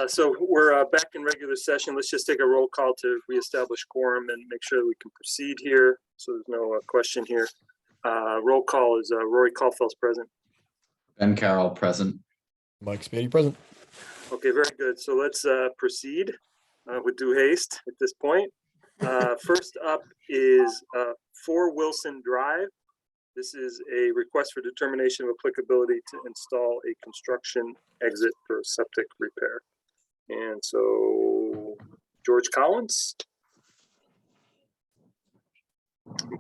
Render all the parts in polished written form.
So we're back in regular session. Let's just take a roll call to reestablish quorum and make sure that we can proceed here. So there's no question here. Roll call is Rory Caulfield's present. Ben Carroll present. Mike Spady present. Okay, very good. So let's proceed with due haste at this point. First up is 4 Wilson Drive. This is a request for determination of applicability to install a construction exit for septic repair. And so George Collins.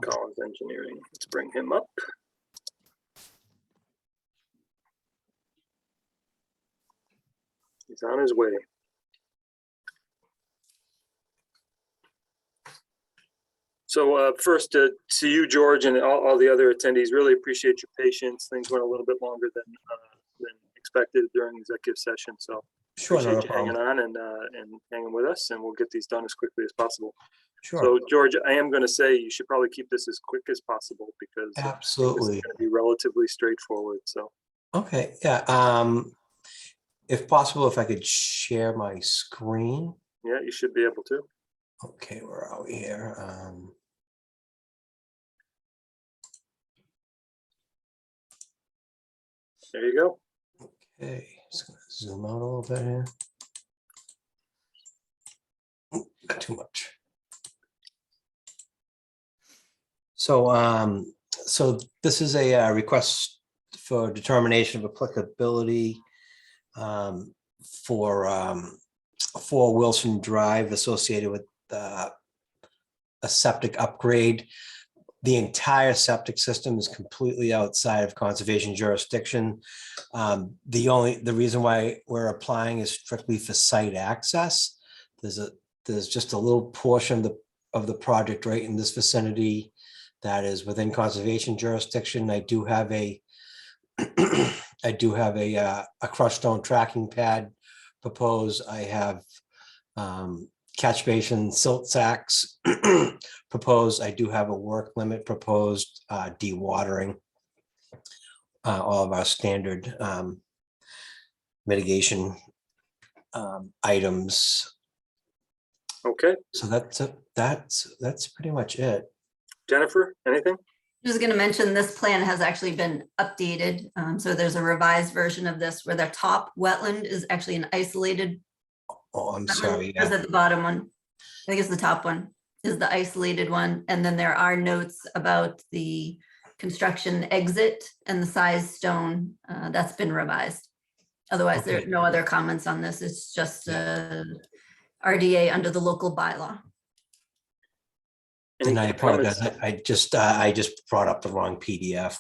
Collins Engineering. Let's bring him up. He's on his way. So first to you, George, and all the other attendees, really appreciate your patience. Things went a little bit longer than expected during executive session. So Sure, appreciate you hanging on and hanging with us, and we'll get these done as quickly as possible. Sure. So George, I am going to say you should probably keep this as quick as possible because Absolutely. it's going to be relatively straightforward. So Okay, yeah. If possible, if I could share my screen. yeah, you should be able to. Okay, where are we here? There you go. Okay, just gonna zoom out a little bit here. Not too much. So, so this is a request for determination of applicability for 4 Wilson Drive associated with a septic upgrade. The entire septic system is completely outside of conservation jurisdiction. The reason why we're applying is strictly for site access. There's just a little portion of the project right in this vicinity that is within conservation jurisdiction. I do have a crushed stone tracking pad proposed. I have catch basin silt sacks proposed. I do have a work limit proposed, dewatering, all of our standard mitigation items. Okay. So that's pretty much it. Jennifer, anything? I was going to mention this plan has actually been updated. So there's a revised version of this where the top wetland is actually an isolated. Oh, I'm sorry. Is at the bottom one. I think it's the top one is the isolated one. And then there are notes about the construction exit and the size stone that's been revised. Otherwise, Okay. there are no other comments on this. It's just RDA under the local bylaw. And I Any apologize. comments? I just brought up the wrong PDF,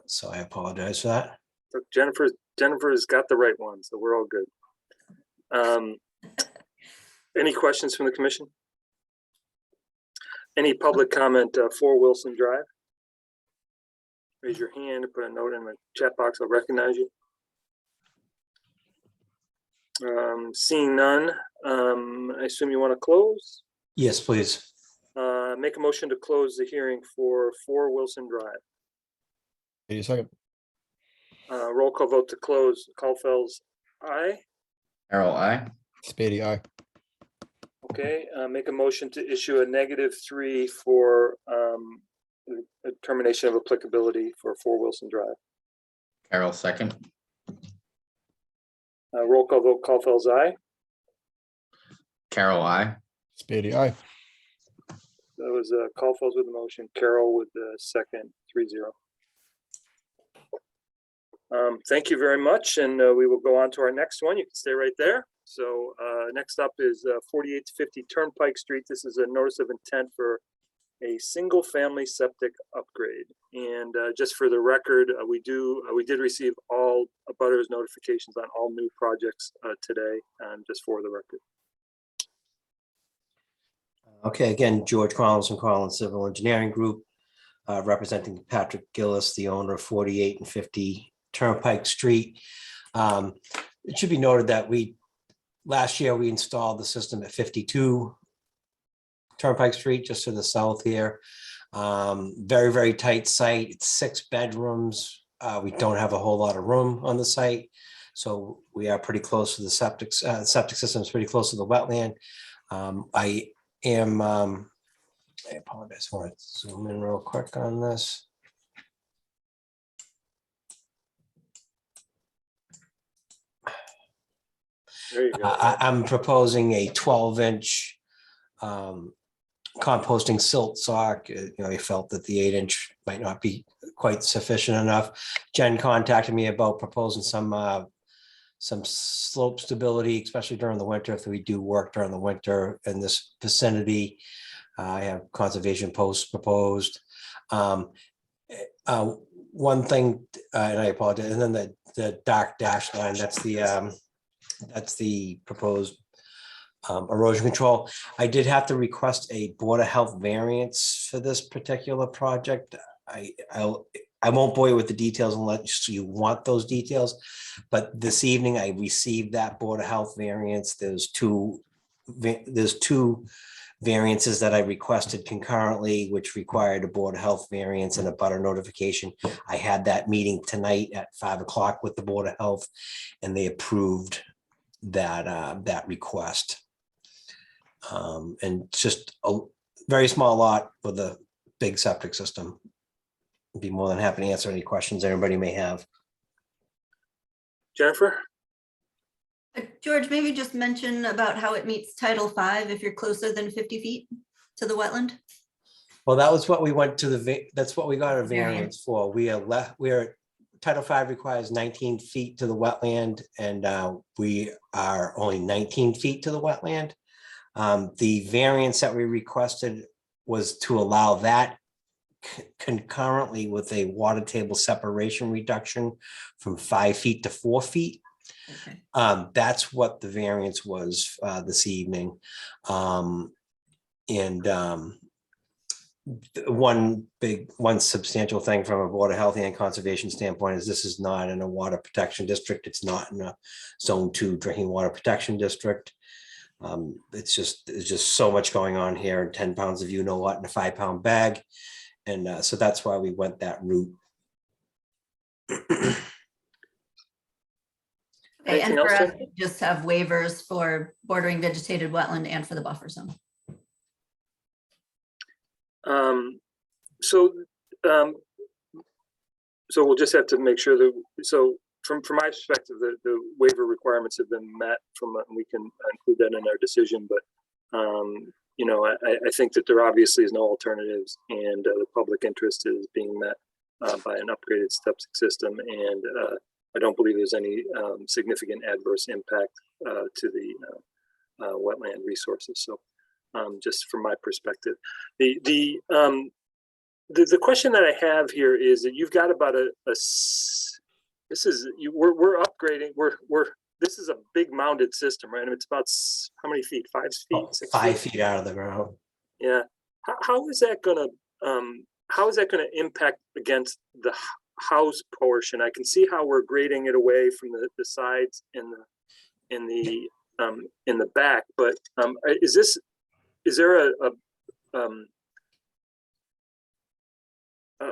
so I apologize for that. Look, Jennifer's got the right one, so we're all good. Any questions from the commission? Any public comment for Wilson Drive? Raise your hand and put a note in the chat box. I'll recognize you. Seeing none, I assume you want to close? Yes, please. Make a motion to close the hearing for 4 Wilson Drive. 82nd. Roll call vote to close. Caulfield's aye. Carroll, aye. Spady, aye. Okay, make a motion to issue a -3 for a termination of applicability for 4 Wilson Drive. Carroll, second. Roll call vote. Caulfield's aye. Carroll, aye. Spady, aye. That was Caulfield's with the motion. Carroll with the second. 3-0. Thank you very much, and we will go on to our next one. You can stay right there. So next up is 4850 Turnpike Street. This is a notice of intent for a single family septic upgrade. And just for the record, we did receive all abutters notifications on all new projects today, just for the record. Okay, again, George Collins from Collins Civil Engineering Group, representing Patrick Gillis, the owner of 48 and 50 Turnpike Street. It should be noted that last year we installed the system at 52 Turnpike Street, just to the south here. Very, very tight site. It's 6 bedrooms. We don't have a whole lot of room on the site. So we are pretty close to the septic system is pretty close to the wetland. I apologize, I want to zoom in real quick on this. There you go. I'm proposing a 12-inch composting silt sock. I felt that the 8-inch might not be quite sufficient enough. Jen contacted me about proposing some slope stability, especially during the winter, if we do work during the winter in this vicinity. I have conservation posts proposed. One thing, and I apologize, and then the dark dash line, that's the proposed erosion control. I did have to request a Board of Health variance for this particular project. I won't bore you with the details unless you want those details, but this evening I received that Board of Health variance. There's two variances that I requested concurrently, which required a Board of Health variance and a butter notification. I had that meeting tonight at 5 o'clock with the Board of Health, and they approved that request. And just a very small lot with a big septic system. I'd be more than happy to answer any questions anybody may have. Jennifer? George, maybe just mention about how it meets Title V if you're closer than 50 feet to the wetland. Well, that was what we went to that's what we got a Variance. variance for. We are Title V requires 19 feet to the wetland, and we are only 19 feet to the wetland. The variance that we requested was to allow that concurrently with a water table separation reduction from 5 feet to 4 feet. Okay. That's what the variance was this evening. One substantial thing from a Board of Health and Conservation standpoint is this is not in a water protection district. It's not in a Zone 2 drinking water protection district. It's just so much going on here. 10 pounds of in a 5-pound bag. And so that's why we went that route. Okay, and Anything for else, us, Jen? we just have waivers for bordering vegetated wetland and for the buffer zone. So we'll just have to make sure that, so from my perspective, the waiver requirements have been met and we can include that in our decision, but I think that there obviously is no alternatives, and the public interest is being met by an upgraded septic system, and I don't believe there's any significant adverse impact to the wetland resources. So just from my perspective, the question that I have here is that you've got about we're upgrading. This is a big mounded system, right? And it's about how many feet? 5 feet? 6 5 feet out of the ground. Yeah. How is that gonna impact against the house portion? I can see how we're grading it away from the sides in the back, but is there a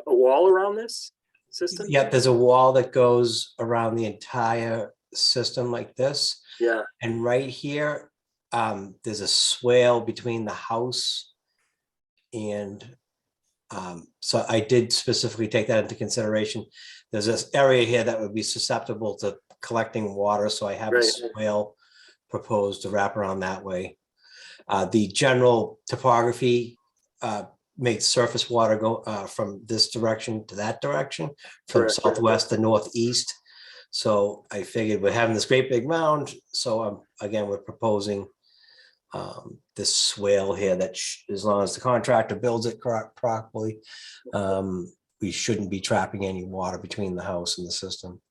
wall around this system? Yeah, there's a wall that goes around the entire system like this. Yeah. And right here, there's a swale between the house and so I did specifically take that into consideration. There's this area here that would be susceptible to collecting water, so I have a swale proposed to wrap around that way. The general topography makes surface water go from this direction to that direction, from southwest to northeast. So I figured we're having this great big mound, so we're proposing this swale here that as long as the contractor builds it properly, we shouldn't be trapping any water between the house and the system.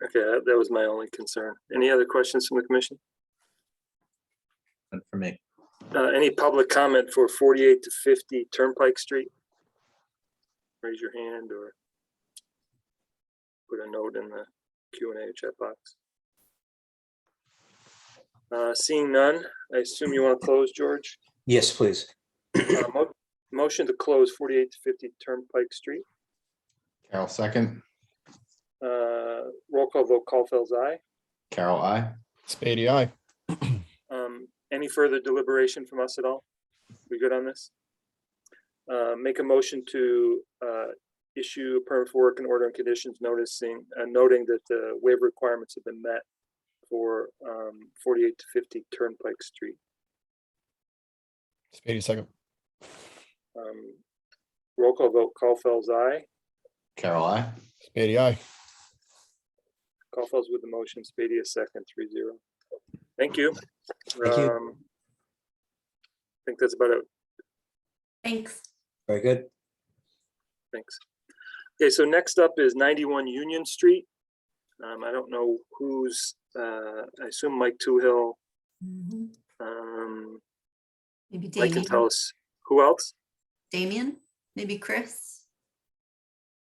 Okay, that was my only concern. Any other questions from the commission? And for me, Any public comment for 48 to 50 Turnpike Street? Raise your hand or put a note in the Q&A chat box. Seeing none, I assume you want to close, George? Yes, please. Motion to close 48 to 50 Turnpike Street. Carol second. Roll call vote, Caulfield's aye. Carol, I. Spady, aye. Any further deliberation from us at all? We good on this? Make a motion to issue a permit for work and order and conditions noticing, noting that the waiver requirements have been met for 48 to 50 Turnpike Street. Spady, second. Roll call vote, Caulfield's aye. Carol, I. Spady, aye. Caulfield's with the motion, Spady a second, 3-0. Thank you. Thank you. I think that's about it. Thanks. Very good. Thanks. Okay, so next up is 91 Union Street. I don't know who's, I assume Mike Toohill. Mhm. Maybe Mike can tell Damien. us who else. Damien, maybe Chris.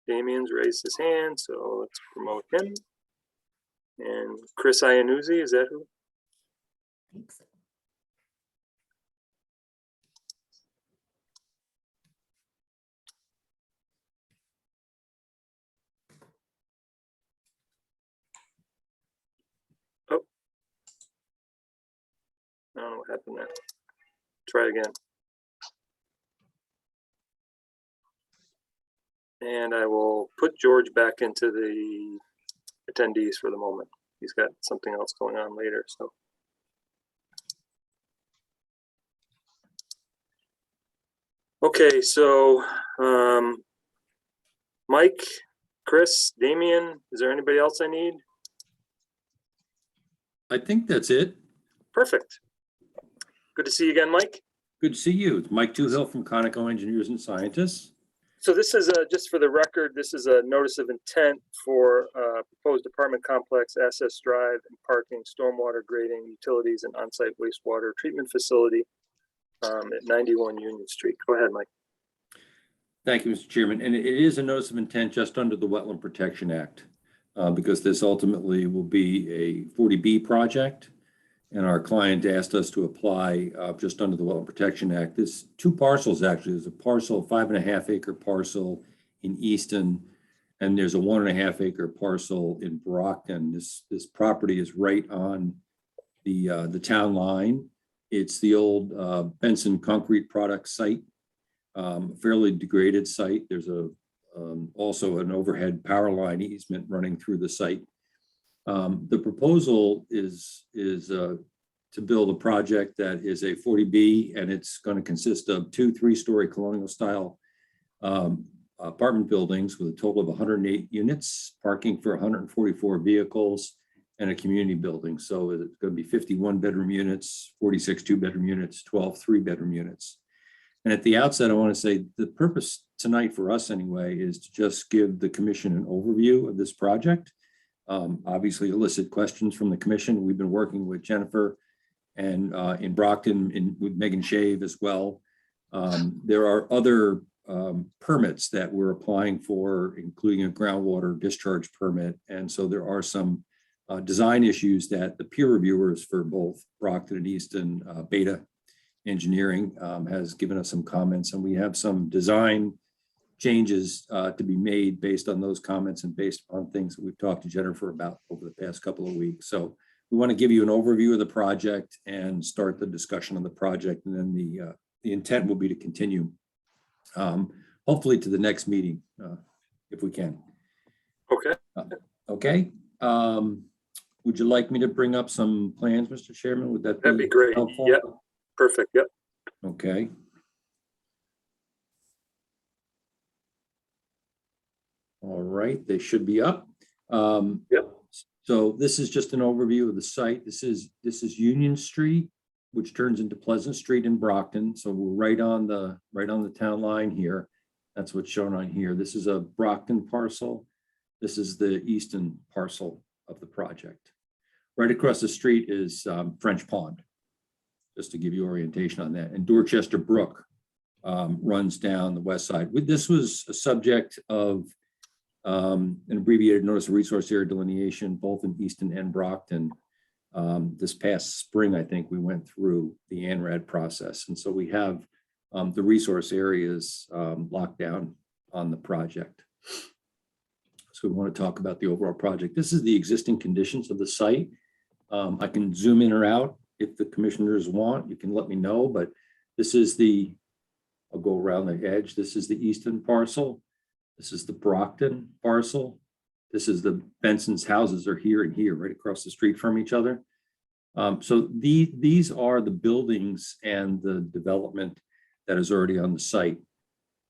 Damien's raised his hand, so let's promote him. And Chris Iannuzzi, is that who? Thanks. I don't know what happened there. Try again. And I will put George back into the attendees for the moment. He's got something else going on later, so. Okay, so Mike, Chris, Damien, is there anybody else I need? I think that's it. Perfect. Good to see you again, Mike. Good to see you. It's Mike Toohill from Conoco Engineers and Scientists. So this is just for the record, this is a notice of intent for proposed apartment complex, access drive and parking, stormwater grading, utilities and on-site wastewater treatment facility at 91 Union Street. Go ahead, Mike. Thank you, Mr. Chairman. And it is a notice of intent just under the Wetland Protection Act, because this ultimately will be a 40B project. And our client asked us to apply just under the Wetland Protection Act. There's two parcels, actually. There's a parcel, 5.5 acre parcel in Easton, and there's a 1.5 acre parcel in Brockton. This property is right on the town line. It's the old Benson Concrete Products site, fairly degraded site. There's also an overhead power line easement running through the site. The proposal is to build a project that is a 40B, and it's going to consist of 2 3-story colonial style apartment buildings with a total of 108 units, parking for 144 vehicles, and a community building. So it's going to be 51 bedroom units, 46 2-bedroom units, 12 3-bedroom units. And at the outset, I want to say the purpose tonight for us anyway is to just give the commission an overview of this project. Obviously elicit questions from the commission. We've been working with Jennifer and in Brockton with Megan Shave as well. There are other permits that we're applying for, including a groundwater discharge permit. And so there are some design issues that the peer reviewers for both Brockton and Easton, Beta Engineering, has given us some comments, and we have some design changes to be made based on those comments and based on things that we've talked to Jennifer about over the past couple of weeks. So we want to give you an overview of the project and start the discussion on the project. And then the intent will be to continue, hopefully to the next meeting, if we can. Okay. Okay. Would you like me to bring up some plans, Mr. Chairman? Would that be That'd be great. helpful? Yeah, perfect. Yep. Okay. All right, they should be up. Yep. So this is just an overview of the site. This is Union Street, which turns into Pleasant Street in Brockton. So we're right on the town line here. That's what's shown on here. This is a Brockton parcel. This is the Easton parcel of the project. Right across the street is French Pond, just to give you orientation on that. And Dorchester Brook runs down the west side. This was a subject of an abbreviated notice of resource area delineation, both in Easton and Brockton. This past spring, I think we went through the ANRAD process. And so we have the resource areas locked down on the project. So So we want to talk about the overall project. This is the existing conditions of the site. I can zoom in or out if the commissioners want. You can let me know, but this is the, I'll go around the edge. This is the Easton parcel. This is the Brockton parcel. This is the Benson's houses are here and here, right across the street from each other. So these are the buildings and the development that is already on the site.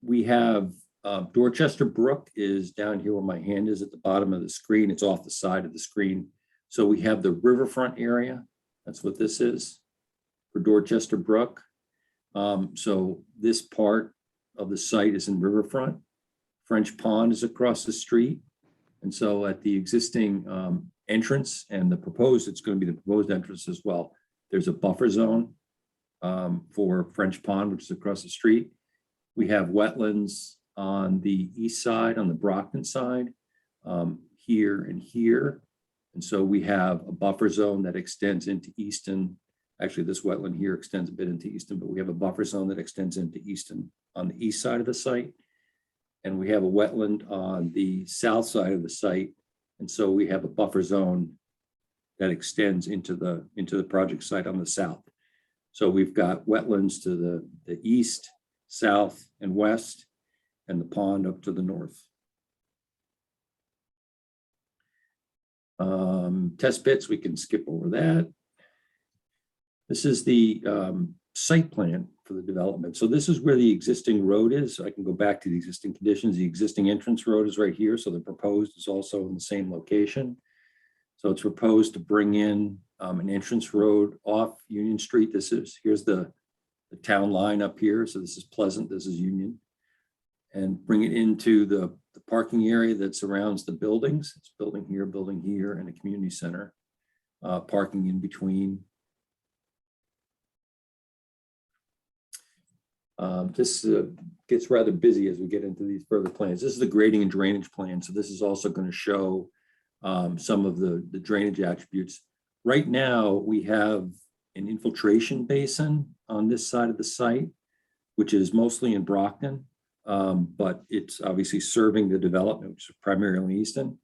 We have Dorchester Brook is down here where my hand is at the bottom of the screen. It's off the side of the screen. So we have the riverfront area. That's what this is for Dorchester Brook. So this part of the site is in riverfront. French Pond is across the street. And so at the existing entrance and the proposed, it's going to be the proposed entrance as well. There's a buffer zone for French Pond, which is across the street. We have wetlands on the east side, on the Brockton side, here and here. And so we have a buffer zone that extends into Easton. Actually, this wetland here extends a bit into Easton, but we have a buffer zone that extends into Easton on the east side of the site. And we have a wetland on the south side of the site. And so we have a buffer zone that extends into the project site on the south. So we've got wetlands to the east, south, and west, and the pond up to the north. Test pits, we can skip over that. This is the site plan for the development. So this is where the existing road is. I can go back to the existing conditions. The existing entrance road is right here. So the proposed is also in the same location. So it's proposed to bring in an entrance road off Union Street. Here's the town line up here. So this is Pleasant, this is Union. And bring it into the parking area that surrounds the buildings. It's building here, and a community center. Parking in between. This gets rather busy as we get into these further plans. This is the grading and drainage plan. So this is also going to show some of the drainage attributes. Right now, we have an infiltration basin on this side of the site, which is mostly in Brockton, but it's obviously serving the development, which is primarily Easton.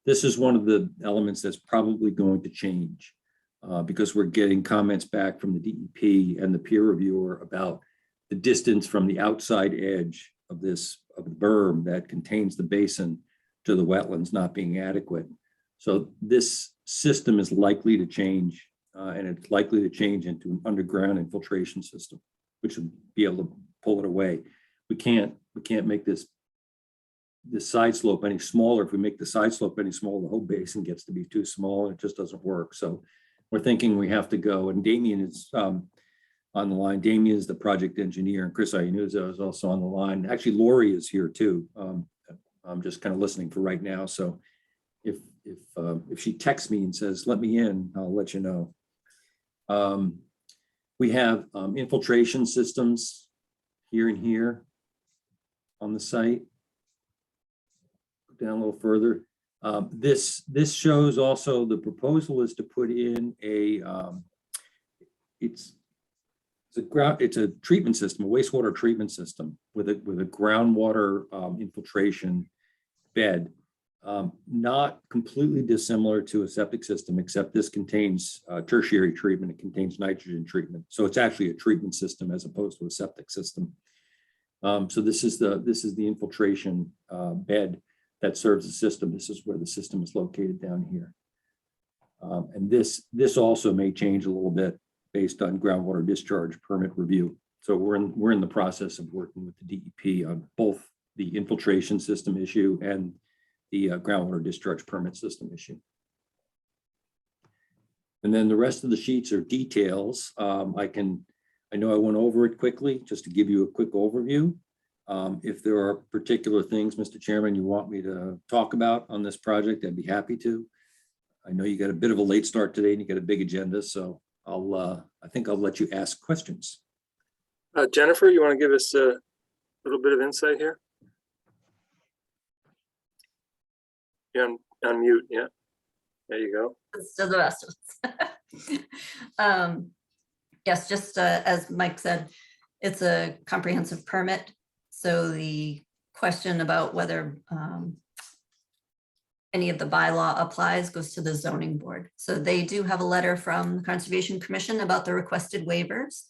This is one of the elements that's probably going to change because we're getting comments back from the DEP and the peer reviewer about the distance from the outside edge of the berm that contains the basin to the wetlands not being adequate. So this system is likely to change, and it's likely to change into an underground infiltration system, which would be able to pull it away. We can't make this side slope any smaller. If we make the side slope any smaller, the whole basin gets to be too small. It just doesn't work. So we're thinking we have to go, and Damien is on the line. Damien is the project engineer, and Chris Ianuzzo is also on the line. Actually, Lori is here too. I'm just kind of listening for right now. So if she texts me and says, let me in, I'll let you know. We have infiltration systems here and here on the site. Go down a little further. This shows also the proposal is to put in it's a treatment system, a wastewater treatment system with a groundwater infiltration bed, not completely dissimilar to a septic system, except this contains tertiary treatment. It contains nitrogen treatment, so it's actually a treatment system as opposed to a septic system. So this is the infiltration bed that serves the system. This is where the system is located down here, and this also may change a little bit based on groundwater discharge permit review. So we're in the process of working with the DEP on both the infiltration system issue and the groundwater discharge permit system issue. And then the rest of the sheets are details. I know I went over it quickly just to give you a quick overview. If there are particular things, Mr. Chairman, you want me to talk about on this project, I'd be happy to. I know you got a bit of a late start today and you got a big agenda, so I think I'll let you ask questions. Jennifer, you want to give us a little bit of insight here? You're on mute, yeah. There you go. So the rest of us. Yes, just as Mike said, it's a comprehensive permit. So the question about whether any of the bylaw applies goes to the zoning board. So they do have a letter from the Conservation Commission about the requested waivers.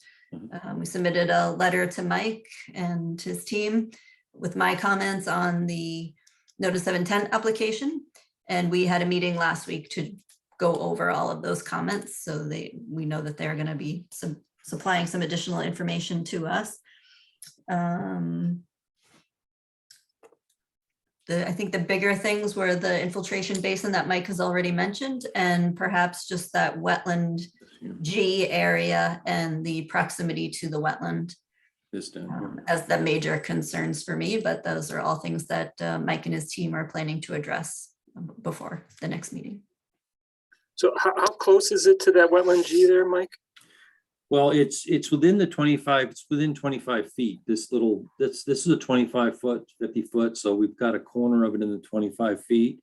We submitted a letter to Mike and his team with my comments on the notice of intent application. And we had a meeting last week to go over all of those comments. So we know that they're going to be supplying some additional information to us. I think the bigger things were the infiltration basin that Mike has already mentioned, and perhaps just that wetland G area and the proximity to the wetland This down here. as the major concerns for me, but those are all things that Mike and his team are planning to address before the next meeting. So how close is it to that wetland G there, Mike? Well, it's within the 25, it's within 25 feet. This is a 25 foot, 50 foot. So we've got a corner of it in the 25 feet.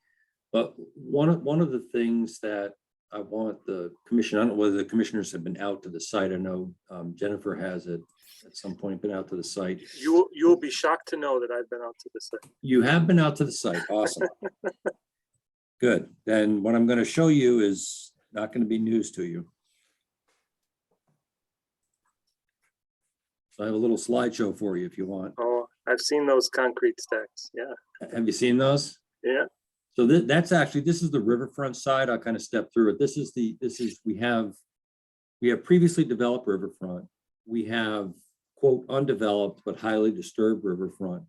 But one of the things that I want the commission, I don't know whether the commissioners have been out to the site. I know Jennifer has at some point been out to the site. You'll be shocked to know that I've been out to the site. You have been out to the site. Awesome. Good. Then what I'm going to show you is not going to be news to you. So I have a little slideshow for you if you want. Oh, I've seen those concrete stacks. Yeah, Have you seen those? yeah. So this is the riverfront side. I'll kind of step through it. We have previously developed riverfront. We have quote undeveloped but highly disturbed riverfront.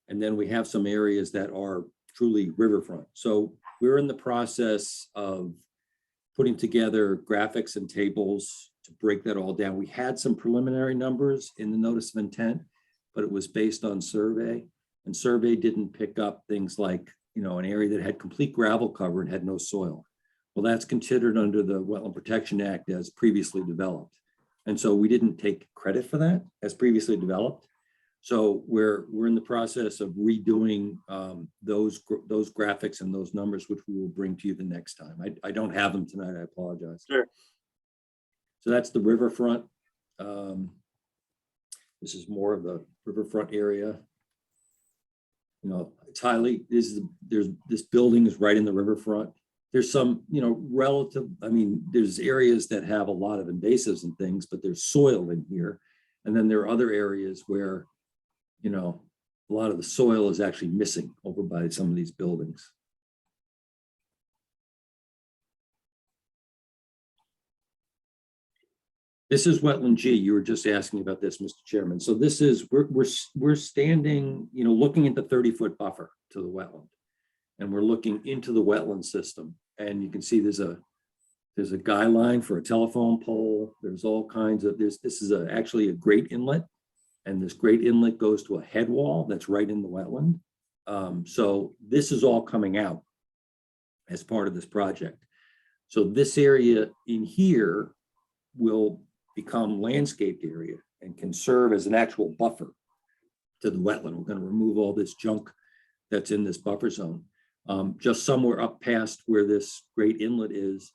And then we have some areas that are truly riverfront. So we're in the process of putting together graphics and tables to break that all down. We had some preliminary numbers in the notice of intent, but it was based on survey, and survey didn't pick up things like, an area that had complete gravel cover and had no soil. Well, that's considered under the Wetland Protection Act as previously developed. And so we didn't take credit for that as previously developed. So we're in the process of redoing those graphics and those numbers, which we will bring to you the next time. I don't have them tonight. I apologize. Sure. So that's the riverfront. This is more of the riverfront area. It's highly, this building is right in the riverfront. There's some, there's areas that have a lot of invasives and things, but there's soil in here. And then there are other areas where, a lot of the soil is actually missing over by some of these buildings. This is wetland G. You were just asking about this, Mr. Chairman. So this is, we're standing, looking at the 30-foot buffer to the wetland, and we're looking into the wetland system. And you can see there's a guy line for a telephone pole. There's all kinds of, this is actually a great inlet, and this great inlet goes to a head wall that's right in the wetland. So this is all coming out as part of this project. So this area in here will become landscaped area and can serve as an actual buffer to the wetland. We're going to remove all this junk that's in this buffer zone. Just somewhere up past where this great inlet is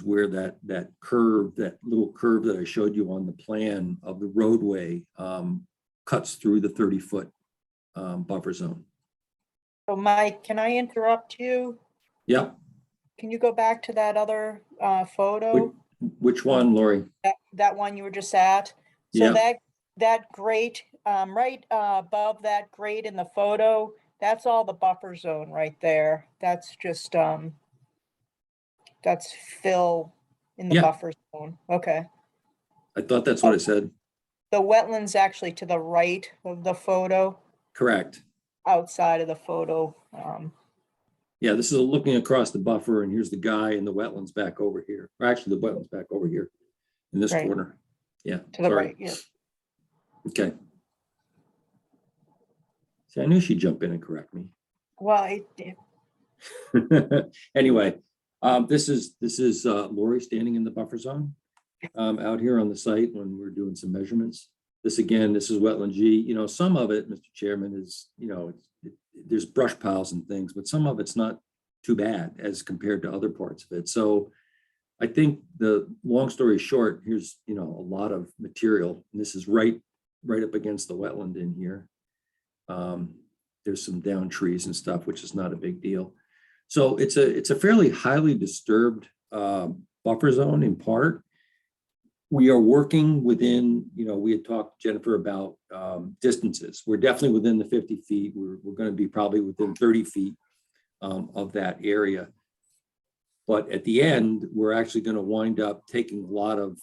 where that little curve that I showed you on the plan of the roadway cuts through the 30-foot buffer zone. So Mike, can I interrupt you? Yep. Can you go back to that other photo? Which one, Lori? That one you were just at? Yeah. So that grate, right above that grate in the photo, that's all the buffer zone right there. That's just, that's fill in the Yeah. buffer zone. Okay. I thought that's what I said. The wetland's actually to the right of the photo, Correct. outside of the photo. Yeah, this is looking across the buffer, and here's the guy in the wetlands back over here. Or actually, the wetlands back over here in this Right. corner. Yeah. To the sorry. right, yeah. Okay. See, I knew she'd jump in and correct me. Well, Anyway, this is Lori standing in the buffer zone out here on the site when we're doing some measurements. This again, this is wetland G. Some of it, Mr. Chairman, is there's brush piles and things, but some of it's not too bad as compared to other parts of it. So I think the long story short, here's a lot of material. And this is right up against the wetland in here. There's some down trees and stuff, which is not a big deal. So it's a fairly highly disturbed buffer zone in part. We are working within, we had talked, Jennifer, about distances. We're definitely within the 50 feet. We're going to be probably within 30 feet of that area. But at the end, we're actually going to wind up taking a lot of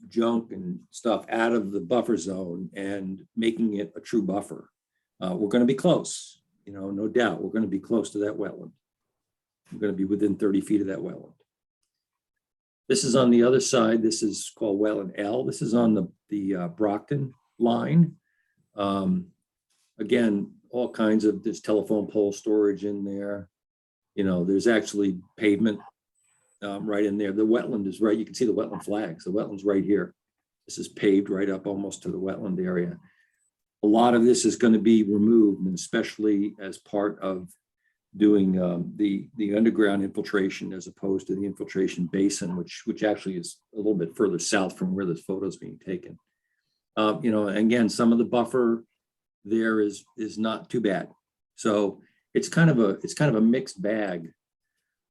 junk and stuff out of the buffer zone and making it a true buffer. We're going to be close, no doubt. We're going to be close to that wetland. We're going to be within 30 feet of that wetland. This is on the other side. This is called Wetland L. This is on the Brockton line. Again, all kinds of, there's telephone pole storage in there. There's actually pavement right in there. The wetland is right. You can see the wetland flags. The wetland's right here. This is paved right up almost to the wetland area. A lot of this is going to be removed, and especially as part of doing the underground infiltration as opposed to the infiltration basin, which actually is a little bit further south from where this photo is being taken. Again, some of the buffer there is not too bad. So it's kind of a mixed bag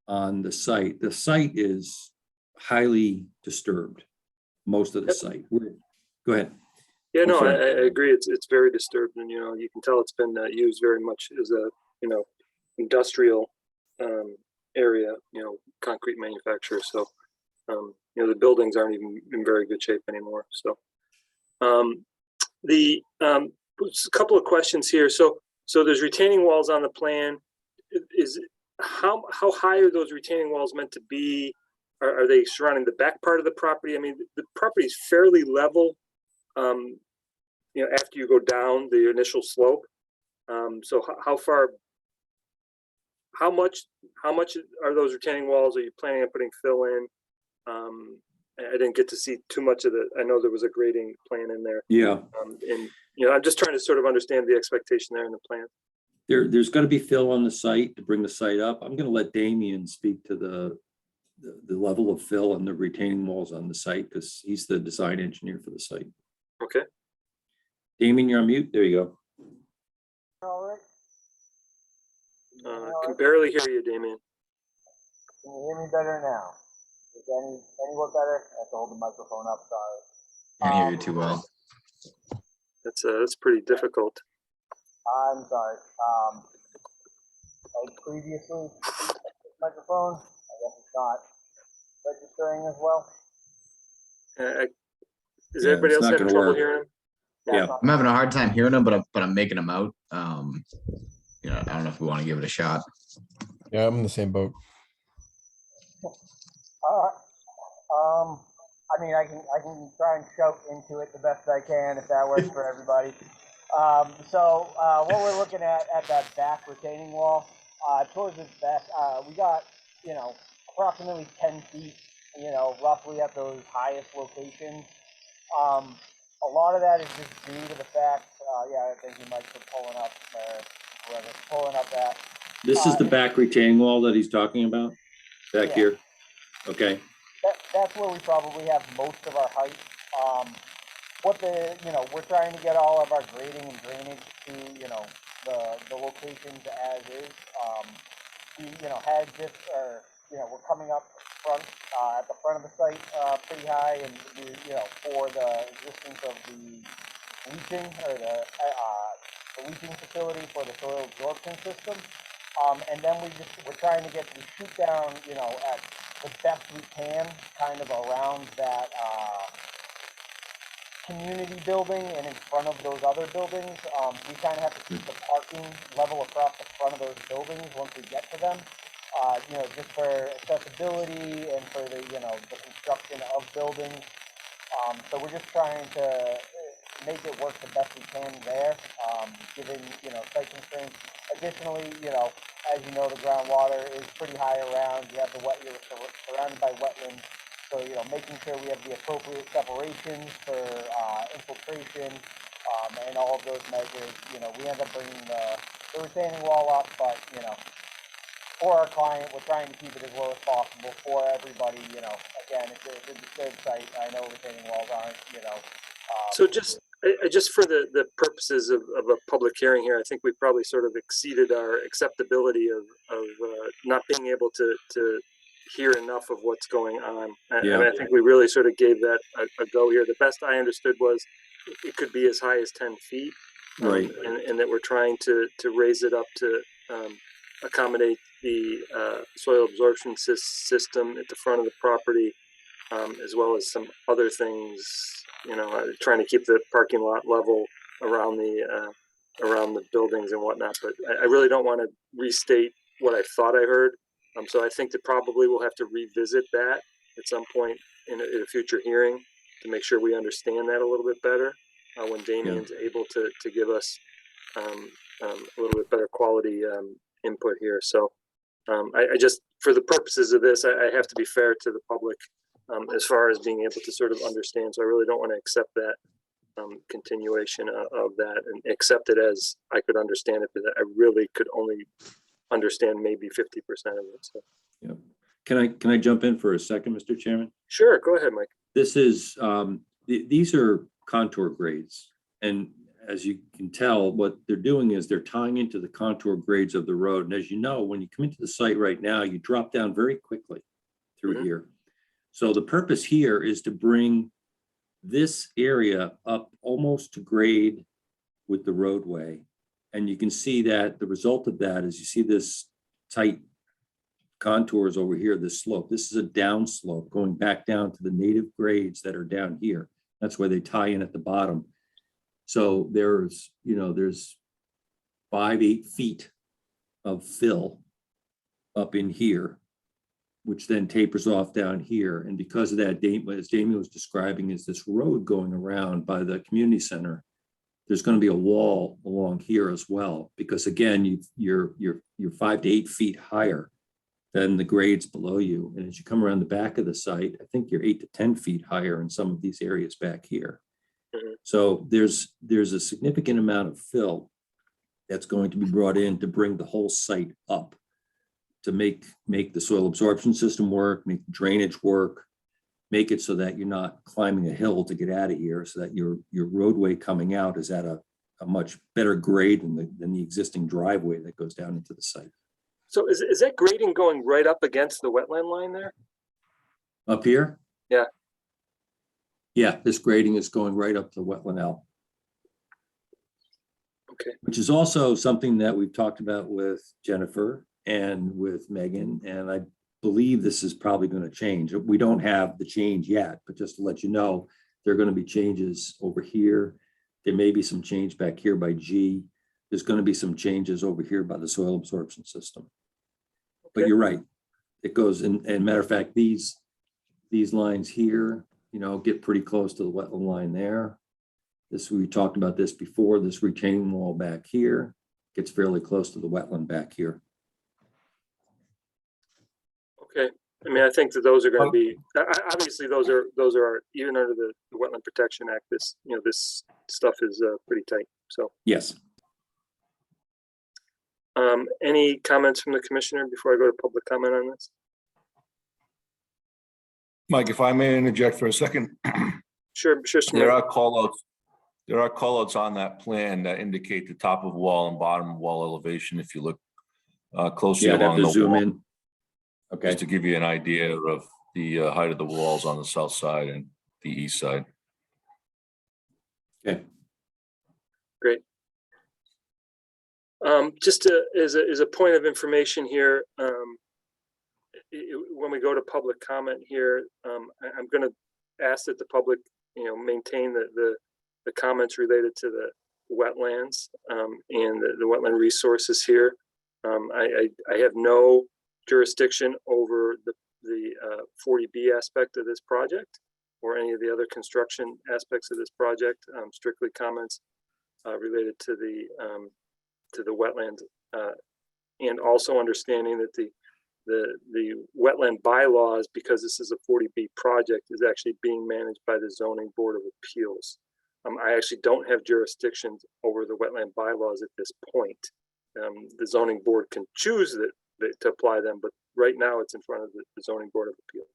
on the site. The site is highly disturbed, most of the site. Go ahead. Yeah, no, I sorry. agree. It's very disturbed, and you can tell it's been used very much as a industrial area, concrete manufacturer. So the buildings aren't even in very good shape anymore. So just a couple of questions here. So there's retaining walls on the plan. How high are those retaining walls meant to be? Are they surrounding the back part of the property? I mean, the property is fairly level, after you go down the initial slope. So how much are those retaining walls? Are you planning on putting fill in? I didn't get to see too much of I know there was a grading plan in there. Yeah. And I'm just trying to sort of understand the expectation there in the plan. There's going to be fill on the site to bring the site up. I'm going to let Damien speak to the level of fill and the retaining walls on the site because he's the design engineer for the site. Okay. Damien, you're on mute. There you go. All right. Can barely hear you, Damien. Can you hear me better now? Is any more better? I have to hold the microphone up, sorry. Can't hear you too well. That's pretty difficult. I'm sorry. Like previously, this microphone, I guess it's not registering as well. Is everybody it's else not having gonna trouble work. hearing him? Yeah. I'm having a hard time hearing them, but I'm making them out. I don't know if we want to give it a shot. Yeah, I'm in the same boat. All right. I mean, I can try and shout into it the best I can if that works for everybody. So what we're looking at that back retaining wall, towards its back, we got, approximately 10 feet, roughly at those highest locations. A lot of that is just due to the fact, I think you might be pulling up, whoever's pulling up that. This is the back retaining wall that he's talking about back Yeah. here. Okay. That's where we probably have most of our height. We're trying to get all of our grading and drainage to, the locations as is. We, had just, we're coming up front, at the front of the site, pretty high, and for the existence of the leaching or the leaching facility for the soil absorption system. And then we're trying to get the shoot down, at the best we can, kind of around that community building and in front of those other buildings. We kind of have to keep the parking level across the front of those buildings once we get to them. Just for accessibility and for the construction of buildings. So we're just trying to make it work the best we can there, given, site constraints. Additionally, as you know, the groundwater is pretty high around. You have you're surrounded by wetlands. So, making sure we have the appropriate separations for infiltration and all of those measures. We end up bringing the retaining wall up, but, for our client, we're trying to keep it as low as possible for everybody. Again, it's a disturbed site. I know retaining walls aren't, So just for the purposes of a public hearing here, I think we probably sort of exceeded our acceptability of not being able to hear enough of what's going on. Yeah. And I think we really sort of gave that a go here. The best I understood was it could be as high as 10 feet. Right. And that we're trying to raise it up to accommodate the soil absorption system at the front of the property, as well as some other things, you know, trying to keep the parking lot level around the buildings and whatnot. But I really don't want to restate what I thought I heard. So I think that probably we'll have to revisit that at some point in a future hearing to make sure we understand that a little bit better when Damien's able to give us a little bit better quality input here. So I just, for the purposes of this, I have to be fair to the public as far as being able to sort of understand. So I really don't want to accept that continuation of that and accept it as I could understand it, but I really could only understand maybe 50% of it. So. Yeah. Can I jump in for a second, Mr. Chairman? Sure, go ahead, Mike. This is, these are contour grades. And as you can tell, what they're doing is they're tying into the contour grades of the road. And as you know, when you come into the site right now, you drop down very quickly through here. So the purpose here is to bring this area up almost to grade with the roadway. And you can see that the result of that is you see this tight contours over here, this slope. This is a down slope going back down to the native grades that are down here. That's why they tie in at the bottom. So there's, you know, there's 5-8 feet of fill up in here, which then tapers off down here. And because of that, as Damien was describing, is this road going around by the community center. There's going to be a wall along here as well, because again, you're 5 to 8 feet higher than the grades below you. And as you come around the back of the site, I think you're 8 to 10 feet higher in some of these areas back here. So there's a significant amount of fill that's going to be brought in to bring the whole site up, to make the soil absorption system work, make the drainage work, make it so that you're not climbing a hill to get out of here, so that your roadway coming out is at a much better grade than the existing driveway that goes down into the site. So is that grading going right up against the wetland line there? Up here? Yeah. Yeah, this grading is going right up to the wetland L. Okay. Which is also something that we've talked about with Jennifer and with Megan, and I believe this is probably going to change. We don't have the change yet, but just to let you know, there are going to be changes over here. There may be some change back here by G. There's going to be some changes over here by the soil absorption system. But you're right. It goes in, and matter of fact, these lines here, you know, get pretty close to the wetland line there. This, we talked about this before, this retaining wall back here gets fairly close to the wetland back here. Okay. I mean, I think that those are going to be, obviously those are even under the Wetland Protection Act, this, you know, this stuff is pretty tight. So Yes. any comments from the commissioner before I go to public comment on this? Mike, if I may interject for a second, Sure. there are callouts on that plan that indicate the top of wall and bottom of wall elevation. If you look closely Yeah, I'd have along to the zoom wall, in. Okay. just to give you an idea of the height of the walls on the south side and the east side. Okay. Great. Just as a point of information here, when we go to public comment here, I'm going to ask that the public, you know, maintain the comments related to the wetlands and the wetland resources here. I have no jurisdiction over the 40B aspect of this project or any of the other construction aspects of this project. Strictly comments related to the wetland, and also understanding that the wetland bylaws, because this is a 40B project, is actually being managed by the Zoning Board of Appeals. I actually don't have jurisdictions over the wetland bylaws at this point. The zoning board can choose to apply them, but right now it's in front of the Zoning Board of Appeals.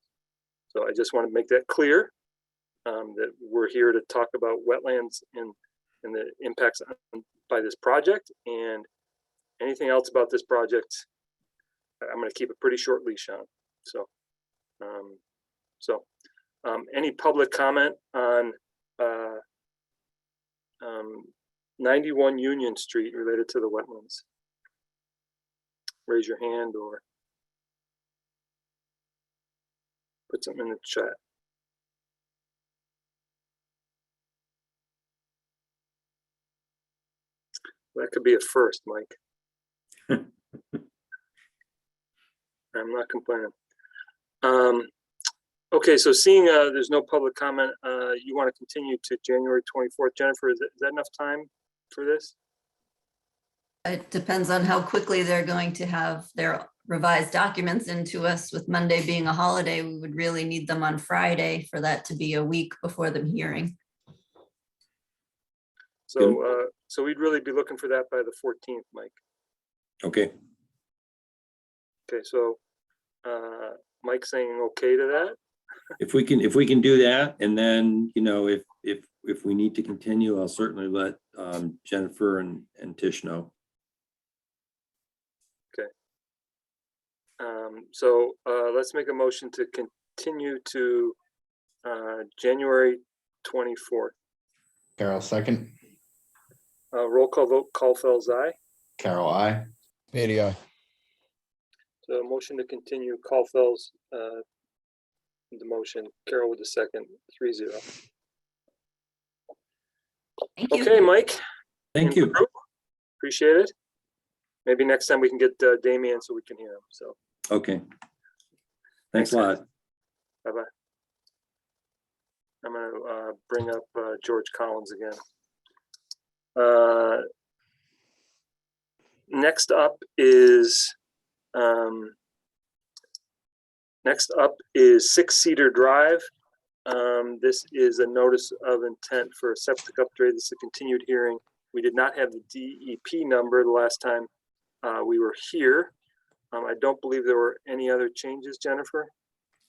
So I just want to make that clear. that we're here to talk about wetlands and the impacts by this project, and anything else about this project, I'm going to keep a pretty short leash on. So, any public comment on 91 Union Street related to the wetlands? Raise your hand or put something in the chat. That could be a first, Mike. I'm not complaining. Okay, so seeing there's no public comment, you want to continue to January 24th. Jennifer, is that enough time for this? It depends on how quickly they're going to have their revised documents into us. With Monday being a holiday, we would really need them on Friday for that to be a week before the hearing. So, so we'd really be looking for that by the 14th, Mike. Okay, Okay, so Mike's saying okay to that. if we can do that, and then, you know, if we need to continue, I'll certainly let Jennifer and Tish know. Okay. So let's make a motion to continue to January 24th. Carol, second. Roll call vote, Caulfield's aye. Carol, I. Beatty, aye. So motion to continue, Caulfield's the motion, Carol with the second, 3-0. Thank you. Okay, Mike. Thank and the you. group, appreciate it. Maybe next time we can get Damien so we can hear him. So Okay. Thanks a lot. bye-bye. I'm gonna bring up George Collins again. Next up is 6 Cedar Drive. This is a notice of intent for a septic upgrade. This is a continued hearing. We did not have the DEP number the last time we were here. I don't believe there were any other changes, Jennifer.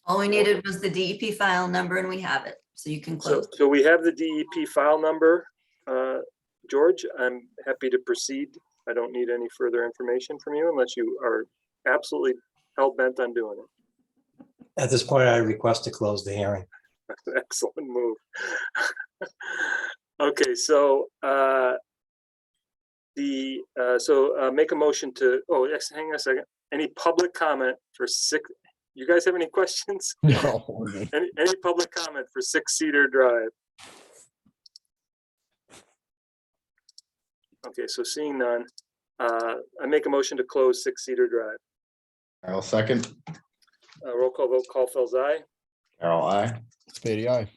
All we needed was the DEP file number and we have it, so you can close. So we have the DEP file number, George. I'm happy to proceed. I don't need any further information from you unless you are absolutely hell-bent on doing it. At this point, I request to close the hearing. Excellent move. Okay, so make a motion to, hang on a second. Any public comment for 6? You guys have any questions? No. Any public comment for 6 Cedar Drive? Okay, so seeing none, I make a motion to close 6 Cedar Drive. Carol, second. Roll call vote, Caulfield's aye. Carol, I. Beatty, aye.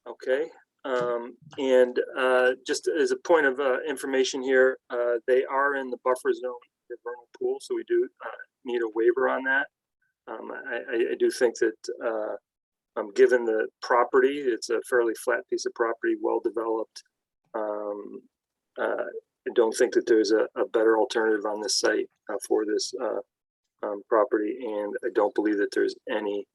Okay, and just as a point of information here, they are in the buffer zone, the vernal pool, so we do need a waiver on that. I do think that given the property, it's a fairly flat piece of property, well developed. I don't think that there's a better alternative on this site for this property, and I don't believe that there's any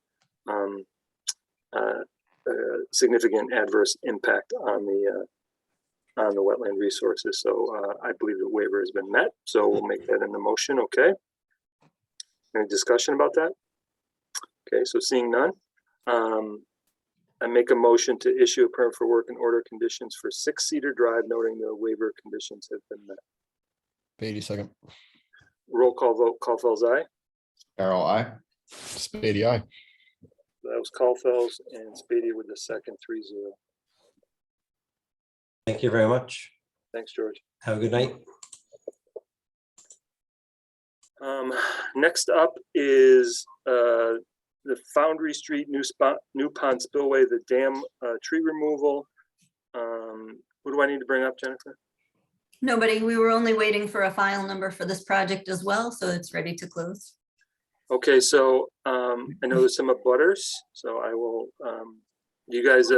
significant adverse impact on the wetland resources. So I believe the waiver has been met. So we'll make that in the motion. Okay. Any discussion about that? Okay. So seeing none, I make a motion to issue a permit for work and order conditions for 6 Cedar Drive, noting the waiver conditions have been met. Beatty, second. Roll call vote, Caulfield's aye. Carol, I. Beatty, aye. That was Caulfield's and Spady with the second, 3-0. Thank you very much. Thanks, George. Have a good night. Next up is the Foundry Street New Pond Spillway, the dam tree removal. What do I need to bring up, Jennifer? Nobody, we were only waiting for a file number for this project as well, so it's ready to close. Okay, so I know there's some abutters, so I will. Do you guys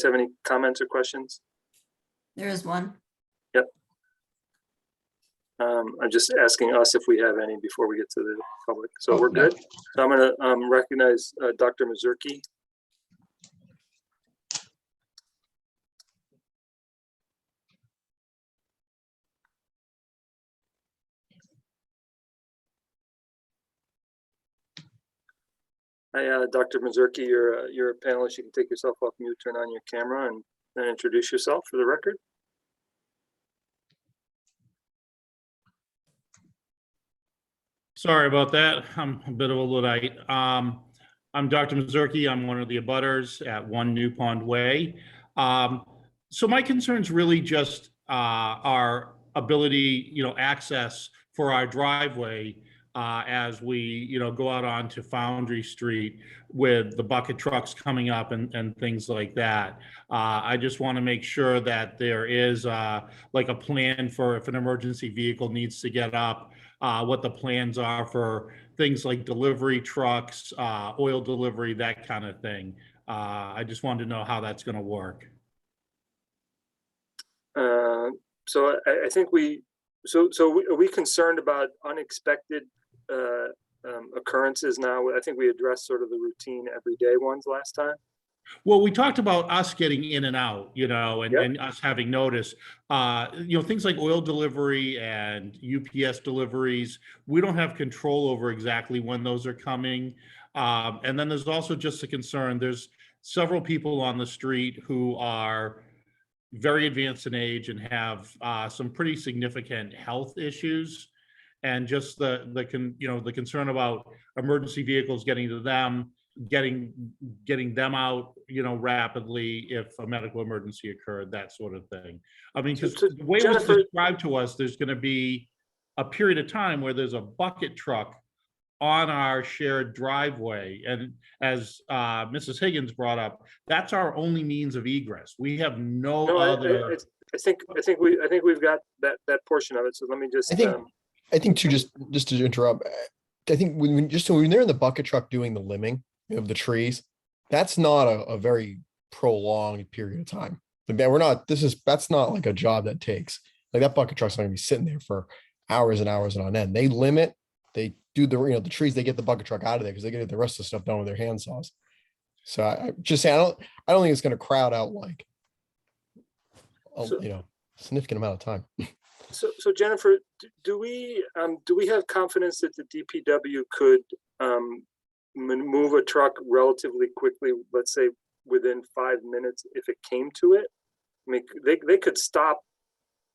have any comments or questions? There is one. Yep. I'm just asking us if we have any before we get to the public. So we're good. So I'm going to recognize Dr. Mazurki. Hi, Dr. Mazurki, you're a panelist. You can take yourself off mute, turn on your camera, and then introduce yourself for the record. Sorry about that. I'm a bit of a Luddite. I'm Dr. Mazurki. I'm one of the abutters at 1 New Pond Way. So my concerns really just our ability, access for our driveway as we, go out onto Foundry Street with the bucket trucks coming up and things like that. I just want to make sure that there is like a plan for if an emergency vehicle needs to get up, what the plans are for things like delivery trucks, oil delivery, that kind of thing. I just wanted to know how that's going to work. So I think are we concerned about unexpected occurrences now? I think we addressed sort of the routine everyday ones last time. Well, we talked about us getting in and out, and, Yep. and us having notice, things like oil delivery and UPS deliveries. We don't have control over exactly when those are coming. And then there's also just a concern. There's several people on the street who are very advanced in age and have some pretty significant health issues. And just the concern about emergency vehicles getting to them, getting them out, rapidly if a medical emergency occurred, that sort of thing. I mean, because the way it was described to us, there's going to be a period of time where there's a bucket truck on our shared driveway, and as Mrs. Higgins brought up, that's our only means of egress. We have no other. I think we've got that portion of it. So let me just. I think too, just to interrupt, I think when they're in the bucket truck doing the limbing of the trees, that's not a very prolonged period of time. That's not like a job that takes, like, that bucket truck's not gonna be sitting there for hours and hours and on end. They limit, they do the trees, they get the bucket truck out of there because they get the rest of the stuff done with their hand saws. So I just say, I don't think it's gonna crowd out like significant amount of time. So Jennifer, do we have confidence that the DPW could move a truck relatively quickly, let's say within 5 minutes if it came to it? I mean, they could stop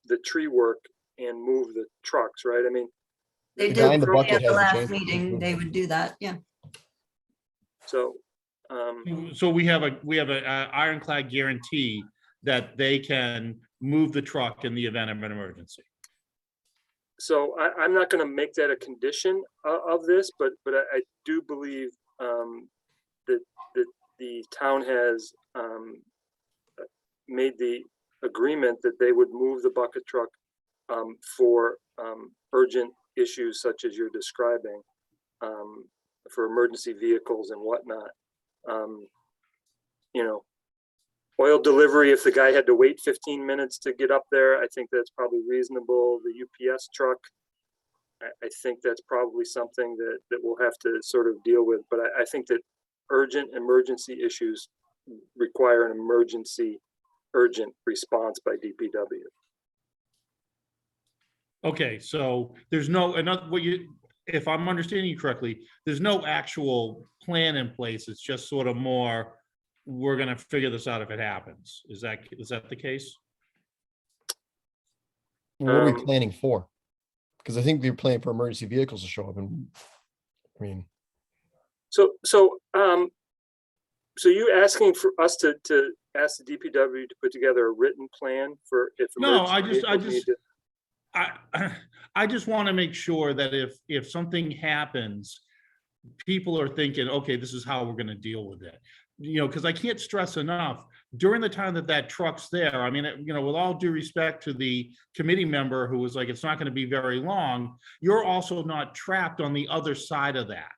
the tree work and move the trucks, right? I mean, They The guy in did the bucket at the has a last chance. meeting, they would do that, yeah. so So we have a ironclad guarantee that they can move the truck in the event of an emergency. So I'm not going to make that a condition of this, but I do believe that the town has made the agreement that they would move the bucket truck for urgent issues such as you're describing, for emergency vehicles and whatnot. Oil delivery, if the guy had to wait 15 minutes to get up there, I think that's probably reasonable. The UPS truck, I think that's probably something that we'll have to sort of deal with. But I think that urgent emergency issues require an urgent response by DPW. Okay, so there's if I'm understanding you correctly, there's no actual plan in place. It's just sort of more, we're going to figure this out if it happens. Is that the case? What are we planning for? Because I think we're planning for emergency vehicles to show up, and I mean, So you asking for us to ask the DPW to put together a written plan for if No, I just want to make sure that if something happens, people are thinking, okay, this is how we're going to deal with it. Because I can't stress enough, during the time that truck's there, I mean, with all due respect to the committee member who was like, it's not going to be very long, you're also not trapped on the other side of that.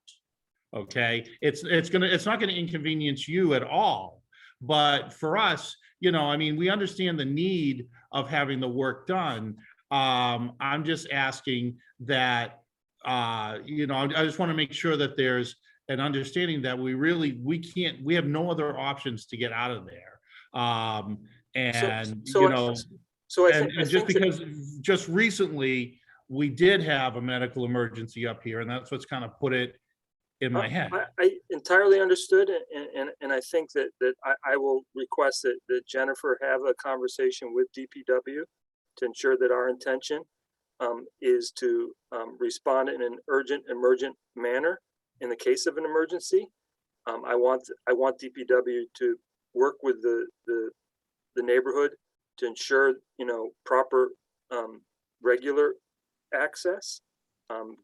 Okay, it's not going to inconvenience you at all. But for us, I mean, we understand the need of having the work done. I'm just asking that, I just want to make sure that there's an understanding that we have no other options to get out of there. Just recently we did have a medical emergency up here, and that's what's kind of put it in my head. I entirely understood, and I think that I will request that Jennifer have a conversation with DPW to ensure that our intention is to respond in an urgent, emergent manner in the case of an emergency. I want DPW to work with the neighborhood to ensure, proper regular access.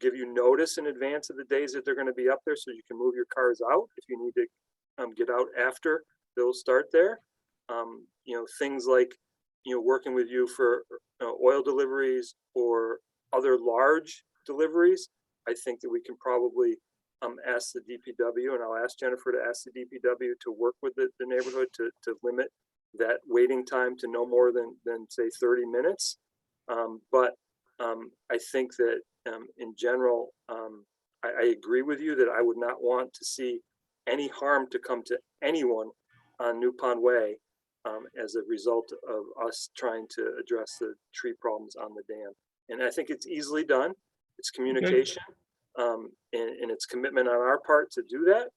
Give you notice in advance of the days that they're going to be up there, so you can move your cars out if you need to get out after they'll start there. Things like working with you for oil deliveries or other large deliveries. I think that we can probably ask the DPW, and I'll ask Jennifer to ask the DPW to work with the neighborhood to limit that waiting time to no more than say 30 minutes. But I think that in general, I agree with you that I would not want to see any harm to come to anyone on New Pond Way as a result of us trying to address the tree problems on the dam. And I think it's easily done. It's communication and it's commitment on our part to do that.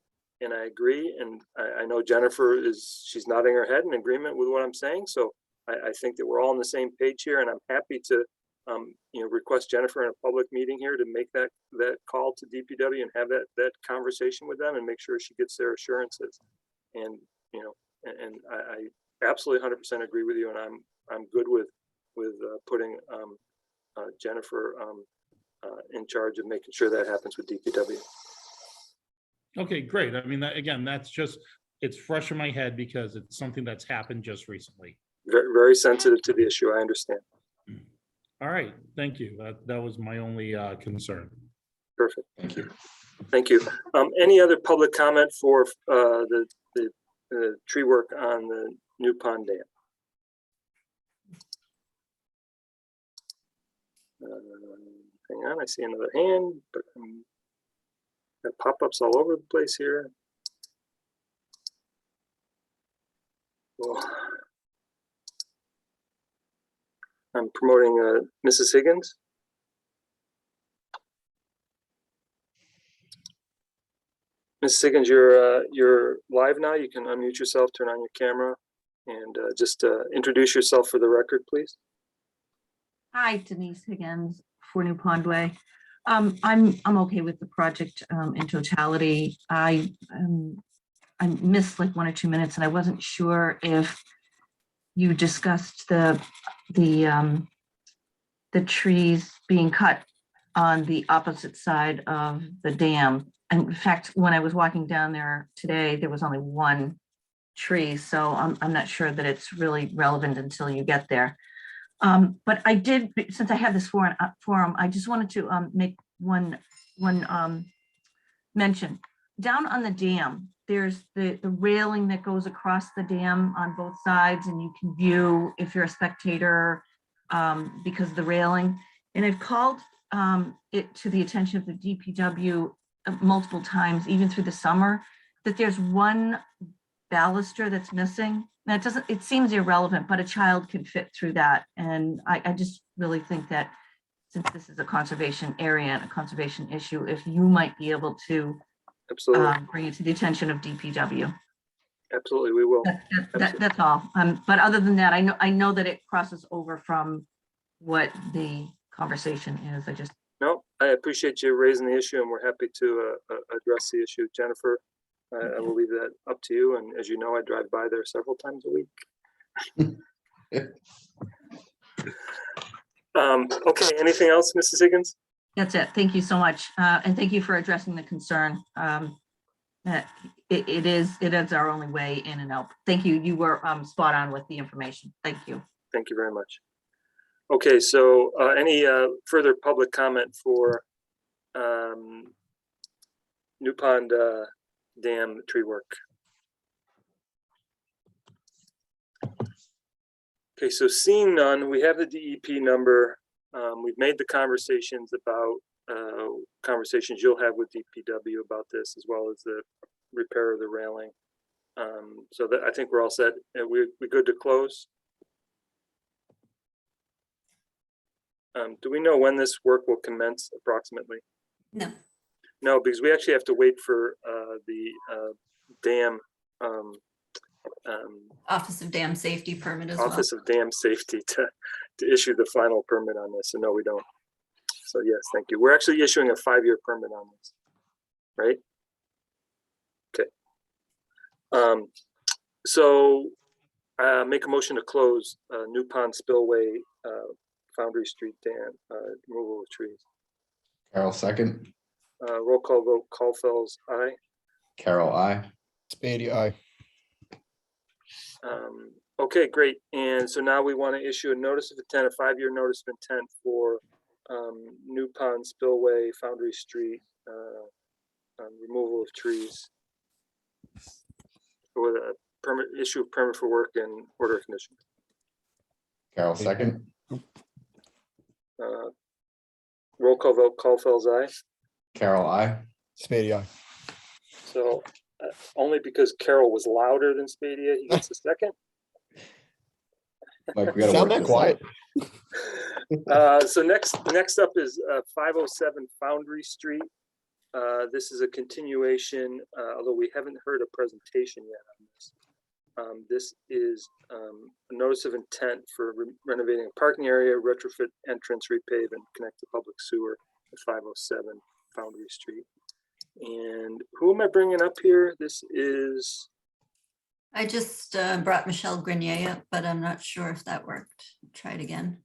And I agree. And I know Jennifer she's nodding her head in agreement with what I'm saying. So I think that we're all on the same page here, and I'm happy to request Jennifer in a public meeting here to make that call to DPW and have that conversation with them and make sure she gets their assurances. And and I absolutely 100% agree with you, and I'm good with putting Jennifer in charge of making sure that happens with DPW. Okay, great. I mean, again, it's fresh in my head because it's something that's happened just recently. Very, very sensitive to the issue. I understand. All right, thank you. That was my only concern. Perfect. Thank you. Thank you. Any other public comment for the tree work on the New Pond Dam? Hang on, I see another hand, but got pop-ups all over the place here. Well, I'm promoting Mrs. Higgins. Mrs. Higgins, you're live now. You can unmute yourself, turn on your camera, and just introduce yourself for the record, please. Hi, Denise Higgins for New Pond Way. I'm okay with the project in totality. I missed like 1 or 2 minutes, and I wasn't sure if you discussed the trees being cut on the opposite side of the dam. And in fact, when I was walking down there today, there was only one tree, so I'm not sure that it's really relevant until you get there. But I did, since I have this forum, I just wanted to make one mention. Down on the dam, there's the railing that goes across the dam on both sides, and you can view if you're a spectator because of the railing. And I've called it to the attention of the DPW multiple times, even through the summer, that there's one baluster that's missing. Now it seems irrelevant, but a child can fit through that. And I just really think that since this is a conservation area and a conservation issue, if you might be able to bring it to the attention of DPW. Absolutely, we will. That's all. But other than that, I know that it crosses over from what the conversation is. No, I appreciate you raising the issue, and we're happy to address the issue. Jennifer, I will leave that up to you. And as you know, I drive by there several times a week. Okay, anything else, Mrs. Higgins? That's it. Thank you so much. And thank you for addressing the concern. It is our only way in and out. Thank you. You were spot on with the information. Thank you. Thank you very much. Okay, so any further public comment for New Pond Dam tree work? Okay, so seeing none, we have the DEP number. We've made the conversations about conversations you'll have with DPW about this, as well as the repair of the railing. So that I think we're all set. We're good to close. Do we know when this work will commence approximately? No. No, because we actually have to wait for the dam, Office of Dam Safety permit as well. Office of Dam Safety to issue the final permit on this. So no, we don't. So yes, thank you. We're actually issuing a 5-year permit on this, right? Okay. So make a motion to close New Pond Spillway, Foundry Street dam, removal of trees. Carol, second. Roll call vote, Caulfield's aye. Carol, I. Spady, aye. Okay, great. And so now we want to issue a notice of intent, a 5-year notice of intent for New Pond Spillway, Foundry Street, removal of trees. With a permit, issue of permit for work and order of conditions. Carol, second. Roll call vote, Caulfield's aye. Carol, I. Spady, aye. So only because Carol was louder than Spadia, he gets a second. Mike, we gotta Sound work that this out. quiet. So next up is 507 Foundry Street. This is a continuation, although we haven't heard a presentation yet on this. This is a notice of intent for renovating a parking area, retrofit entrance, repave, and connect to public sewer at 507 Foundry Street. And who am I bringing up here? This is, I just brought Michelle Grenier up, but I'm not sure if that worked. Try it again.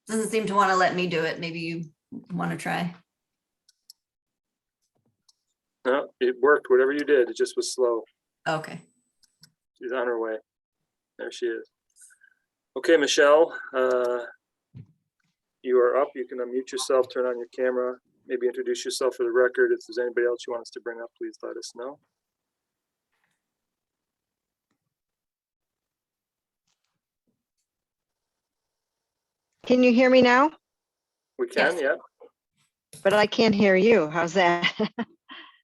Doesn't seem to want to let me do it. Maybe you want to try. no, it worked, whatever you did, it just was slow. Okay. She's on her way. There she is. Okay, Michelle, you are up. You can unmute yourself, turn on your camera, maybe introduce yourself for the record. If there's anybody else you want us to bring up, please let us know. Can you hear me now? We can, Yes. yeah. But I can't hear you. How's that?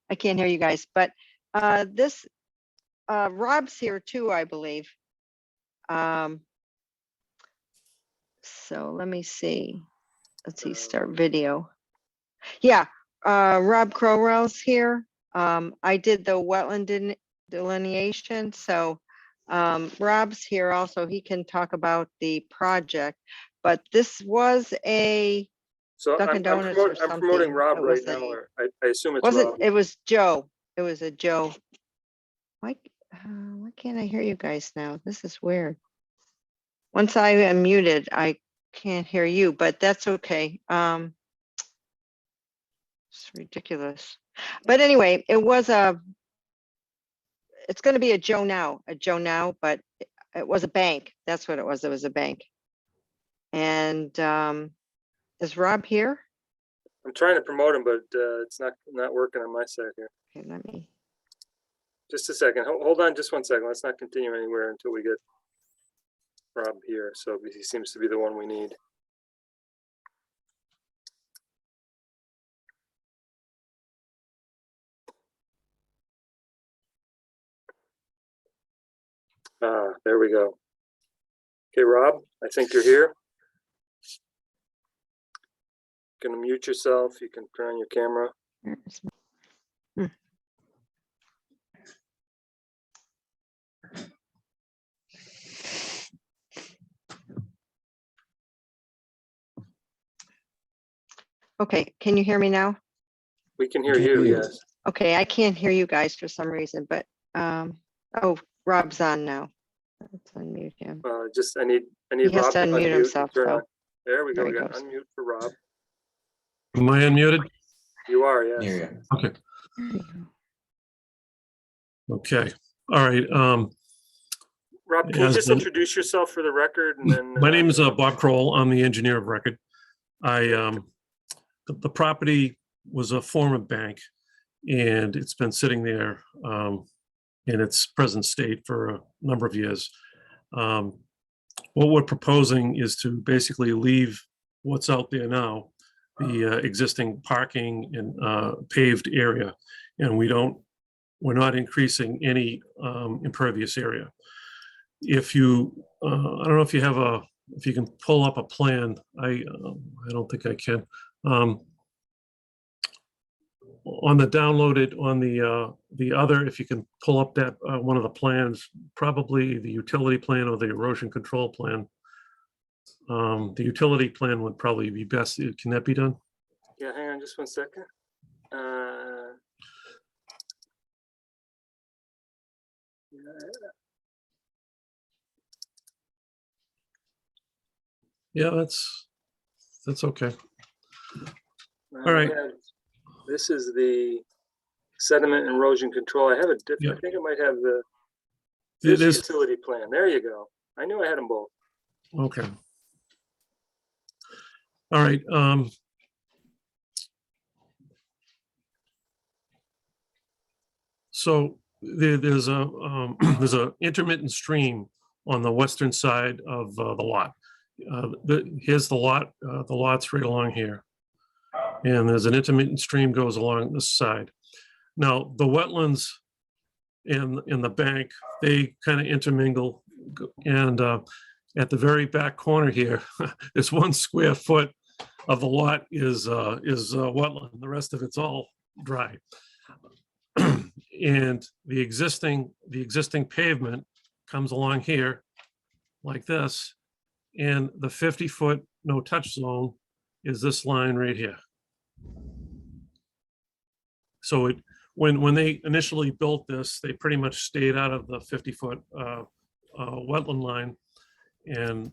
I can't hear you guys, but this Rob's here too, I believe. So let me see. Let's see, start video. Yeah, Rob Crowell's here. I did the wetland delineation, so Rob's here also. He can talk about the project, but this was a So Dunkin' Donuts or I'm promoting something. Rob It right was now, a- or I assume it's Was it? Rob. It was Joe. It was a Joe. Why can't I hear you guys now? This is weird. Once I am muted, I can't hear you, but that's okay. It's ridiculous. But anyway, it's going to be a Joe now, but it was a bank. That's what it was. It was a bank. And is Rob here? I'm trying to promote him, but it's not working on my side here. Okay, let me. Just a second. Hold on just 1 second. Let's not continue anywhere until we get Rob here. So he seems to be the one we need. There we go. Okay, Rob, I think you're here. You can mute yourself. You can turn on your camera. Okay, can you hear me now? We can hear you, yes. Okay, I can't hear you guys for some reason, but oh, Rob's on now. Let's unmute him. Just I need He has Rob to unmute and himself, turn though. on. There we go. There We he got goes. unmute for Rob. Am I unmuted? You are, yes. Hear you. Okay, There you go. okay. All right. Rob, can you As just the- introduce yourself for the record and then? My name is Bob Kroll. I'm the engineer of record. The property was a former bank and it's been sitting there in its present state for a number of years. What we're proposing is to basically leave what's out there now, the existing parking and paved area, and we're not increasing any impervious area. if you, I don't know if you have if you can pull up a plan. I don't think I can. On the downloaded, on the other, if you can pull up that, one of the plans, probably the utility plan or the erosion control plan. The utility plan would probably be best. Can that be done? Yeah, hang on just one second. Yeah, that's okay. All right. This is the sediment and erosion control. I have a different, Yeah. I think I might have the There's- utility plan. There you go. I knew I had them both. Okay. All right. So there's a intermittent stream on the western side of the lot. Here's the lot. The lot's right along here, and there's an intermittent stream goes along this side. Now the wetlands and the bank, they kind of intermingle, and at the very back corner here, there's 1 square foot of the lot is wetland. The rest of it's all dry. And the existing pavement comes along here like this, and the 50-foot no touch zone is this line right here. So when they initially built this, they pretty much stayed out of the 50-foot wetland line, and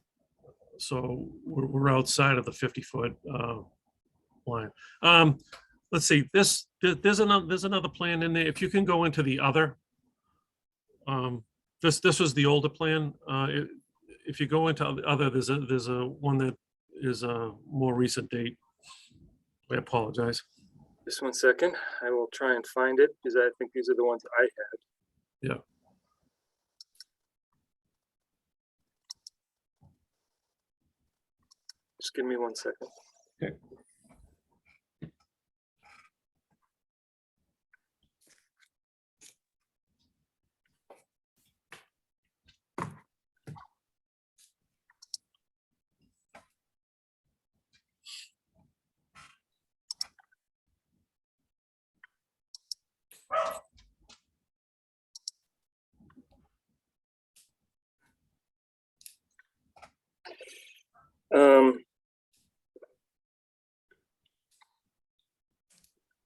so we're outside of the 50-foot line. Let's see, there's another plan in there. If you can go into the other, this was the older plan. If you go into the other, there's a one that is a more recent date. I apologize. Just one second. I will try and find it because I think these are the ones I had. Yeah. Just give me 1 second. Okay.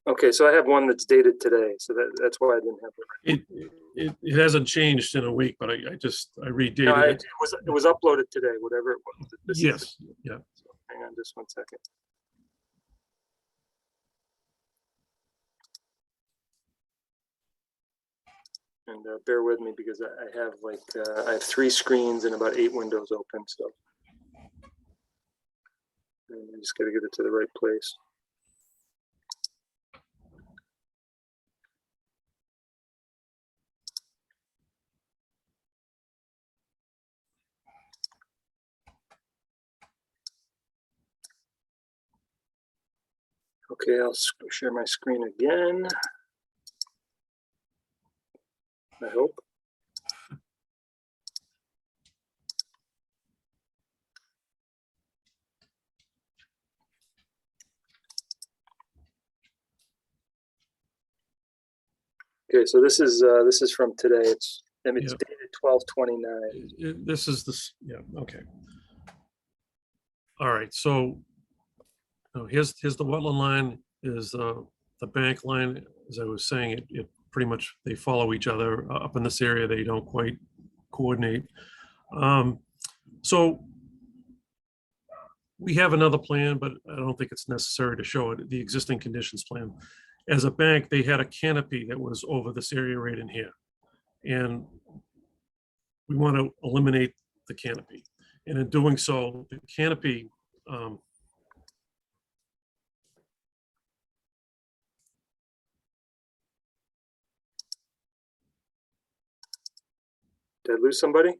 Okay, so I have one that's dated today, so that's why I didn't have it. It hasn't changed in a week, but I redated No, it. it was uploaded today, whatever it was. This is Yes, yeah. so hang on just 1 second. And bear with me because I have I have 3 screens and about 8 windows open, so and I just got to get it to the right place. Okay, I'll share my screen again. I hope. Okay, so this is from today. It's dated 12/29. This is this, yeah, okay. All right, so here's the wetland line, is the bank line. As I was saying, it pretty much, they follow each other up in this area. They don't quite coordinate. So we have another plan, but I don't think it's necessary to show it, the existing conditions plan. As a bank, they had a canopy that was over this area right in here. And we want to eliminate the canopy. And in doing so, the canopy, Did I lose somebody?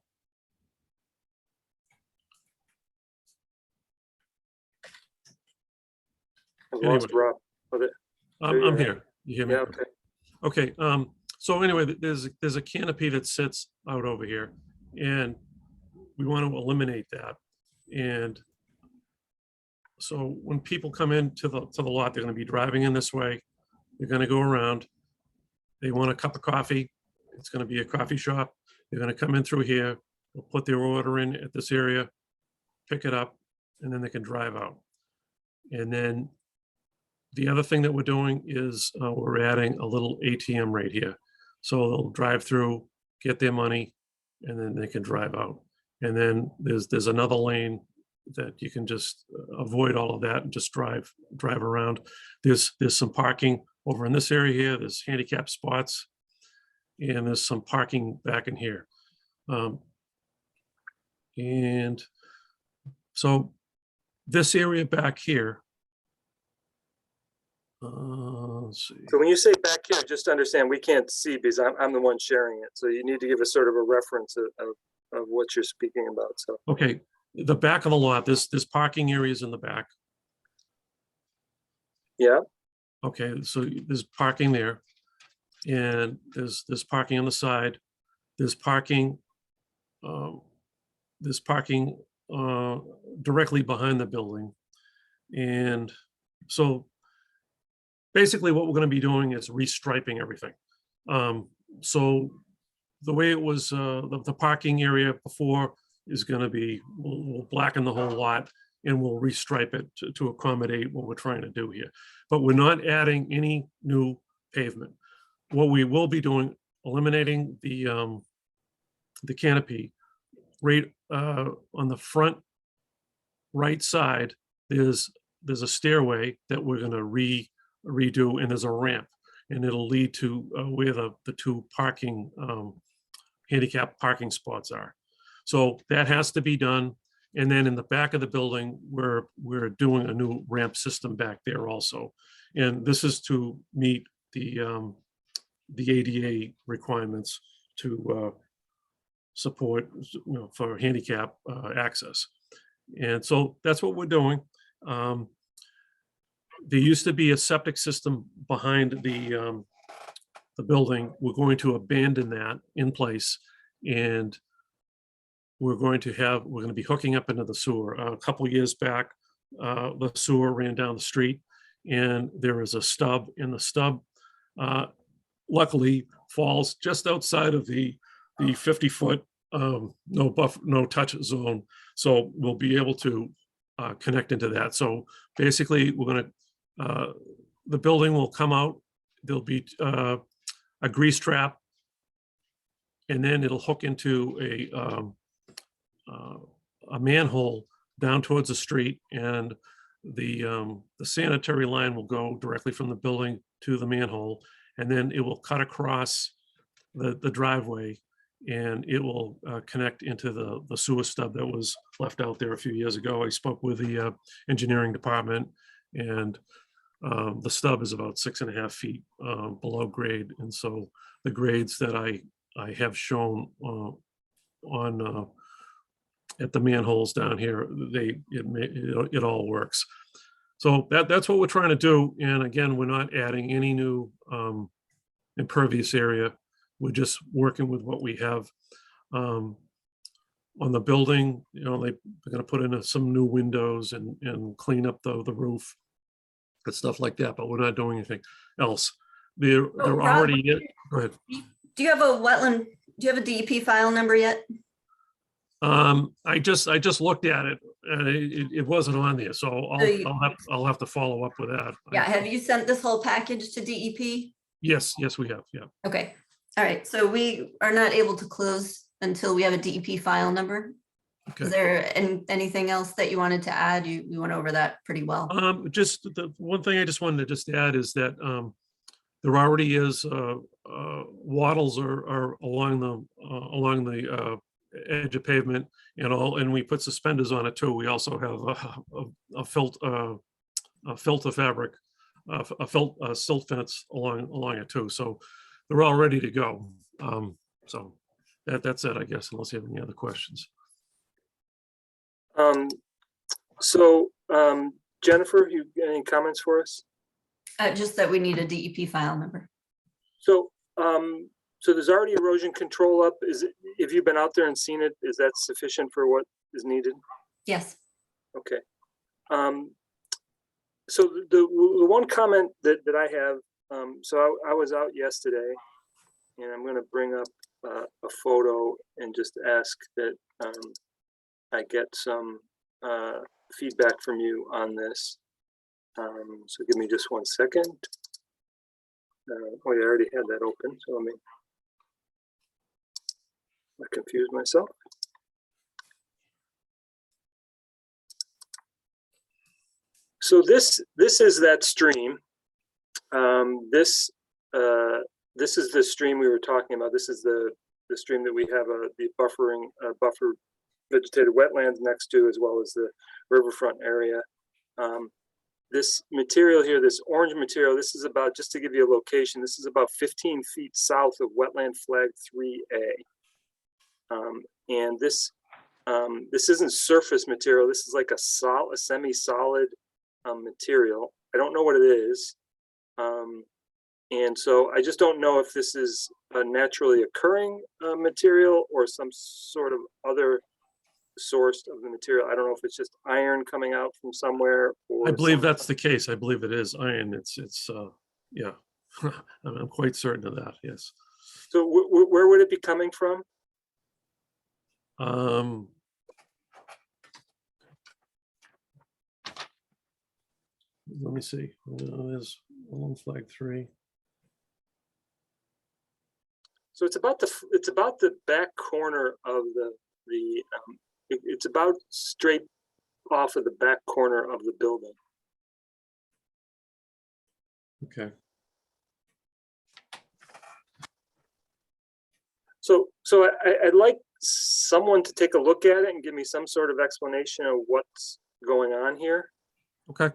I lost Anyway. Rob. Oh, there you I'm are. here. You hear me? Yeah, okay. Okay, so anyway, there's a canopy that sits out over here. And we want to eliminate that. And so when people come into the lot, they're going to be driving in this way. They're going to go around. They want a cup of coffee. It's going to be a coffee shop. They're going to come in through here. They'll put their order in at this area, pick it up, and then they can drive out. And then the other thing that we're doing is we're adding a little ATM right here. So they'll drive through, get their money, and then they can drive out. And then there's another lane that you can just avoid all of that and just drive around. There's some parking over in this area here. There's handicap spots, and there's some parking back in here. And so this area back here, let's see. So when you say back here, just to understand, we can't see because I'm the one sharing it. So you need to give us sort of a reference of what you're speaking about. So Okay, the back of the lot, there's parking areas in the back. yeah, Okay, so there's parking there, and there's parking on the side. There's parking directly behind the building. And so basically what we're going to be doing is restriping everything. So the way it was, the parking area before is going to be, we'll blacken the whole lot and we'll restripe it to accommodate what we're trying to do here. But we're not adding any new pavement. What we will be doing, eliminating the canopy right on the front right side. There's a stairway that we're going to redo, and there's a ramp, and it'll lead to where the two parking handicap parking spots are. So that has to be done. And then in the back of the building, we're doing a new ramp system back there also. And this is to meet the ADA requirements to support, for handicap access. And so that's what we're doing. There used to be a septic system behind the building. We're going to abandon that in place, and we're going to be hooking up into the sewer. A couple of years back, the sewer ran down the street, and there is a stub, and the stub luckily falls just outside of the 50-foot no touch zone. So we'll be able to connect into that. So basically, we're going to, the building will come out. There'll be a grease trap, and then it'll hook into a manhole down towards the street, and the sanitary line will go directly from the building to the manhole, and then it will cut across the driveway, and it will connect into the sewer stub that was left out there a few years ago. I spoke with the engineering department, and the stub is about 6.5 feet below grade. And so the grades that I have shown on at the manholes down here, it all works. So that's what we're trying to do. And again, we're not adding any new impervious area. We're just working with what we have. On the building, they're going to put in some new windows and clean up the roof and stuff like that, but we're not doing anything else. They're already, go ahead. Do you have a DEP file number yet? I just looked at it, and it wasn't on there, so I'll have to follow up with that. Yeah, have you sent this whole package to DEP? Yes, we have, yeah. Okay, all right, so we are not able to close until we have a DEP file number. Okay. Is there anything else that you wanted to add? You went over that pretty well. Just the one thing I just wanted to just add is that there already is wattles are along the edge of pavement and we put suspenders on it too. We also have a filter fabric, a silt fence along it too. So they're all ready to go. So that's it, I guess, unless you have any other questions. Jennifer, you got any comments for us? Just that we need a DEP file number. So So there's already erosion control up. Is it, have you been out there and seen it? Is that sufficient for what is needed? Yes. Okay. So the one comment that I have, so I was out yesterday, and I'm going to bring up a photo and just ask that I get some feedback from you on this. So give me just 1 second. Oh, I already had that open, so let me. I confused myself. So this is that stream. This is the stream we were talking about. This is the stream that we have the buffer vegetated wetlands next to, as well as the riverfront area. This material here, this orange material, this is about, just to give you a location, this is about 15 feet south of wetland flag 3A. And this isn't surface material. This is like a semi-solid material. I don't know what it is. And so I just don't know if this is a naturally occurring material or some sort of other source of the material. I don't know if it's just iron coming out from somewhere. Or I believe that's the case. I believe it is iron. It's yeah, I'm quite certain of that. Yes. So where would it be coming from? Let me see. There's along flag 3. So it's about the back corner of it's about straight off of the back corner of the building. Okay. So I'd like someone to take a look at it and give me some sort of explanation of what's going on here. Okay.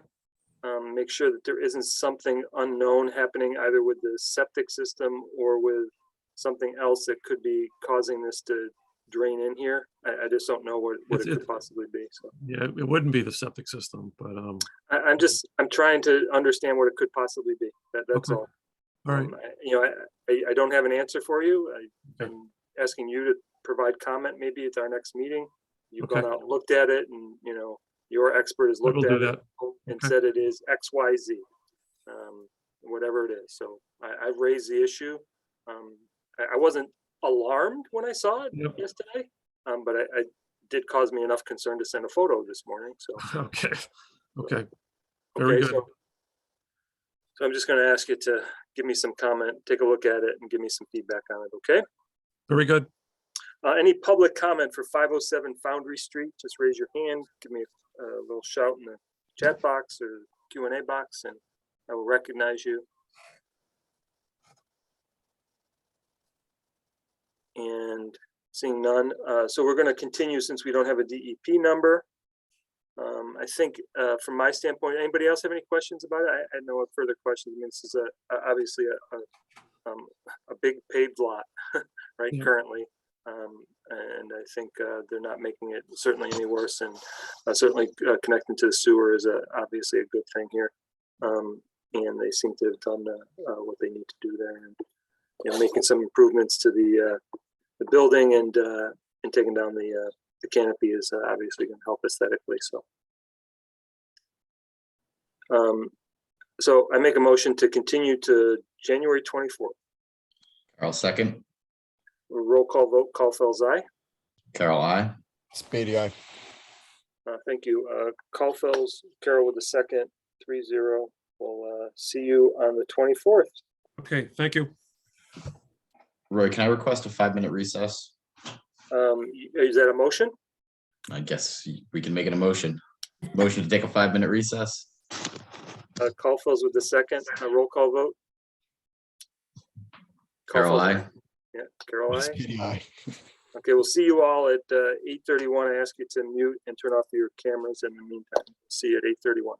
Make sure that there isn't something unknown happening either with the septic system or with something else that could be causing this to drain in here. I just don't know what it could possibly be. So Yeah, it wouldn't be the septic system, but I'm trying to understand what it could possibly be. That's okay. all. All right. I don't have an answer for you. I'm asking you to provide comment maybe at our next meeting. You've gone out and looked at it, and your expert has looked at it and said it is X, Y, Z, whatever it is. So I've raised the issue. I wasn't alarmed when I saw it yesterday, but it did cause me enough concern to send a photo this morning. So Okay. Very good. So I'm just going to ask you to give me some comment, take a look at it, and give me some feedback on it. Okay. Very good. Any public comment for 507 Foundry Street? Just raise your hand. Give me a little shout in the chat box or Q&A box, and I will recognize you. And seeing none, so we're going to continue since we don't have a DEP number. I think from my standpoint, anybody else have any questions about it? I had no further questions. I mean, this is obviously a big paved lot, right? Currently, and I think they're not making it certainly any worse. And certainly connecting to the sewer is obviously a good thing here. And they seem to have done what they need to do there, and making some improvements to the building and taking down the canopy is obviously going to help aesthetically. So I make a motion to continue to January 24th. Carl second. Roll call vote. Caulfield's aye. Carol, I. Spady, aye. Thank you. Caulfield's Carol with the second. 3-0. We'll see you on the 24th. Okay. Thank you. Roy, can I request a 5-minute recess? Is that a motion? I guess we can make it a motion. Motion to take a 5-minute recess. Caulfield's with the second. Roll call vote. Carol, I. Yeah, Carol, aye. Spady, aye. Okay, we'll see you all at 8:31. I ask you to mute and turn off your cameras in the meantime. See you at 8:31.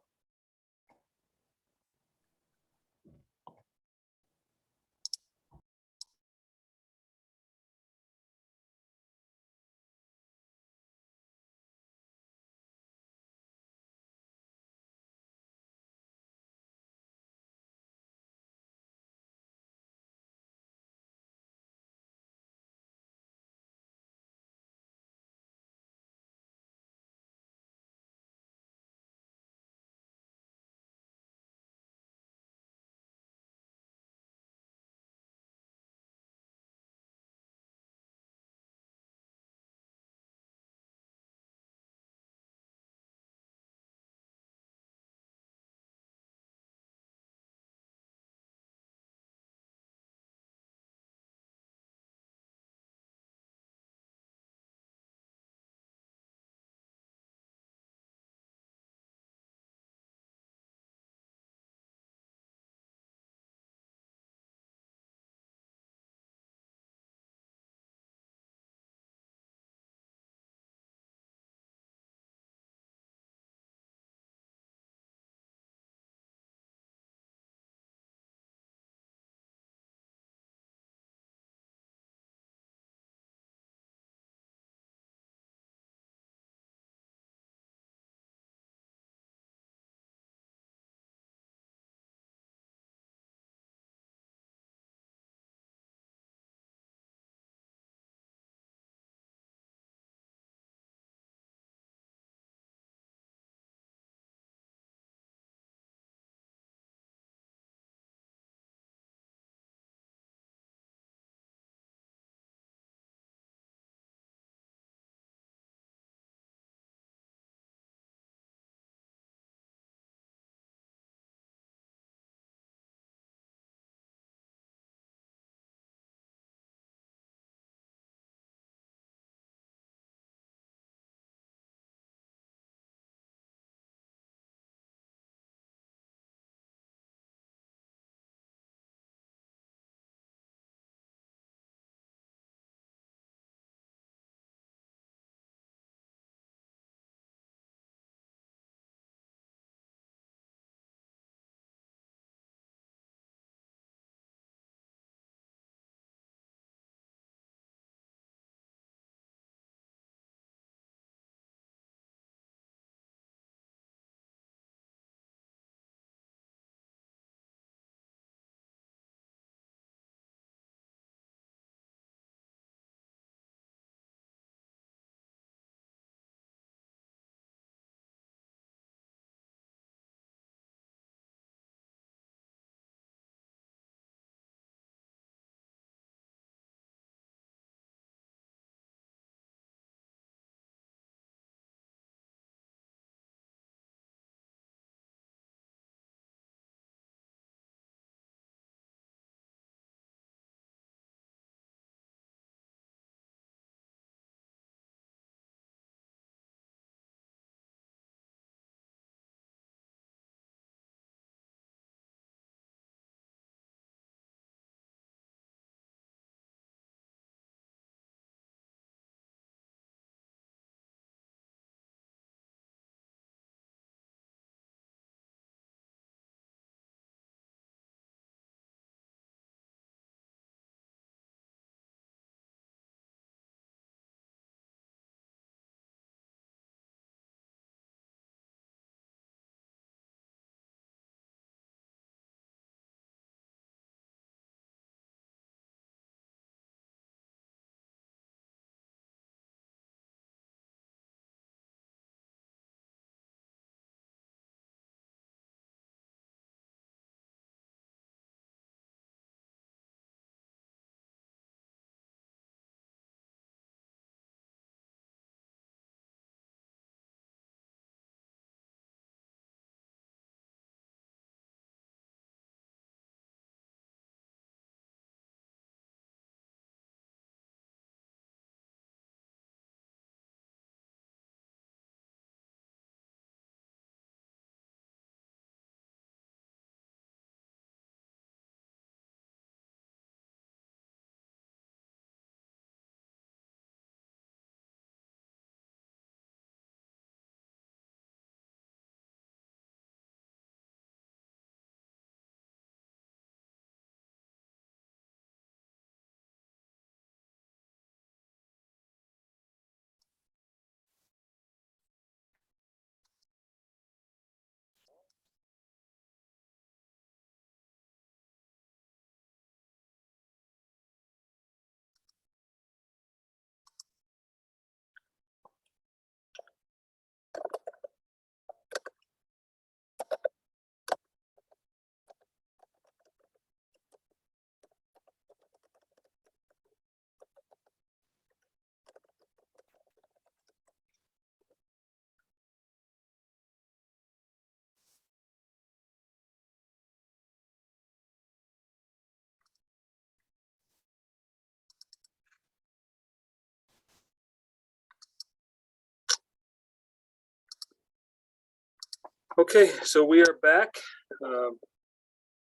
Okay, so we are back.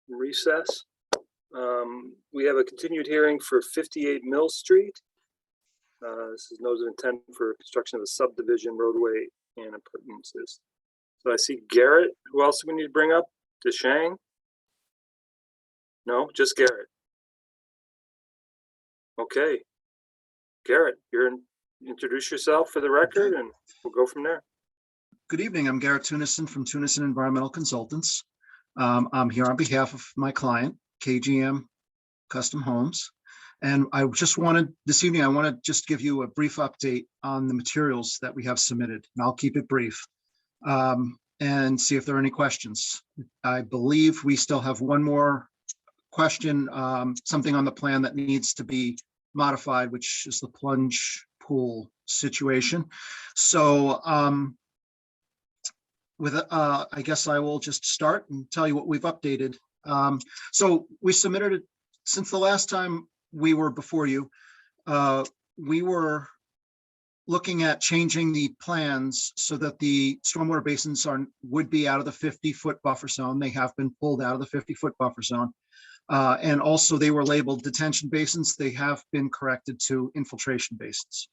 Recess. We have a continued hearing for 58 Mill Street. This is notice of intent for construction of a subdivision, roadway, and appurtenances. So I see Garrett. Who else do we need to bring up? DeShang? No, just Garrett. Okay. Garrett, introduce yourself for the record and we'll go from there. Good evening. I'm Garrett Tunison from Tunison Environmental Consultants. I'm here on behalf of my client, KGM Custom Homes. And I just wanted, this evening, I want to just give you a brief update on the materials that we have submitted, and I'll keep it brief. And see if there are any questions. I believe we still have one more question, something on the plan that needs to be modified, which is the plunge pool situation. So I guess I will just start and tell you what we've updated. So we submitted it since the last time we were before you. We were looking at changing the plans so that the stormwater basins would be out of the 50-foot buffer zone. They have been pulled out of the 50-foot buffer zone. And also they were labeled detention basins. They have been corrected to infiltration basins.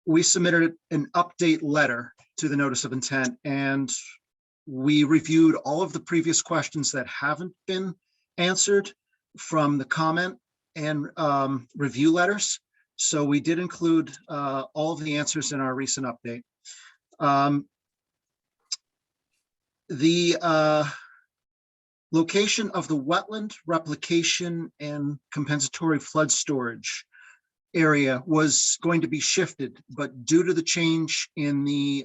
We submitted an update letter to the notice of intent, and we reviewed all of the previous questions that haven't been answered from the comment and review letters. So we did include all of the answers in our recent update. The location of the wetland, replication, and compensatory flood storage area was going to be shifted, but due to the change in the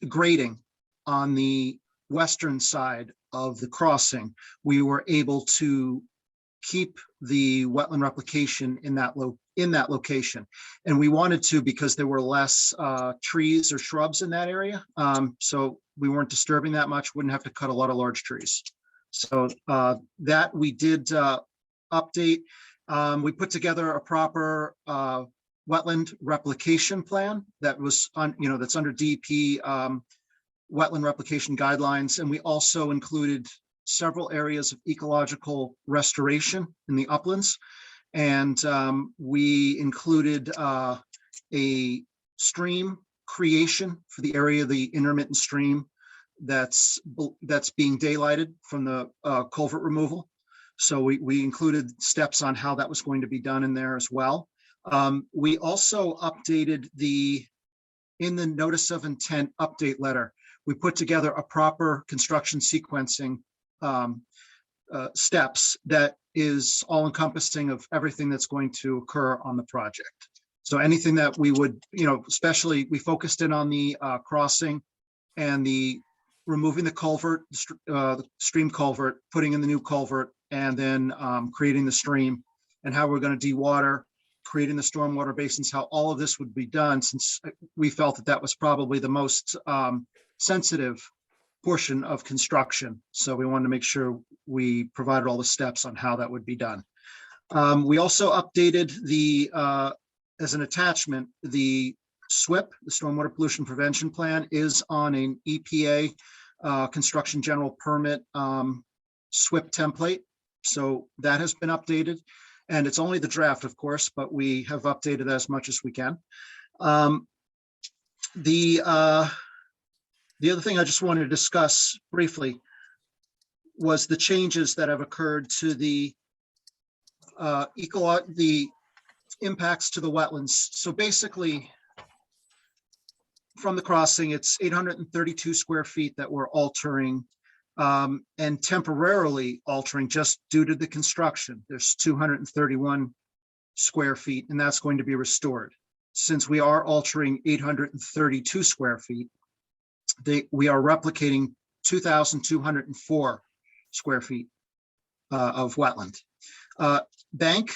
grading on the western side of the crossing, we were able to keep the wetland replication in that location. And we wanted to because there were less trees or shrubs in that area. So we weren't disturbing that much, wouldn't have to cut a lot of large trees. So that we did update. We put together a proper wetland replication plan that was that's under DEP wetland replication guidelines. And we also included several areas of ecological restoration in the uplands. And we included a stream creation for the area of the intermittent stream that's being daylighted from the culvert removal. So we included steps on how that was going to be done in there as well. We also updated in the notice of intent update letter, we put together a proper construction sequencing steps that is all encompassing of everything that's going to occur on the project. So anything that we would, especially we focused in on the crossing and the removing the culvert, the stream culvert, putting in the new culvert, and then creating the stream, and how we're going to dewater, creating the stormwater basins, how all of this would be done, since we felt that that was probably the most sensitive portion of construction. So we wanted to make sure we provided all the steps on how that would be done. We also updated as an attachment, the SWIP, the Stormwater Pollution Prevention Plan, is on an EPA construction general permit SWIP template. So that has been updated, and it's only the draft, of course, but we have updated as much as we can. The other thing I just wanted to discuss briefly was the changes that have occurred to the impacts to the wetlands. So basically, from the crossing, it's 832 square feet that we're altering and temporarily altering just due to the construction. There's 231 square feet, and that's going to be restored. Since we are altering 832 square feet, we are replicating 2,204 square feet of wetland. Bank,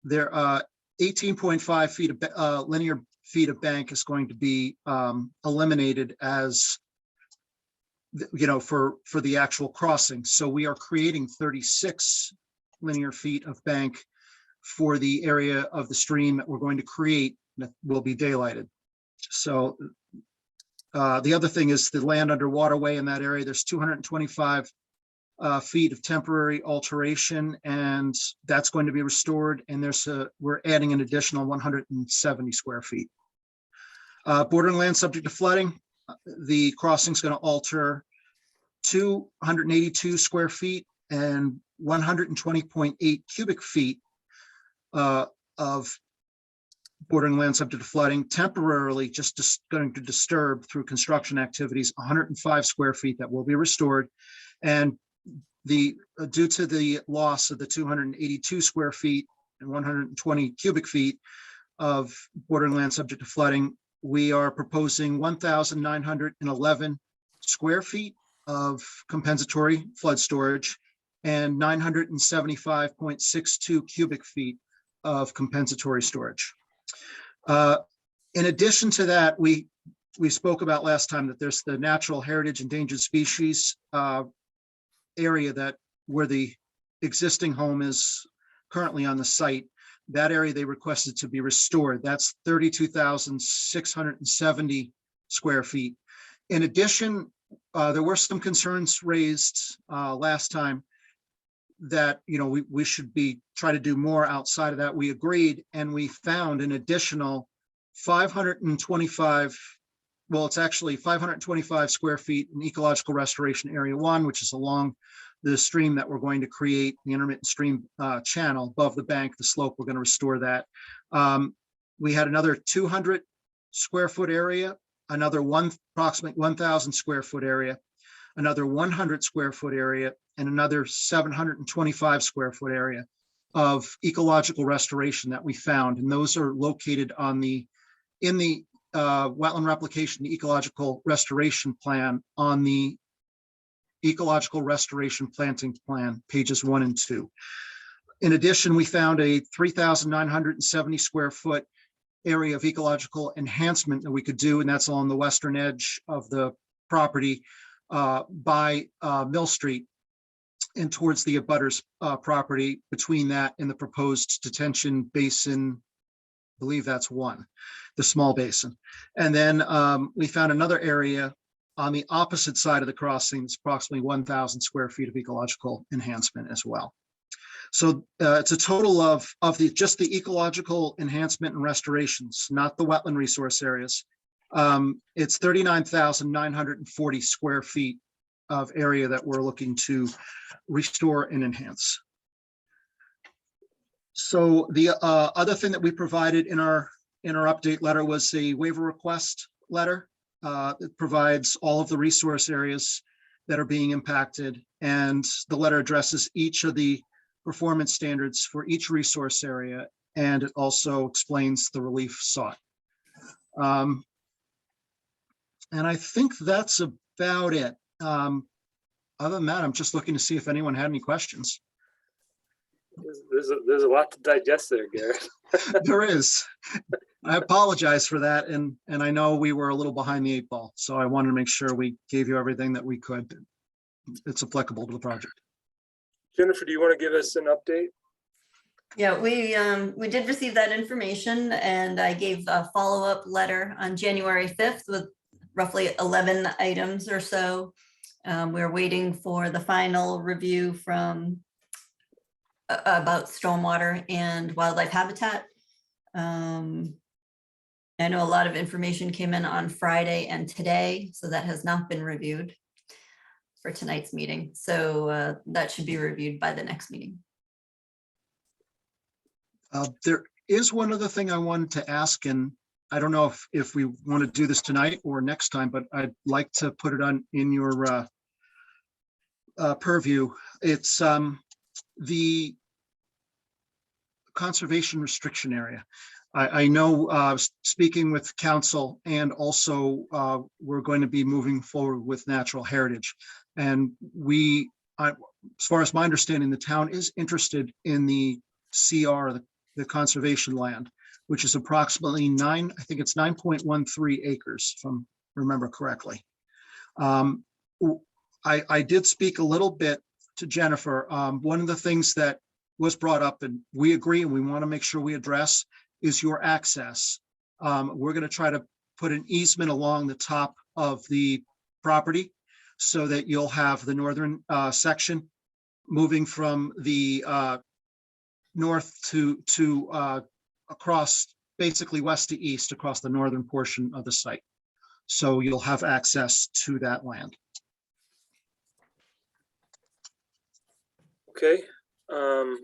there 18.5 feet of linear feet of bank is going to be eliminated as for the actual crossing. So we are creating 36 linear feet of bank for the area of the stream that we're going to create that will be daylighted. So the other thing is the land under waterway in that area, there's 225 feet of temporary alteration, and that's going to be restored. And we're adding an additional 170 square feet. Bordering land subject to flooding, the crossing's going to alter 282 square feet and 120.8 cubic feet of bordering land subject to flooding, temporarily just going to disturb through construction activities 105 square feet that will be restored. And due to the loss of the 282 square feet and 120 cubic feet of bordering land subject to flooding, we are proposing 1,911 square feet of compensatory flood storage and 975.62 cubic feet of compensatory storage. In addition to that, we spoke about last time that there's the natural heritage endangered species area where the existing home is currently on the site. That area they requested to be restored. That's 32,670 square feet. In addition, there were some concerns raised last time that we should try to do more outside of that. We agreed, and we found an additional 525. Well, it's actually 525 square feet in ecological restoration area 1, which is along the stream that we're going to create, the intermittent stream channel above the bank, the slope. We're going to restore that. We had another 200 square foot area, another approximately 1,000 square foot area, another 100 square foot area, and another 725 square foot area of ecological restoration that we found. And those are located in the wetland replication, the ecological restoration plan on the ecological restoration planting plan, pages 1 and 2. In addition, we found a 3,970 square foot area of ecological enhancement that we could do, and that's along the western edge of the property by Mill Street and towards the abutters property, between that and the proposed detention basin. I believe that's 1, the small basin. And then we found another area on the opposite side of the crossing. It's approximately 1,000 square feet of ecological enhancement as well. So it's a total of just the ecological enhancement and restorations, not the wetland resource areas. It's 39,940 square feet of area that we're looking to restore and enhance. So the other thing that we provided in our update letter was a waiver request letter. It provides all of the resource areas that are being impacted, and the letter addresses each of the performance standards for each resource area, and it also explains the relief sought. And I think that's about it. Other than that, I'm just looking to see if anyone had any questions. There's a lot to digest there, Garrett. There is. I apologize for that, and I know we were a little behind the 8 ball, so I wanted to make sure we gave you everything that we could. It's applicable to the project. Jennifer, do you want to give us an update? Yeah, we did receive that information, and I gave a follow-up letter on January 5th with roughly 11 items or so. We're waiting for the final review from about stormwater and wildlife habitat. I know a lot of information came in on Friday and today, so that has not been reviewed for tonight's meeting. So that should be reviewed by the next meeting. There is one other thing I wanted to ask, and I don't know if we want to do this tonight or next time, but I'd like to put it in your purview. It's the conservation restriction area. I know speaking with council, and also we're going to be moving forward with natural heritage. And as far as my understanding, the town is interested in the CR, the conservation land, which is approximately 9.13 acres, if I remember correctly. I did speak a little bit to Jennifer. One of the things that was brought up, and we agree, and we want to make sure we address, is your access We're going to try to put an easement along the top of the property so that you'll have the northern section moving from the north to across, basically west to east across the northern portion of the site. So you'll have access to that land. Okay. I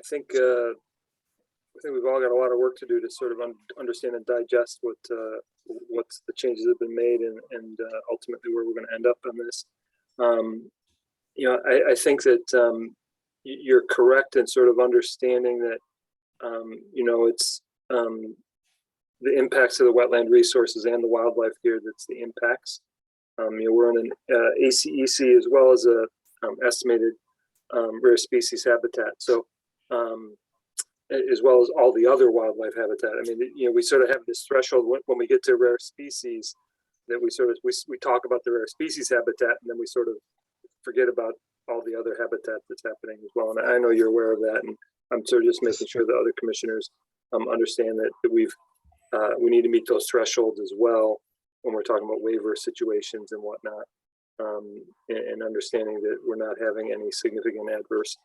think we've all got a lot of work to do to sort of understand and digest what's the changes that have been made and ultimately where we're going to end up on this. You know, I think that you're correct in sort of understanding that you know, it's the impacts of the wetland resources and the wildlife here. That's the impacts. You know, we're on an ACEC as well as a estimated rare species habitat. So, as well as all the other wildlife habitat. I mean, you know, we sort of have this threshold when we get to rare species that we sort of, we talk about the rare species habitat and then we sort of forget about all the other habitat that's happening as well. And I know you're aware of that. And I'm sort of just making sure that other commissioners understand that we need to meet those thresholds as well when we're talking about waiver situations and whatnot. And understanding that we're not having any significant adverse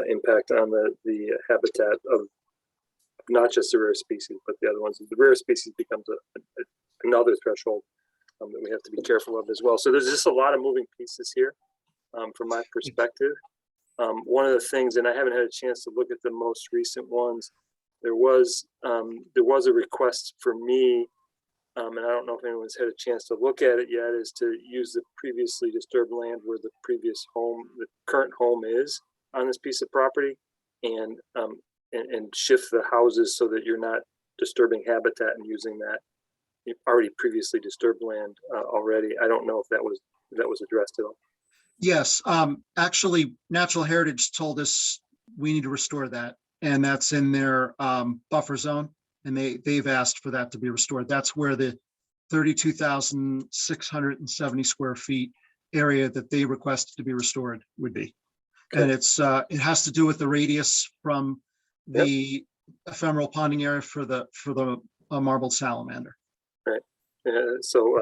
impact on the habitat of not just the rare species, but the other ones. The rare species becomes another threshold that we have to be careful of as well. So there's just a lot of moving pieces here from my perspective. One of the things, and I haven't had a chance to look at the most recent ones, there was a request for me, and I don't know if anyone's had a chance to look at it yet, is to use the previously disturbed land where the previous home, the current home is on this piece of property, and shift the houses so that you're not disturbing habitat and using that already previously disturbed land already. I don't know if that was addressed at all. Yes, actually, Natural Heritage told us we need to restore that, and that's in their buffer zone, and they've asked for that to be restored. That's where the 32,670 square feet area that they requested to be restored would be. And it's it has to do with the radius from the ephemeral ponding area for the marbled salamander. Right. So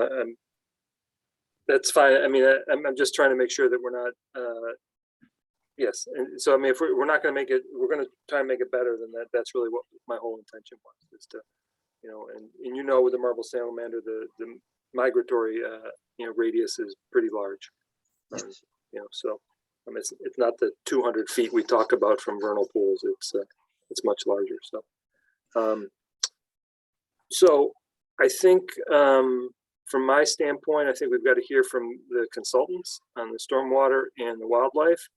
that's fine. I mean, I'm just trying to make sure that we're not. Yes, and so I mean, if we're not going to make it, we're going to try and make it better than that. That's really what my whole intention was, is to, you know, and you know, with the marbled salamander, the migratory radius is pretty large. You know, so I mean, it's not the 200 feet we talk about from vernal pools. It's much larger. So, so I think from my standpoint, I think we've got to hear from the consultants on the stormwater and the wildlife,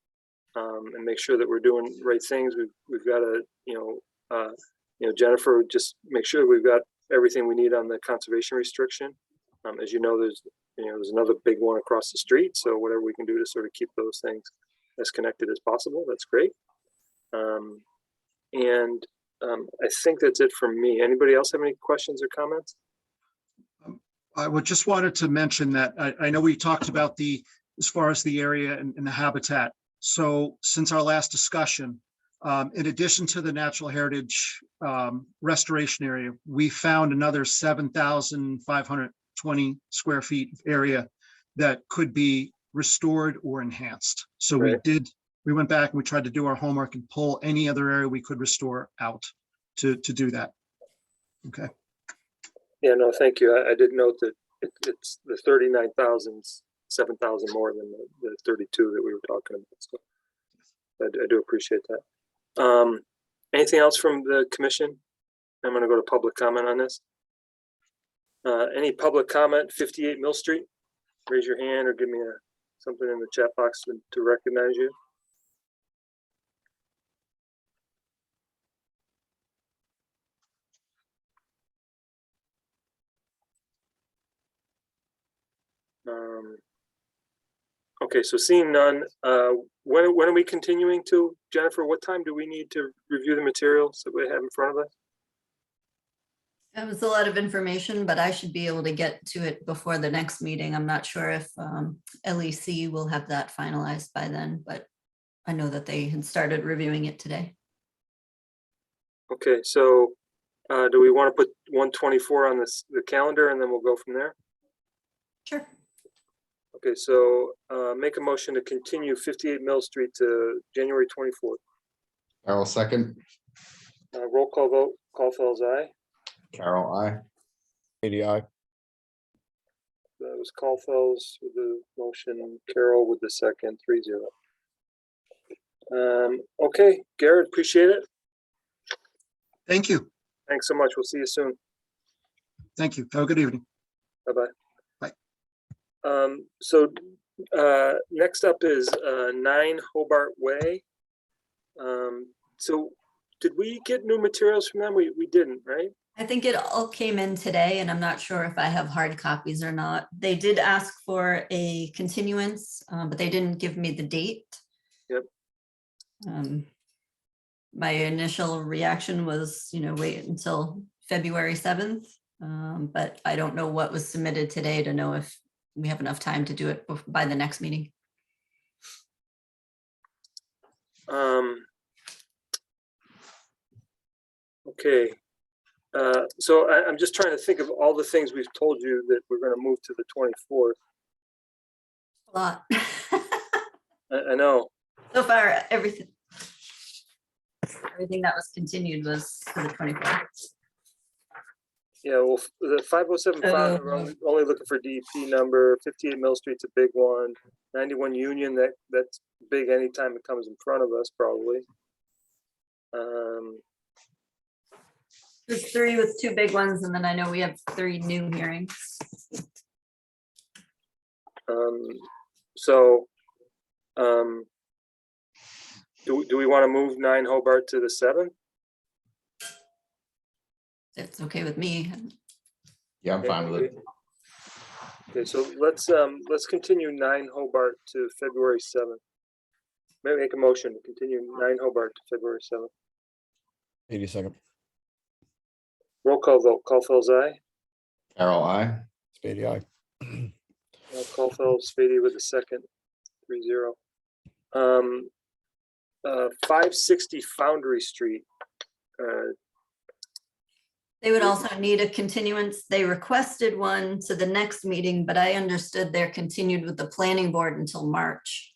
and make sure that we're doing the right things. We've got to, Jennifer, just make sure we've got everything we need on the conservation restriction. As you know, there's another big one across the street. So whatever we can do to sort of keep those things as connected as possible, that's great. I think that's it from me. Anybody else have any questions or comments? I would just wanted to mention that I know we talked about as far as the area and the habitat. So since our last discussion, in addition to the natural heritage restoration area, we found another 7,520 square feet of area that could be restored or enhanced. So we went back and we tried to do our homework and pull any other area we could restore out to do that. Okay. Yeah, no, thank you. I did note that it's the 39,000, 7,000 more than the 32 that we were talking about. So I do appreciate that. Anything else from the commission? I'm going to go to public comment on this. Any public comment? 58 Mill Street. Raise your hand or give me something in the chat box to recognize you. Okay, so seeing none, when are we continuing to, Jennifer? What time do we need to review the materials that we have in front of us? It was a lot of information, but I should be able to get to it before the next meeting. I'm not sure if LEC will have that finalized by then, but I know that they had started reviewing it today. Okay, so Do we want to put 124 on the calendar and then we'll go from there? Sure. Okay, so make a motion to continue 58 Mill Street to January 24th. Carol, second. Roll call vote, Caulfield's aye. Carol, I. ADI. That was Caulfield's with the motion, Carol with the second, 3-0. Okay, Garrett, appreciate it. Thank you. Thanks so much. We'll see you soon. Thank you. Have a good evening. Bye-bye. Bye. So next up is 9 Hobart Way. So did we get new materials from them? We didn't, right? I think it all came in today and I'm not sure if I have hard copies or not. They did ask for a continuance, but they didn't give me the date. Yep. My initial reaction was, wait until February 7th. But I don't know what was submitted today to know if we have enough time to do it by the next meeting. Okay. So I'm just trying to think of all the things we've told you that we're going to move to the 24th. A lot. I know. So far, everything that was continued was for the 24th. Yeah, well, the 507 Foundry, we're only looking for DEP number. 58 Mill Street's a big one. 91 Union, that's big anytime it comes in front of us, probably. There's 3 with 2 big ones, and then I know we have 3 new hearings. Do we want to move 9 Hobart to the 7th? It's okay with me. Yeah, I'm fine with it. Okay, so let's continue 9 Hobart to February 7th. Maybe make a motion to continue 9 Hobart to February 7th. 82nd. Roll call vote, Caulfield's aye. Carol, I. Spady, aye. Caulfield, Spady with the second, 3-0. 560 Foundry Street. They would also need a continuance. They requested one to the next meeting, but I understood they're continued with the planning board until March.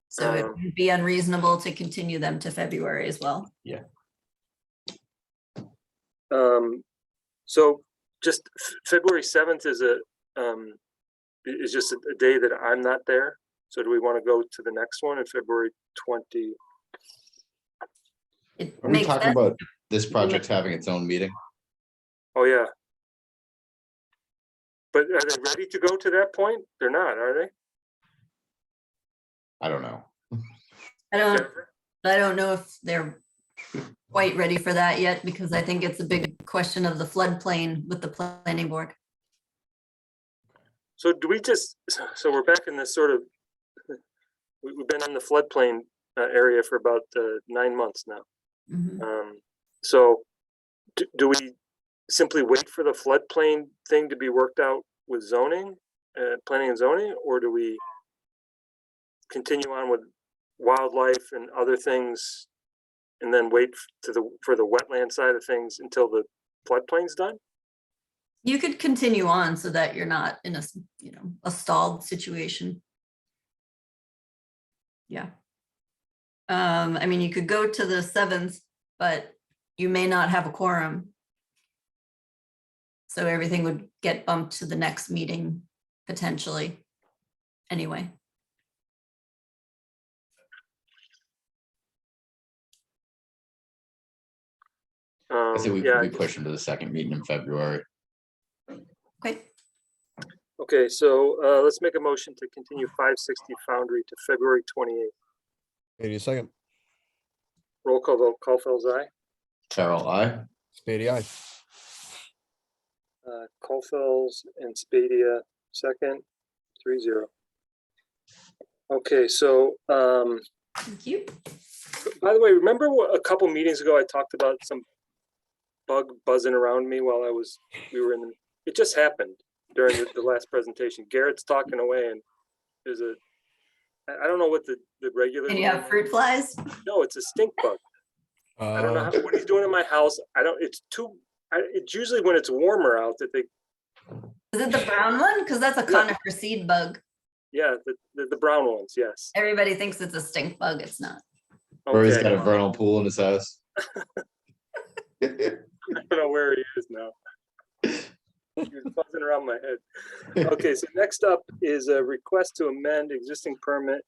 So it would be unreasonable to continue them to February as well. Yeah. So just February 7th is just a day that I'm not there. So do we want to go to the next one in February 20? Are we talking about this project having its own meeting? Oh, yeah. But are they ready to go to that point? They're not, are they? I don't know. I don't know if they're quite ready for that yet, because I think it's a big question of the floodplain with the planning board. So do we so we're back in this sort of, we've been in the floodplain area for about 9 months now. Mhm. So do we simply wait for the floodplain thing to be worked out with zoning, planning and zoning, or do we continue on with wildlife and other things and then wait for the wetland side of things until the floodplain's done? You could continue on so that you're not in a stalled situation. Yeah. I mean, you could go to the 7th, but you may not have a quorum. So everything would get bumped to the next meeting potentially anyway. I think we yeah. could be pushing to the second meeting in February. Okay. Okay, so let's make a motion to continue 560 Foundry to February 28th. 82nd. Roll call vote, Caulfield's aye. Carol, I. Spady, aye. Caulfield's and Spadia second, 3-0. Okay, so Thank you. by the way, remember a couple meetings ago I talked about some bug buzzing around me while it just happened during the last presentation. Garrett's talking away and there's I don't know what the regular. And you have fruit flies? No, it's a stink bug. I don't know what he's doing in my house. It's usually when it's warmer out that they, Is it the brown one? Because that's a conifer seed bug. yeah, the brown ones, yes. Everybody thinks it's a stink bug. It's not. Or he's got Okay. a vernal pool in his house. I don't know where he is now. He was buzzing around my head. Okay, so next up is a request to amend existing permit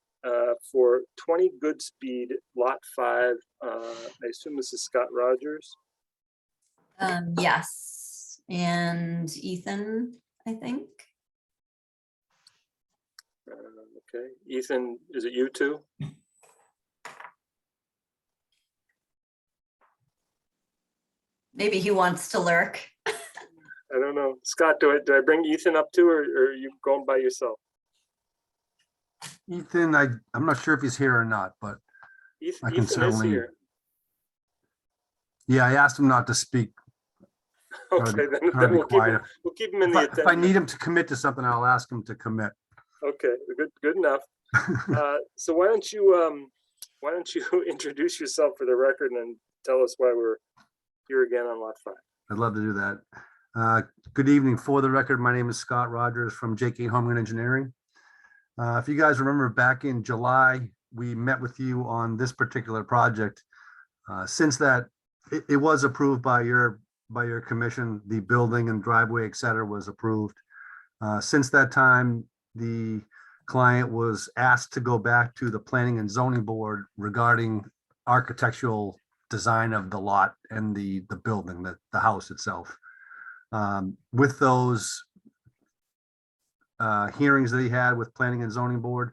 for 20 Goodspeed Lot 5. I assume this is Scott Rogers. Yes, and Ethan, I think. Okay, Ethan, is it you too? Maybe he wants to lurk. I don't know. Scott, do I bring Ethan up too, or are you going by yourself? Ethan, I'm not sure if he's here or not, but I can Ethan is certainly. here. Yeah, I asked him not to speak. Okay, then we'll keep him in the If I attendance. need him to commit to something, I'll ask him to commit. Okay, good enough. So why don't you introduce yourself for the record and tell us why we're here again on Lot 5. I'd love to do that. Good evening. For the record, my name is Scott Rogers from JK Homeowner Engineering. If you guys remember back in July, we met with you on this particular project. Since that, it was approved by your commission, the building and driveway, et cetera, was approved. Since that time, the client was asked to go back to the Planning and Zoning Board regarding architectural design of the lot and the building, the house itself. With those hearings that he had with Planning and Zoning Board,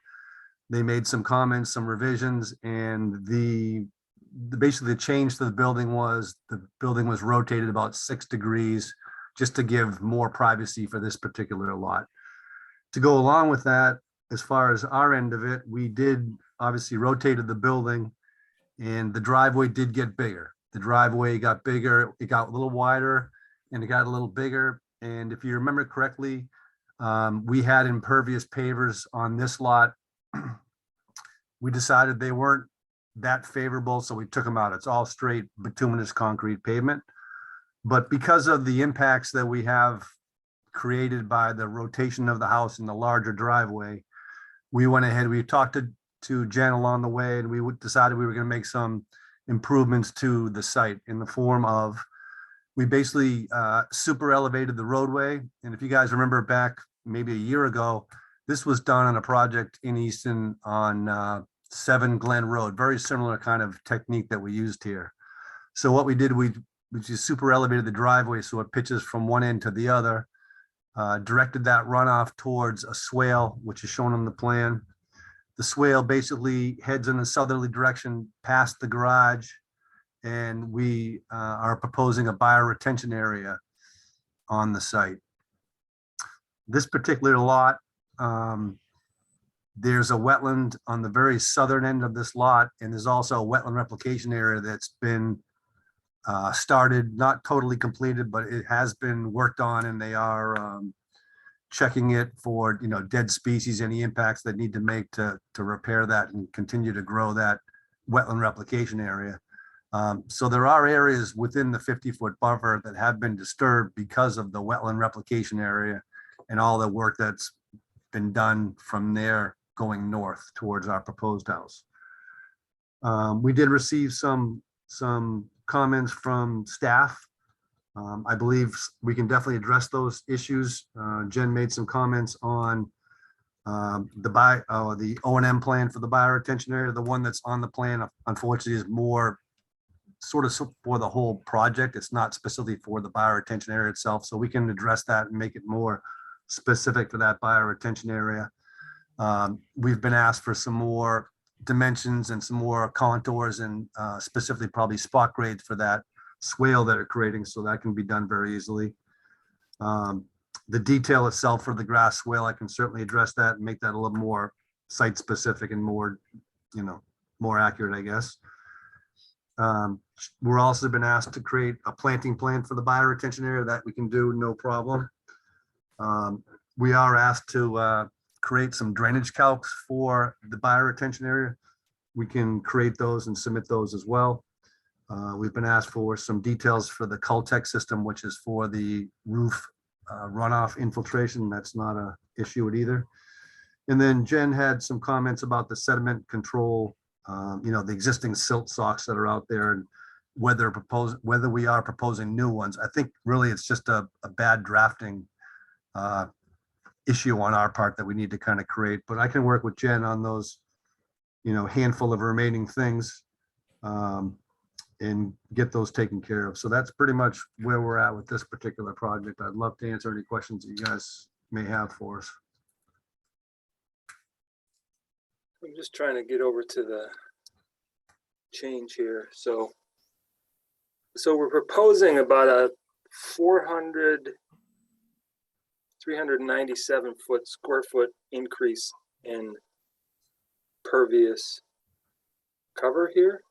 they made some comments, some revisions, and basically the change to the building was rotated about 6 degrees just to give more privacy for this particular lot. To go along with that, as far as our end of it, we did obviously rotated the building, and the driveway did get bigger. The driveway got bigger, it got a little wider, and it got a little bigger. And if you remember correctly, we had impervious pavers on this lot. We decided they weren't that favorable, so we took them out. It's all straight bituminous concrete pavement. But because of the impacts that we have created by the rotation of the house in the larger driveway, we went ahead, we talked to Jen along the way, and we decided we were going to make some improvements to the site in the form of, we basically super elevated the roadway. And if you guys remember back maybe a year ago, this was done on a project in Easton on 7 Glen Road, very similar kind of technique that we used here. So what we did, we just super elevated the driveway so it pitches from one end to the other, directed that runoff towards a swale, which is shown on the plan. The swale basically heads in a southerly direction past the garage, and we are proposing a bioretention area on the site. This particular lot, there's a wetland on the very southern end of this lot, and there's also a wetland replication area that's been started, not totally completed, but it has been worked on, and they are checking it for, dead species, any impacts that need to make to repair that and continue to grow that wetland replication area. So there are areas within the 50-foot buffer that have been disturbed because of the wetland replication area and all the work that's been done from there going north towards our proposed house. We did receive some comments from staff. I believe we can definitely address those issues. Jen made some comments on the O&M plan for the bioretention area. The one that's on the plan, unfortunately, is more sort of for the whole project. It's not specifically for the bioretention area itself. So we can address that and make it more specific for that bioretention area. We've been asked for some more dimensions and some more contours and specifically probably spot grades for that swale that are creating, so that can be done very easily. The detail itself for the grass swale, I can certainly address that and make that a little more site specific and more, more accurate, I guess. We're also been asked to create a planting plan for the bioretention area. That we can do, no problem. We are asked to create some drainage calcs for the bioretention area. We can create those and submit those as well. We've been asked for some details for the Cultec system, which is for the roof runoff infiltration. That's not a issue with either. And then Jen had some comments about the sediment control, the existing silt socks that are out there, and whether we are proposing new ones. I think really it's just a bad drafting issue on our part that we need to kind of create, but I can work with Jen on those, handful of remaining things and get those taken care of. So that's pretty much where we're at with this particular project. I'd love to answer any questions that you guys may have for us. I'm just trying to get over to the change here. So we're proposing about a 397 square foot increase in pervious cover here.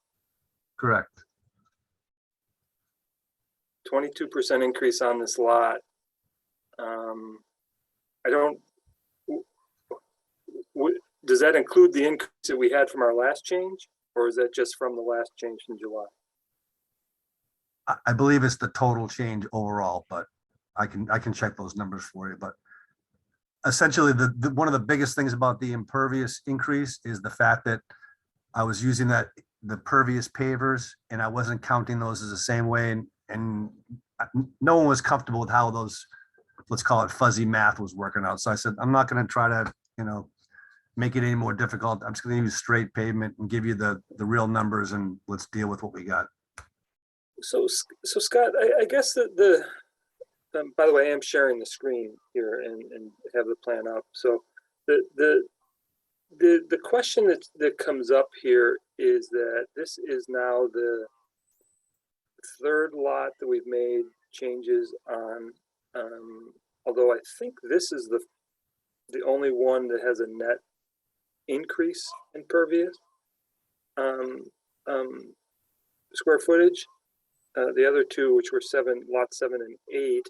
Correct. 22% increase on this lot. Does that include the increase that we had from our last change, or is that just from the last change in July? I believe it's the total change overall, but I can check those numbers for you. But essentially, one of the biggest things about the impervious increase is the fact that I was using the pervious pavers, and I wasn't counting those as the same way, and no one was comfortable with how those, let's call it fuzzy math, was working out. So I said, I'm not going to try to, make it any more difficult. I'm just going to use straight pavement and give you the real numbers, and let's deal with what we got. So Scott, I guess that by the way, I am sharing the screen here and have the plan up. So the question that comes up here is that this is now the third lot that we've made changes on, although I think this is the only one that has a net increase in pervious square footage. The other two, which were lot 7 and 8,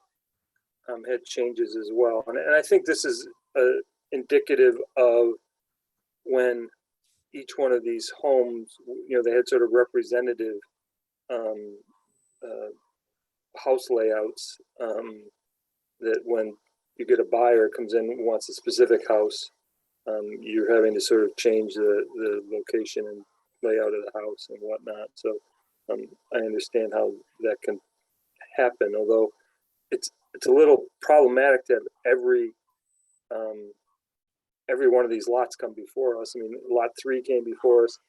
had changes as well. And I think this is indicative of when each one of these homes, they had sort of representative house layouts, that when you get a buyer comes in who wants a specific house, you're having to sort of change the location and layout of the house and whatnot. So I understand how that can happen, although it's a little problematic to have every one of these lots come before us. I mean, lot 3 came before us.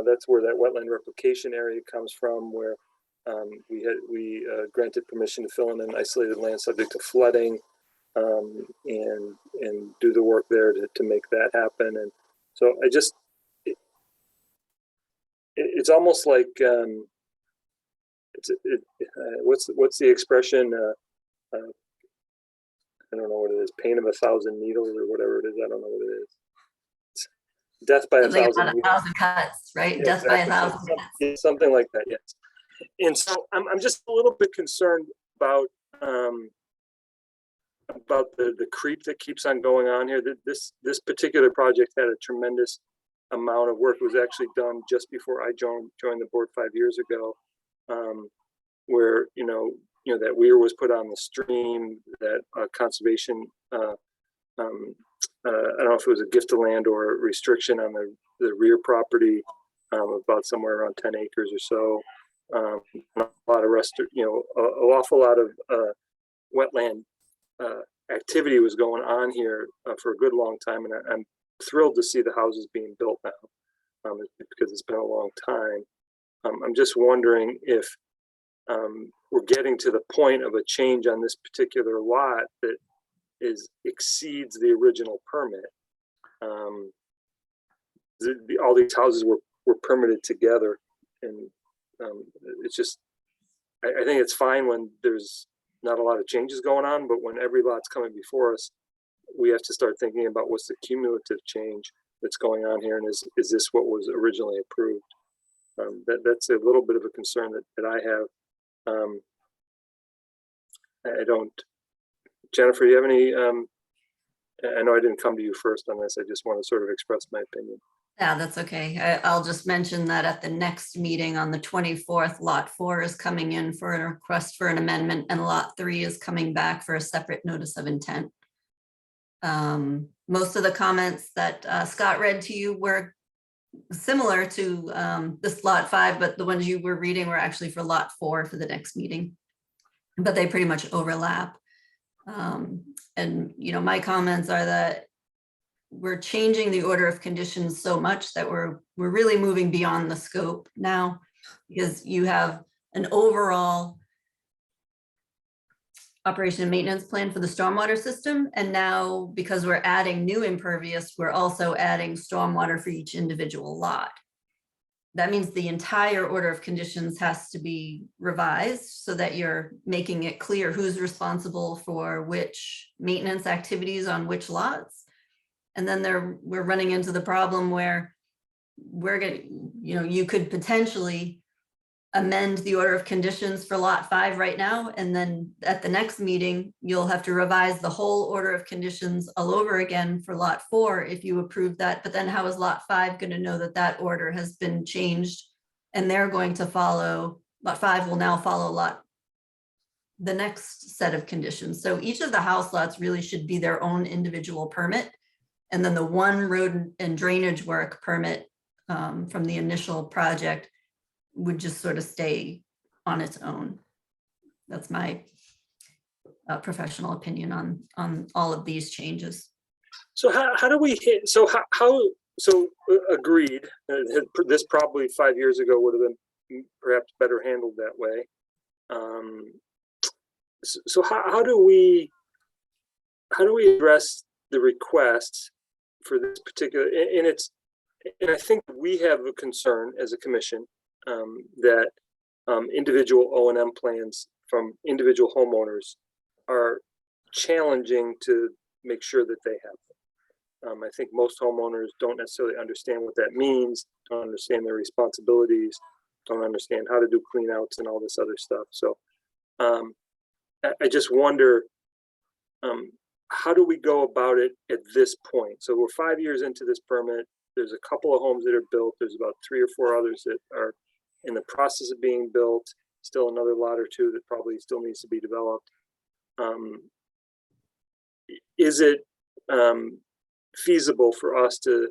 That's where that wetland replication area comes from, where we granted permission to fill in an isolated land subject to flooding, and do the work there to make that happen. And so it's almost like what's the expression? I don't know what it is. Pain of 1,000 needles or whatever it is. I don't know what it is. It's death by Something 1,000 about needles. 1,000 cuts, right? Yeah, Death by exactly. 1,000 cuts. Something like that, yes. And so I'm just a little bit concerned about the creep that keeps on going on here. That this particular project had a tremendous amount of work. It was actually done just before I joined the board 5 years ago, where that weir was put on the stream, that conservation. I don't know if it was a gift of land or a restriction on the rear property, about somewhere around 10 acres or so. A lot of an awful lot of wetland activity was going on here for a good long time, and I'm thrilled to see the houses being built now, because it's been a long time. I'm just wondering if we're getting to the point of a change on this particular lot that exceeds the original permit. All these houses were permitted together, and it's just, I think it's fine when there's not a lot of changes going on, but when every lot's coming before us, we have to start thinking about what's the cumulative change that's going on here, and is this what was originally approved? That's a little bit of a concern that I have. I don't. Jennifer, you have any? I know I didn't come to you first on this. I just want to sort of express my opinion. Yeah, that's okay. I'll just mention that at the next meeting on the 24th, Lot 4 is coming in for a request for an amendment, and Lot 3 is coming back for a separate notice of intent. Most of the comments that Scott read to you were similar to this Lot 5, but the ones you were reading were actually for Lot 4 for the next meeting. But they pretty much overlap. And, you know, my comments are that we're changing the order of conditions so much that we're really moving beyond the scope now, because you have an overall operation and maintenance plan for the stormwater system. And now, because we're adding new impervious, we're also adding stormwater for each individual lot. That means the entire order of conditions has to be revised so that you're making it clear who's responsible for which maintenance activities on which lots. And then we're running into the problem where you could potentially amend the order of conditions for Lot 5 right now, and then at the next meeting, you'll have to revise the whole order of conditions all over again for Lot 4 if you approve that. But then how is Lot 5 going to know that that order has been changed? And they're going to follow, Lot 5 will now follow the next set of conditions. So each of the house lots really should be their own individual permit. And then the one road and drainage work permit from the initial project would just sort of stay on its own. That's my professional opinion on all of these changes. So how do we hit, so agreed, this probably 5 years ago would have been perhaps better handled that way. So how do we address the requests for this particular, and I think we have a concern as a commission that individual O&M plans from individual homeowners are challenging to make sure that they have them. I think most homeowners don't necessarily understand what that means, don't understand their responsibilities, don't understand how to do clean outs and all this other stuff. So I just wonder, how do we go about it at this point? So we're 5 years into this permit. There's a couple of homes that are built. There's about 3 or 4 others that are in the process of being built. Still another lot or two that probably still needs to be developed. Is it feasible for us to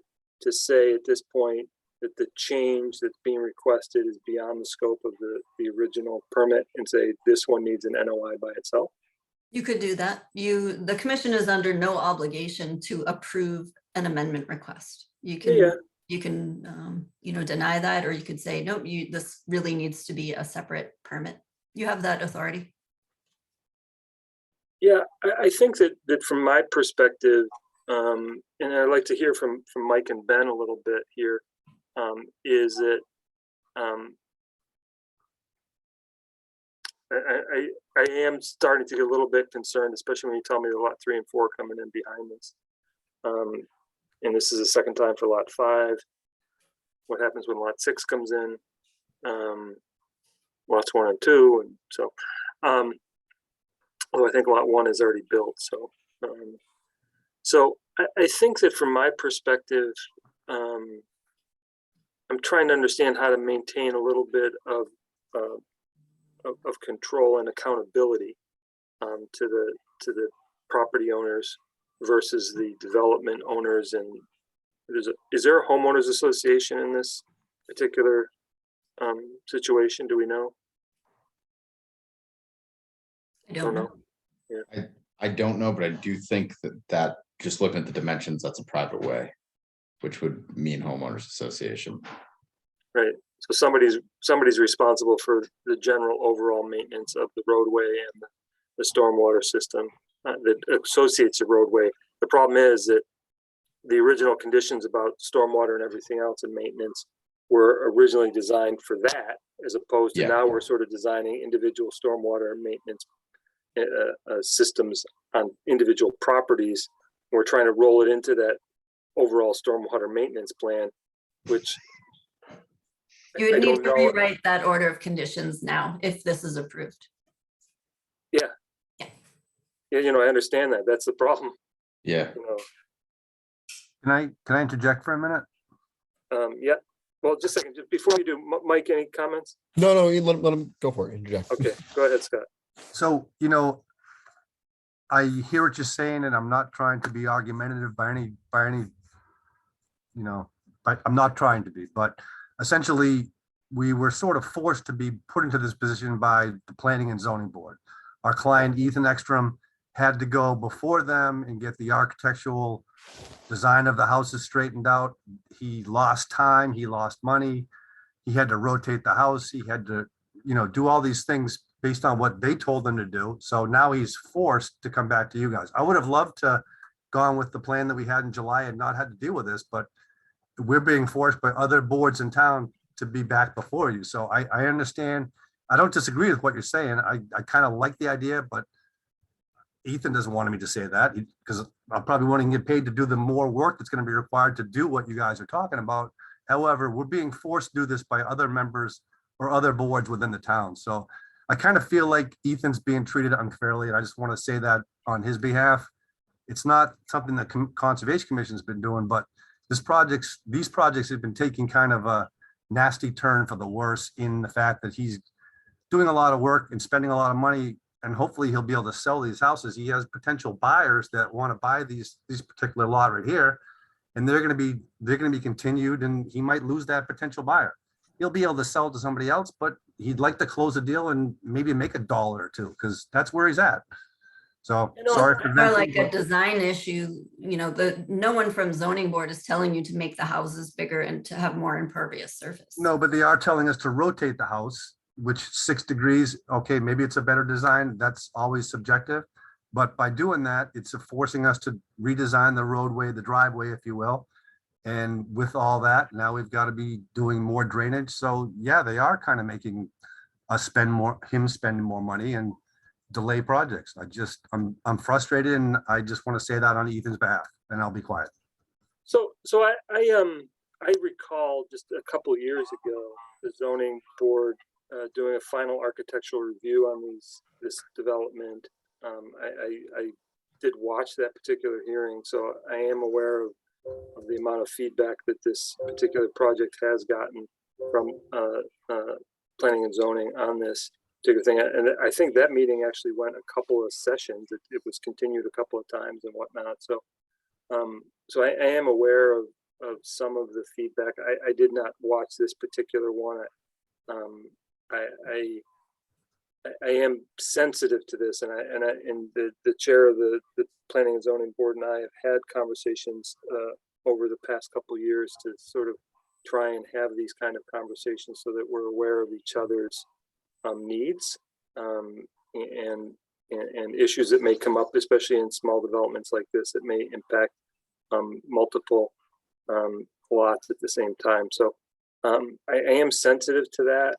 say at this point that the change that's being requested is beyond the scope of the original permit and say this one needs an NOI by itself? You could do that. The commission is under no obligation to approve an amendment request. You can deny that, or you could say, nope, this really needs to be a separate permit. You have that authority. Yeah, I think that from my perspective, and I'd like to hear from Mike and Ben a little bit here, is that I am starting to get a little bit concerned, especially when you tell me the Lot 3 and 4 coming in behind this. And this is the second time for Lot 5. What happens when Lot 6 comes in? Lots 1 and 2, and so although I think Lot 1 is already built. So I think that from my perspective, I'm trying to understand how to maintain a little bit of control and accountability to the property owners versus the development owners. And is there a homeowners association in this particular situation? Do we know? I don't know. Yeah. I don't know, but I do think that just looking at the dimensions, that's a private way, which would mean homeowners association. Right. So somebody's responsible for the general overall maintenance of the roadway and the stormwater system that associates the roadway. The problem is that the original conditions about stormwater and everything else and maintenance were originally designed for that, as opposed to now we're sort of designing individual stormwater maintenance systems on individual properties. We're trying to roll it into that overall stormwater maintenance plan, which you would need to rewrite that order of conditions now if this is approved. Yeah. I understand that. That's the problem. Yeah. Can I interject for a minute? Yeah, well, just a second, just before you do, Mike, any comments? No, you let him go for it, interject. Okay, go ahead, Scott. So, I hear what you're saying, and I'm not trying to be argumentative by any, but I'm not trying to be, but essentially, we were sort of forced to be put into this position by the Planning and Zoning Board. Our client, Ethan Ekstrom, had to go before them and get the architectural design of the houses straightened out. He lost time, he lost money. He had to rotate the house. He had to, do all these things based on what they told him to do. So now he's forced to come back to you guys. I would have loved to gone with the plan that we had in July and not had to deal with this, but we're being forced by other boards in town to be back before you. So I understand. I don't disagree with what you're saying. I kind of like the idea, but Ethan doesn't want me to say that because I'm probably wanting to get paid to do the more work that's going to be required to do what you guys are talking about. However, we're being forced to do this by other members or other boards within the town. So I kind of feel like Ethan's being treated unfairly, and I just want to say that on his behalf. It's not something that Conservation Commission's been doing, but these projects have been taking kind of a nasty turn for the worse in the fact that he's doing a lot of work and spending a lot of money, and hopefully he'll be able to sell these houses. He has potential buyers that want to buy these particular lot right here, and they're going to be continued, and he might lose that potential buyer. He'll be able to sell to somebody else, but he'd like to close a deal and maybe make $1 or $2 because that's where he's at. So sorry for Or like a design issue, no one from zoning board is telling you to make the houses bigger and to have more impervious surface. No, but they are telling us to rotate the house, which 6 degrees, okay, maybe it's a better design. That's always subjective. But by doing that, it's forcing us to redesign the roadway, the driveway, if you will. And with all that, now we've got to be doing more drainage. So yeah, they are kind of making us spending more money and delay projects. I'm frustrated, and I just want to say that on Ethan's behalf, and I'll be quiet. So I recall just a couple of years ago, the zoning board doing a final architectural review on this development. I did watch that particular hearing, so I am aware of the amount of feedback that this particular project has gotten from planning and zoning on this particular thing. And I think that meeting actually went a couple of sessions. It was continued a couple of times and whatnot. So so I am aware of some of the feedback. I did not watch this particular one. I am sensitive to this, and the chair of the planning and zoning board and I have had conversations over the past couple of years to sort of try and have these kind of conversations so that we're aware of each other's needs and issues that may come up, especially in small developments like this that may impact multiple lots at the same time. So I am sensitive to that.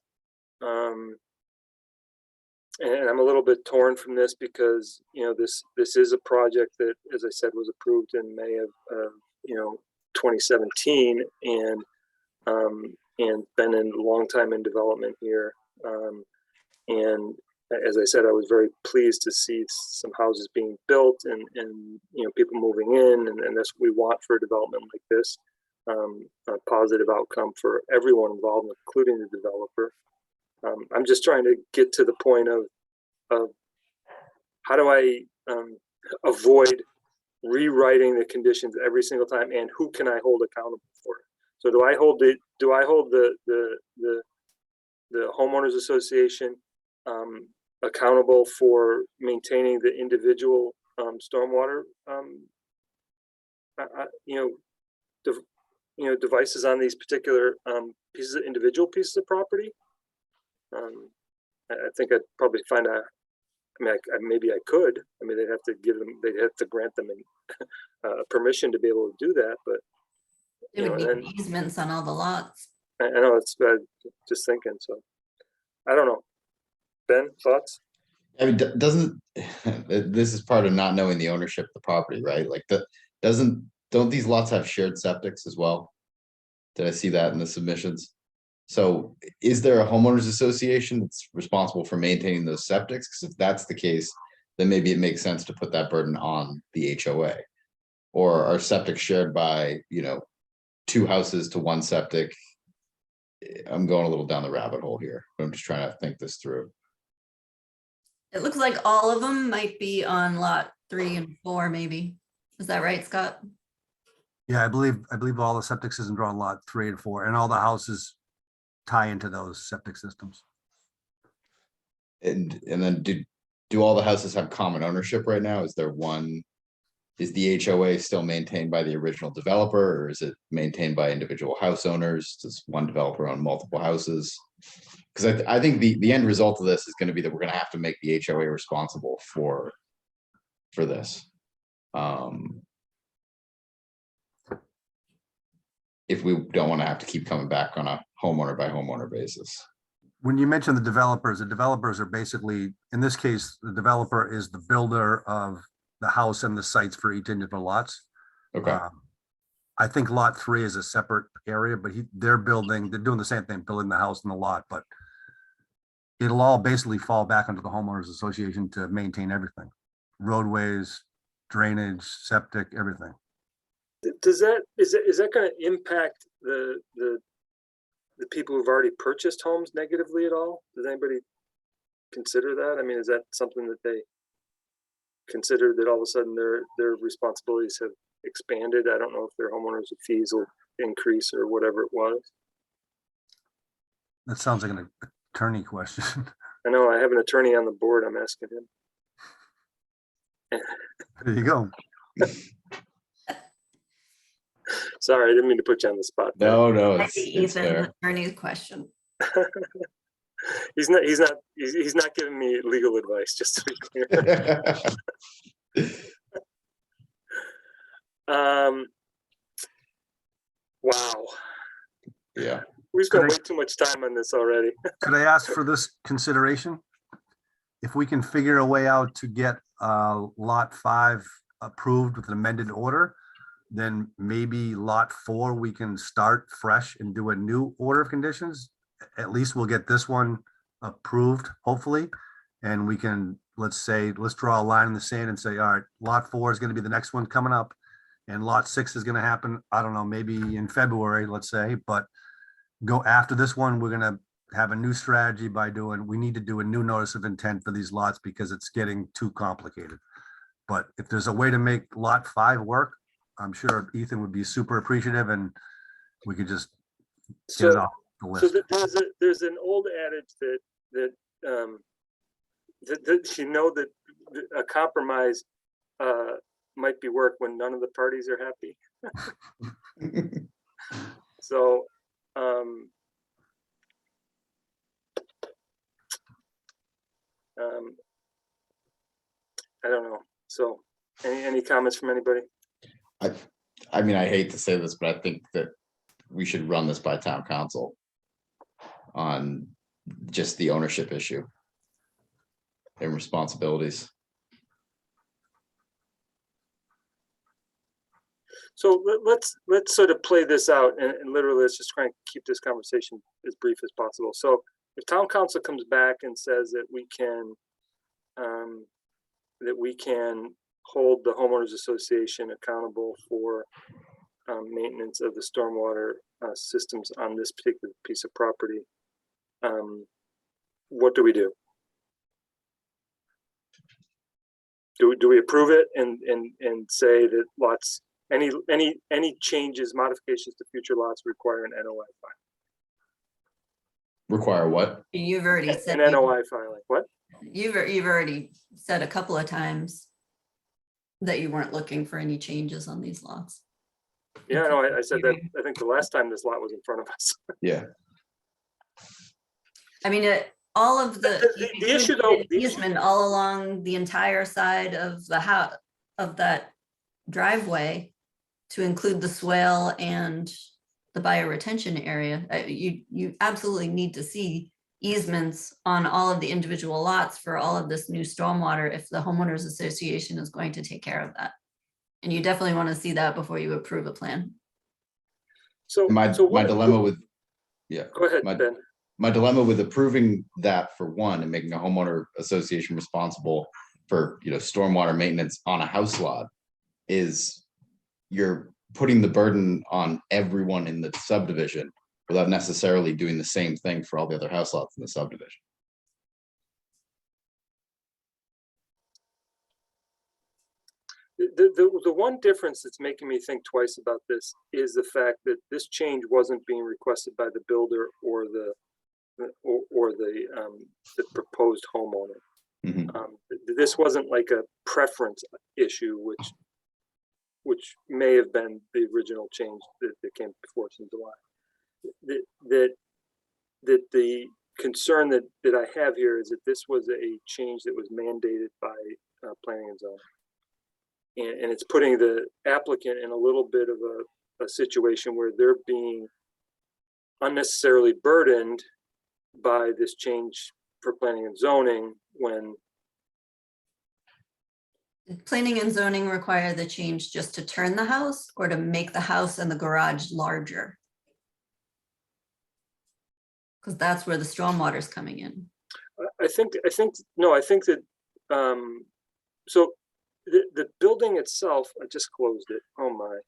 And I'm a little bit torn from this because, this is a project that, as I said, was approved in May of 2017 and been in a long time in development here. And as I said, I was very pleased to see some houses being built and people moving in, and that's what we want for a development like this. A positive outcome for everyone involved, including the developer. I'm just trying to get to the point of how do I avoid rewriting the conditions every single time, and who can I hold accountable for it? So do I hold the homeowners association accountable for maintaining the individual stormwater devices on these particular individual pieces of property? I think I'd probably find out. Maybe I could. They'd have to grant them permission to be able to do that. But It would be easements on all the lots. I know it's just thinking. So I don't know. Ben, thoughts? This is part of not knowing the ownership of the property, right? Like don't these lots have shared septics as well? Did I see that in the submissions? So is there a homeowners association that's responsible for maintaining those septics? Because if that's the case, then maybe it makes sense to put that burden on the HOA. Or are septic shared by, 2 houses to 1 septic. I'm going a little down the rabbit hole here, but I'm just trying to think this through. It looks like all of them might be on lot 3 and 4, maybe. Is that right, Scott? Yeah, I believe all the septic systems are on lot 3 and 4, and all the houses tie into those septic systems. And then do all the houses have common ownership right now? Is the HOA still maintained by the original developer, or is it maintained by individual house owners? Does one developer own multiple houses? Because I think the end result of this is going to be that we're going to have to make the HOA responsible for this. If we don't want to have to keep coming back on a homeowner by homeowner basis. When you mention the developers are basically, in this case, the developer is the builder of the house and the sites for each individual lots. Okay. I think lot 3 is a separate area, but they're doing the same thing, building the house and the lot, but it'll all basically fall back under the homeowners association to maintain everything. Roadways, drainage, septic, everything. Is that going to impact the people who've already purchased homes negatively at all? Does anybody consider that? I mean, is that something that they consider, that all of a sudden their responsibilities have expanded? I don't know if their homeowners fees will increase or whatever it was. That sounds like an attorney question. I know I have an attorney on the board. I'm asking him. There you go. Sorry, I didn't mean to put you on the spot. No, That's it's fair. attorney's question. He's not giving me legal advice, just to be clear. Wow. Yeah. We've spent way too much time on this already. Could I ask for this consideration? If we can figure a way out to get lot 5 approved with an amended order, then maybe lot 4, we can start fresh and do a new order of conditions. At least we'll get this one approved, hopefully. And we can, let's draw a line in the sand and say, all right, lot 4 is going to be the next one coming up. And lot 6 is going to happen, I don't know, maybe in February, let's say, but go after this one, we're going to have a new strategy we need to do a new notice of intent for these lots because it's getting too complicated. But if there's a way to make lot 5 work, I'm sure Ethan would be super appreciative and we could just get it off the list. So there's an old adage that you know that a compromise might be work when none of the parties are happy. So I don't know. So any comments from anybody? I mean, I hate to say this, but I think that we should run this by town council on just the ownership issue and responsibilities. So let's sort of play this out and literally let's just try and keep this conversation as brief as possible. So if town council comes back and says that we can hold the homeowners association accountable for maintenance of the stormwater systems on this particular piece of property, what do we do? Do we approve it and say that lots, any changes, modifications to future lots require an NOI filing? Require what? You've already said An NOI filing. What? You've already said a couple of times that you weren't looking for any changes on these lots. Yeah, no, I said that. I think the last time this lot was in front of us. Yeah. I mean, all of the issue though, easement all along the entire side of the house of that driveway, to include the swale and the bioretention area. You absolutely need to see easements on all of the individual lots for all of this new stormwater if the homeowners association is going to take care of that. And you definitely want to see that before you approve a plan. So my dilemma with, yeah. Go ahead, Ben. My dilemma with approving that for one and making a homeowner association responsible for, stormwater maintenance on a house lot is you're putting the burden on everyone in the subdivision without necessarily doing the same thing for all the other house lots in the subdivision. The one difference that's making me think twice about this is the fact that this change wasn't being requested by the builder or the proposed homeowner. This wasn't like a preference issue, which may have been the original change that came before us in July. That the concern that I have here is that this was a change that was mandated by planning and zoning. And it's putting the applicant in a little bit of a situation where they're being unnecessarily burdened by this change for planning and zoning when. Did planning and zoning require the change just to turn the house or to make the house and the garage larger? Because that's where the stormwater is coming in. I think that, so the building itself, I just closed it. Oh my.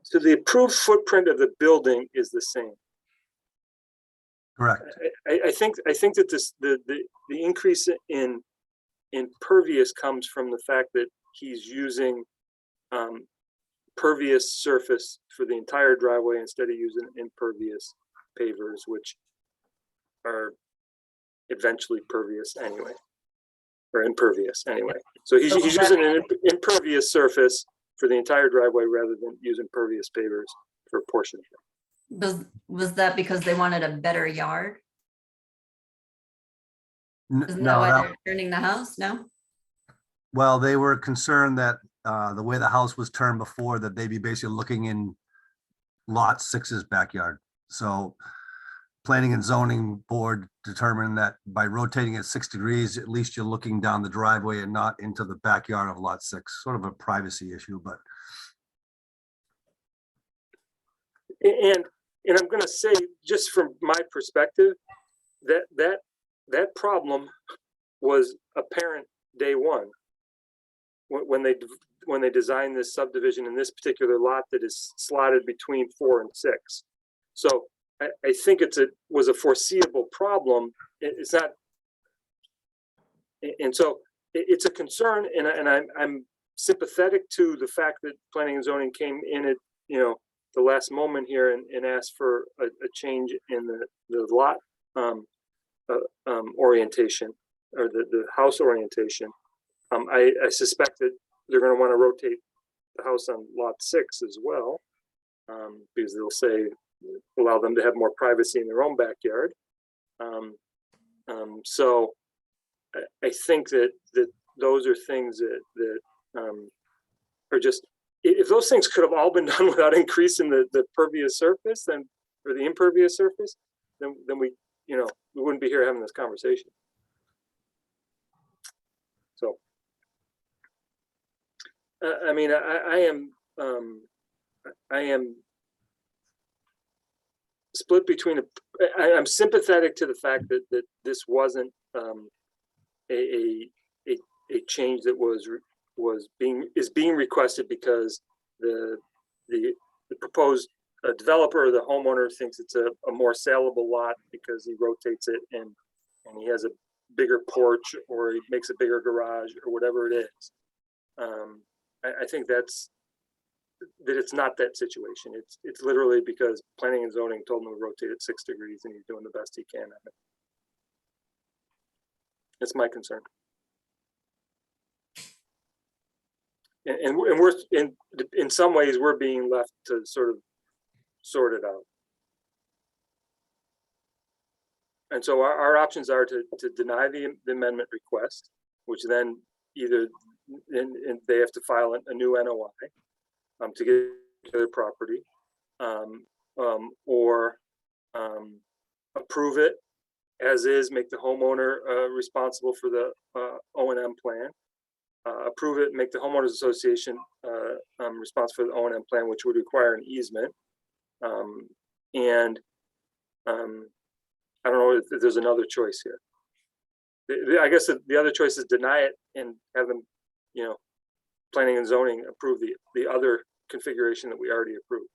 So the approved footprint of the building is the same. Correct. I think that the increase in pervious comes from the fact that he's using pervious surface for the entire driveway instead of using impervious pavers, which are eventually pervious anyway, or impervious anyway. So he's using an impervious surface for the entire driveway rather than using pervious pavers for a portion of it. Was that because they wanted a better yard? Isn't that No, why that- they're turning the house? No? well, they were concerned that the way the house was turned before, that they'd be basically looking in lot 6's backyard. So planning and zoning board determined that by rotating it 6 degrees, at least you're looking down the driveway and not into the backyard of lot 6, sort of a privacy issue, but. And I'm going to say, just from my perspective, that problem was apparent day one when they designed this subdivision in this particular lot that is slotted between 4 and 6. So I think was a foreseeable problem. It's not, and so it's a concern, and I'm sympathetic to the fact that planning and zoning came in at the last moment here and asked for a change in the lot orientation, or the house orientation. I suspect that they're going to want to rotate the house on lot 6 as well, because they'll say allow them to have more privacy in their own backyard. So I think that those are things that are just, if those things could have all been done without increasing the pervious surface, or the impervious surface, then we wouldn't be here having this conversation. So, I mean, I am split between I'm sympathetic to the fact that this wasn't a change that is being requested because the proposed developer or the homeowner thinks it's a more saleable lot because he rotates it and he has a bigger porch, or he makes a bigger garage, or whatever it is. I think that it's not that situation. It's literally because planning and zoning told him to rotate it 6 degrees and he's doing the best he can at it. That's my concern. And we're in some ways we're being left to sort of sort it out. And so our options are to deny the amendment request, which then either and they have to file a new NOI to get to their property, or approve it as is, make the homeowner responsible for the O&M plan, approve it, make the homeowners association responsible for the O&M plan, which would require an easement. And I don't know if there's another choice here. I guess the other choice is deny it and have them, planning and zoning approve the other configuration that we already approved.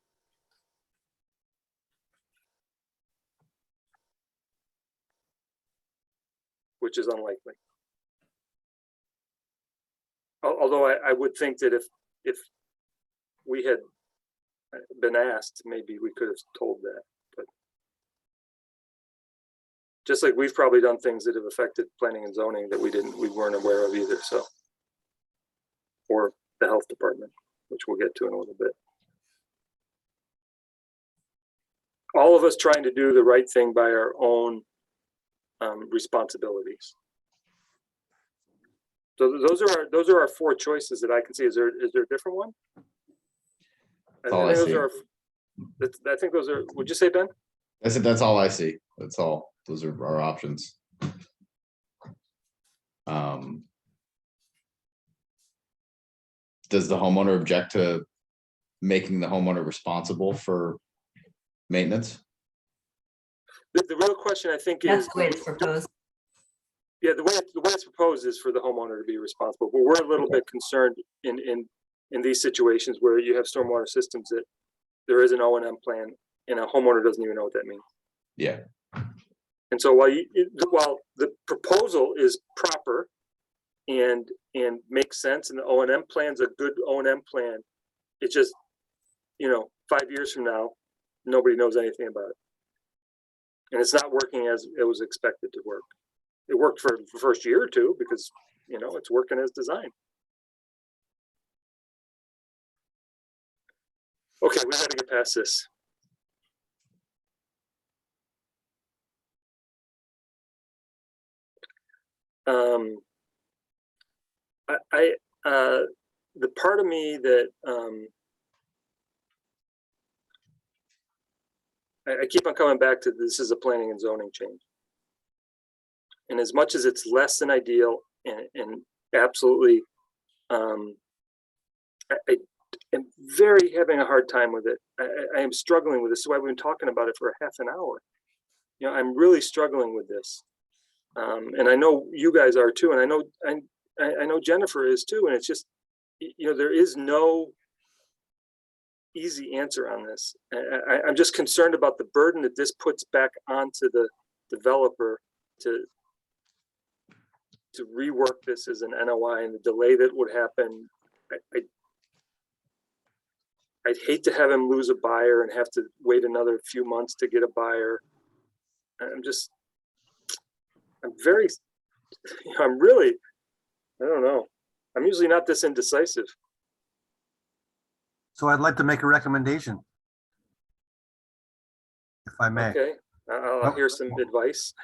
Which is unlikely. Although I would think that if we had been asked, maybe we could have told that, but just like we've probably done things that have affected planning and zoning that we weren't aware of either, so. Or the health department, which we'll get to in a little bit. All of us trying to do the right thing by our own responsibilities. So those are our four choices that I can see. Is there a different one? That's all I see. I think those are. Would you say, Ben? That's all I see. That's all. Those are our options. Does the homeowner object to making the homeowner responsible for maintenance? The real question, I think, That's is the way it's proposed. Yeah, the way it's proposed is for the homeowner to be responsible, but we're a little bit concerned in these situations where you have stormwater systems that there is an O&M plan and a homeowner doesn't even know what that means. Yeah. And so while the proposal is proper and makes sense, and the O&M plan's a good O&M plan, it's just 5 years from now, nobody knows anything about it, and it's not working as it was expected to work. It worked for the first year or two because, it's working as designed. Okay, we got to get past this. The part of me that I keep on coming back to, this is a planning and zoning change. And as much as it's less than ideal and absolutely, I am very having a hard time with it. I am struggling with this. So I've been talking about it for a half an hour. I'm really struggling with this. And I know you guys are too. And I know Jennifer is too. And it's just, there is no easy answer on this. I'm just concerned about the burden that this puts back onto the developer to rework this as an NOI and the delay that would happen. I'd hate to have him lose a buyer and have to wait another few months to get a buyer. I'm really, I don't know. I'm usually not this indecisive. So I'd like to make a recommendation. If I may. Okay, I'll hear some advice.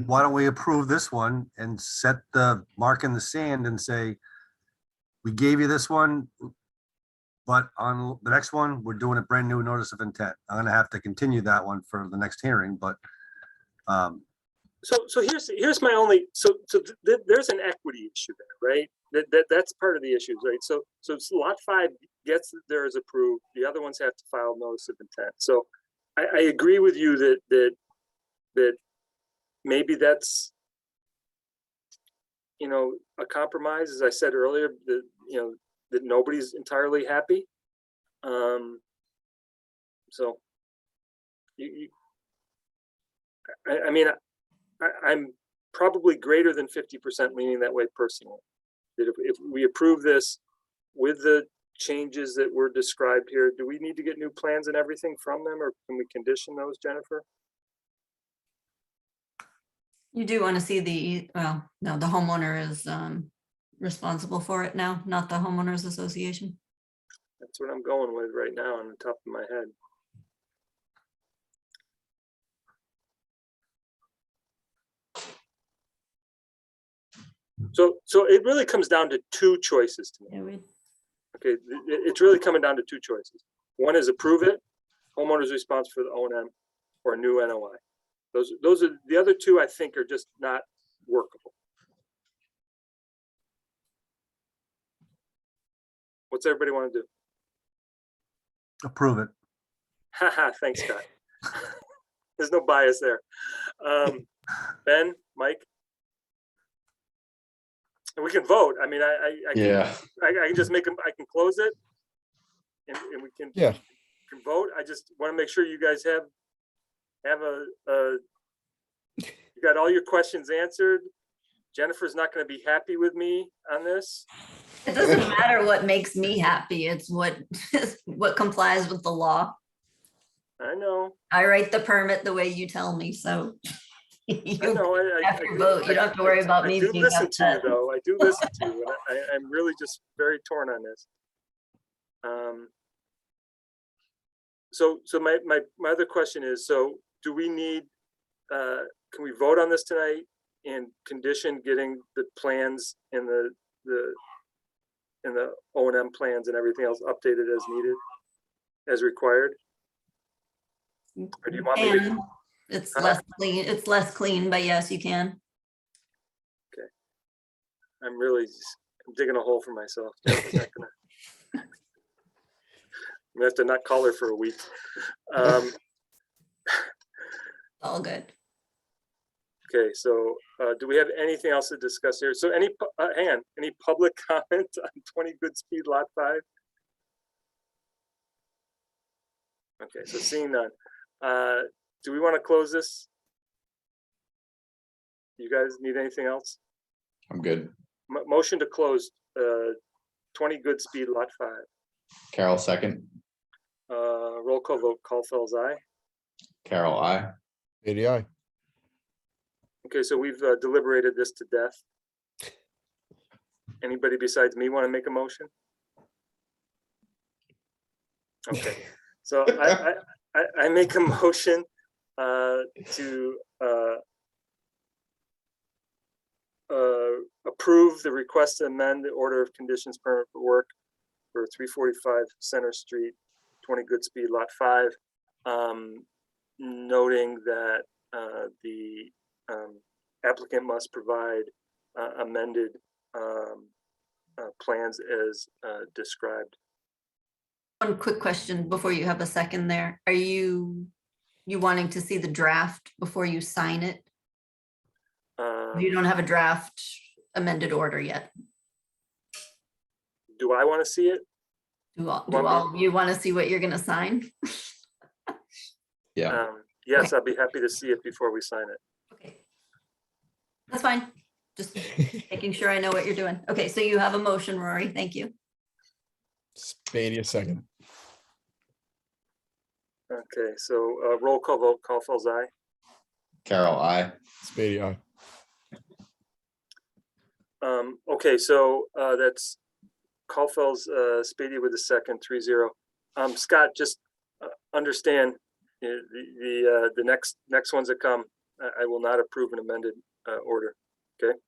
Why don't we approve this one and set the mark in the sand and say, we gave you this one, but on the next one, we're doing a brand new notice of intent. I'm gonna have to continue that one for the next hearing, but So here's my only, there's an equity issue there, right? That's part of the issues, right? So lot 5 gets there as approved. The other ones have to file notice of intent. So I agree with you that maybe that's, a compromise, as I said earlier, that, that nobody's entirely happy. So I'm probably greater than 50% leaning that way personally. That if we approve this with the changes that were described here, do we need to get new plans and everything from them, or can we condition those, Jennifer? You do want to see the homeowner is responsible for it now, not the homeowners association. That's what I'm going with right now on the top of my head. So it really comes down to two choices to me. Okay, it's really coming down to two choices. One is approve it, homeowner's response for the O&M, or new NOI. Those are the other two. I think are just not workable. What's everybody want to do? approve it. Haha, thanks, Scott. There's no bias there. Ben, Mike? And we can vote. I mean, I can, Yeah. I can just make them, I can close it. And we can. Yeah. Can vote. I just want to make sure you guys have you got all your questions answered. Jennifer's not going to be happy with me on this. It doesn't matter what makes me happy. It's what complies with the law. I know. I write the permit the way you tell me, so you I know. have to vote. You don't have to worry about me I do being listen to you upset. though. I do listen to you, and I'm really just very torn on this. So my other question is, so do we need, can we vote on this tonight and condition getting the plans and the O&M plans and everything else updated as needed, as required? Or do you want me to? It's less clean. It's less clean, but yes, you can. Okay. I'm really I'm digging a hole for myself. I'm gonna have to not call her for a week. All good. Okay, so do we have anything else to discuss here? So hang on, any public comment on 20 Goodspeed Lot 5? Okay, so seeing none. Do we want to close this? You guys need anything else? I'm good. Motion to close 20 Goodspeed Lot 5. Carol, second. Roll call vote, Caulfield's aye. Carol, I. ADI. Okay, so we've deliberated this to death. Anybody besides me want to make a motion? Okay, so I make a motion to approve the request to amend the order of conditions permit for work for 345 Center Street, 20 Goodspeed Lot 5, noting that the applicant must provide amended plans as described. One quick question before you have a second there. Are you wanting to see the draft before you sign it? You don't have a draft amended order yet. Do I want to see it? Do all you want to see what you're going to sign? Yeah. Yes, I'd be happy to see it before we sign it. Okay. That's fine. Just making sure I know what you're doing. Okay, so you have a motion, Rory. Thank you. Spady, a second. Okay, so roll call vote, Caulfield's aye. Carol, I. Spady, aye. Okay, so that's Caulfield's Spady with the second, 3-0. Scott, just understand the next ones that come, I will not approve an amended order. Okay.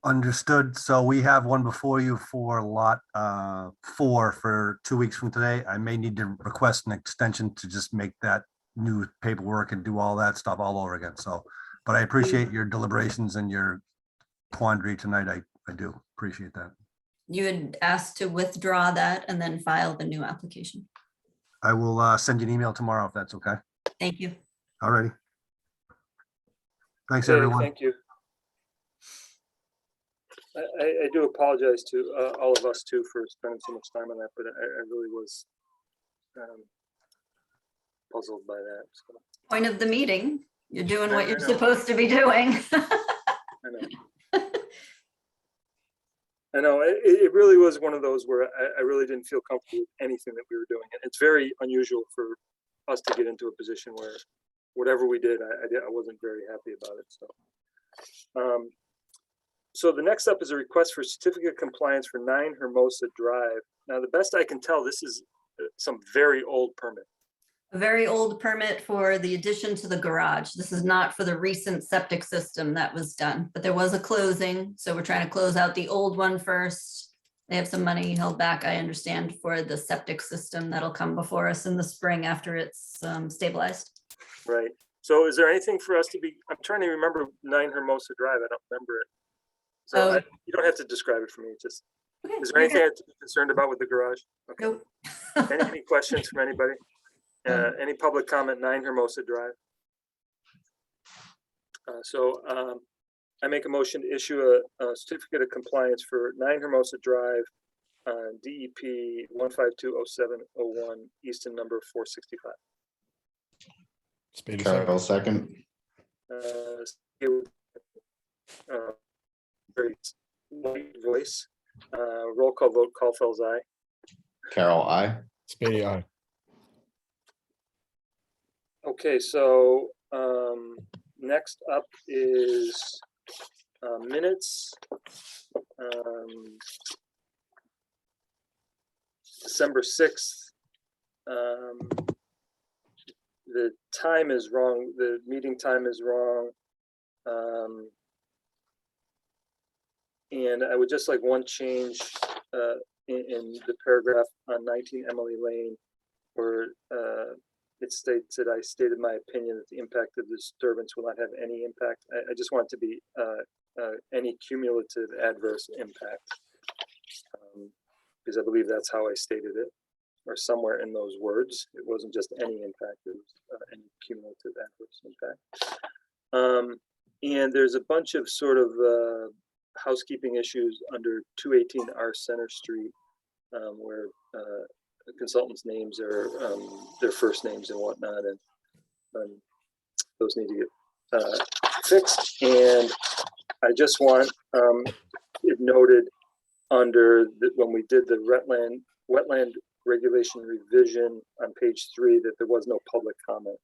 Understood. So we have one before you for lot 4 for 2 weeks from today. I may need to request an extension to just make that new paperwork and do all that stuff all over again. So, but I appreciate your deliberations and your quandary tonight. I do appreciate that. You had asked to withdraw that and then file the new application. I will send you an email tomorrow if that's okay. Thank you. All righty. Thanks, Okay, everyone. thank you. I do apologize to all of us too for spending so much time on that, but I really was puzzled by that. So. Point of the meeting. You're doing what you're supposed to be doing. I know. I know it really was one of those where I really didn't feel comfortable with anything that we were doing. And it's very unusual for us to get into a position where whatever we did, I wasn't very happy about it. So, so the next up is a request for certificate of compliance for 9 Hermosa Drive. Now, the best I can tell, this is some very old permit. A very old permit for the addition to the garage. This is not for the recent septic system that was done, but there was a closing. So we're trying to close out the old one first. They have some money held back, I understand, for the septic system that'll come before us in the spring after it's stabilized. Right. So is there anything for us to be, I'm trying to remember 9 Hermosa Drive. I don't remember it. So you don't have to describe it for me. Just, okay, is there anything I have to be concerned about with the garage? Okay. Nope. Any questions from anybody? Any public comment, 9 Hermosa Drive? So I make a motion to issue a certificate of compliance for 9 Hermosa Drive, DEP 1520701, Easton number 465. Spade second. Carol second. Very light voice. Roll call vote, Caulfield's aye. Carol, I. Spade aye. Okay, so next up is minutes. December 6th. The time is wrong. The meeting time is wrong. And I would just like one change in the paragraph on 19 Emily Lane, where it states that I stated my opinion that the impact of the disturbance will not have any impact. I just want it to be any cumulative adverse impact, because I believe that's how I stated it, or somewhere in those words. It wasn't just any impact, it was any cumulative adverse impact. And there's a bunch of sort of housekeeping issues under 218 R Center Street, where the consultants' names are their first names and whatnot, and those need to get fixed. And I just want it noted under when we did the wetland regulation revision on page 3 that there was no public comment.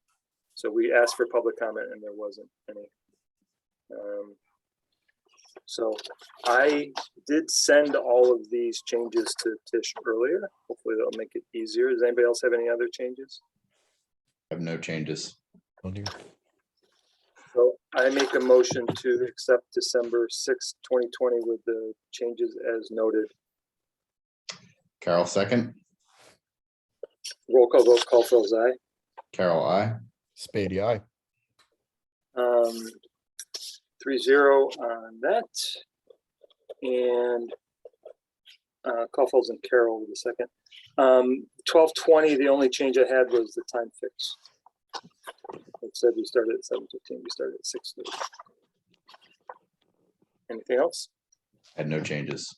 So we asked for public comment and there wasn't any. So I did send all of these changes to Tish earlier. Hopefully that'll make it easier. Does anybody else have any other changes? I have no changes. So I make a motion to accept December 6th, 2020 with the changes as noted. Carol second. Roll call vote, Caulfield's aye. Carol, I. Spade aye. 3-0 on that. And Caulfield's and Carol with the second. 12:20, the only change I had was the time fix. It said we started at 7:15, we started at 6:30. Anything else? Had no changes.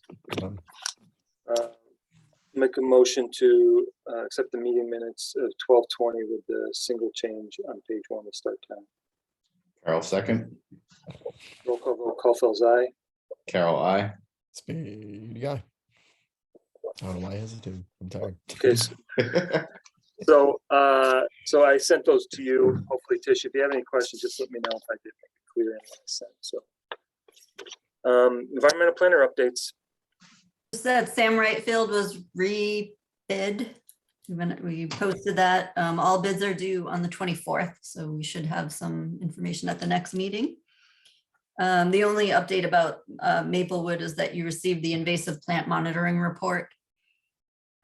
Make a motion to accept the meeting minutes of 12:20 with the single change on page 1 of start time. Carol second. Roll call vote, Caulfield's aye. Carol, I. Spade aye. I don't know why I hesitated. I'm tired. Okay. So I sent those to you. Hopefully, Tish, if you have any questions, just let me know if I did make it clear in what I sent. So environmental planner updates. Said Sam Wright Field was re-bid. We posted that. All bids are due on the 24th, so we should have some information at the next meeting. The only update about Maplewood is that you received the invasive plant monitoring report.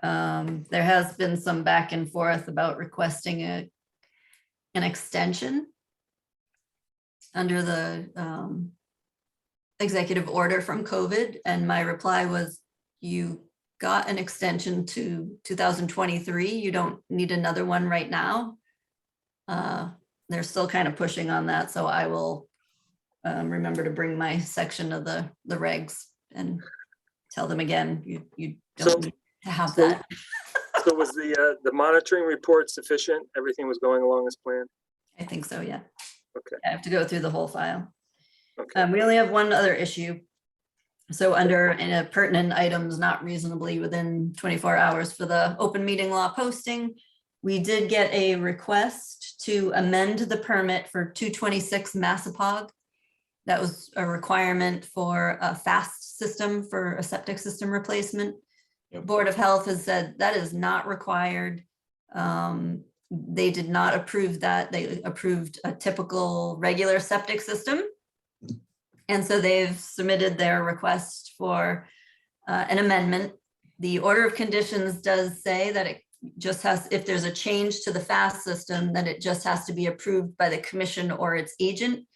There has been some back and forth about requesting an extension under the executive order from COVID, and my reply was, you got an extension to 2023. You don't need another one right now. They're still kind of pushing on that, so I will remember to bring my section of the regs and tell them again, you don't need to have that. So was the monitoring report sufficient? Everything was going along as planned? I think so, yeah. Okay. I have to go through the whole file. Okay. We only have one other issue. So under pertinent items not reasonably within 24 hours for the open meeting law posting, we did get a request to amend the permit for 226 Massapog. That was a requirement for a FAST system for a septic system replacement. Yep. Board of Health has said that is not required. They did not approve that. They approved a typical regular septic system. And so they've submitted their request for an amendment. The order of conditions does say that it just has, if there's a change to the FAST system, then it just has to be approved by the commission or its agent.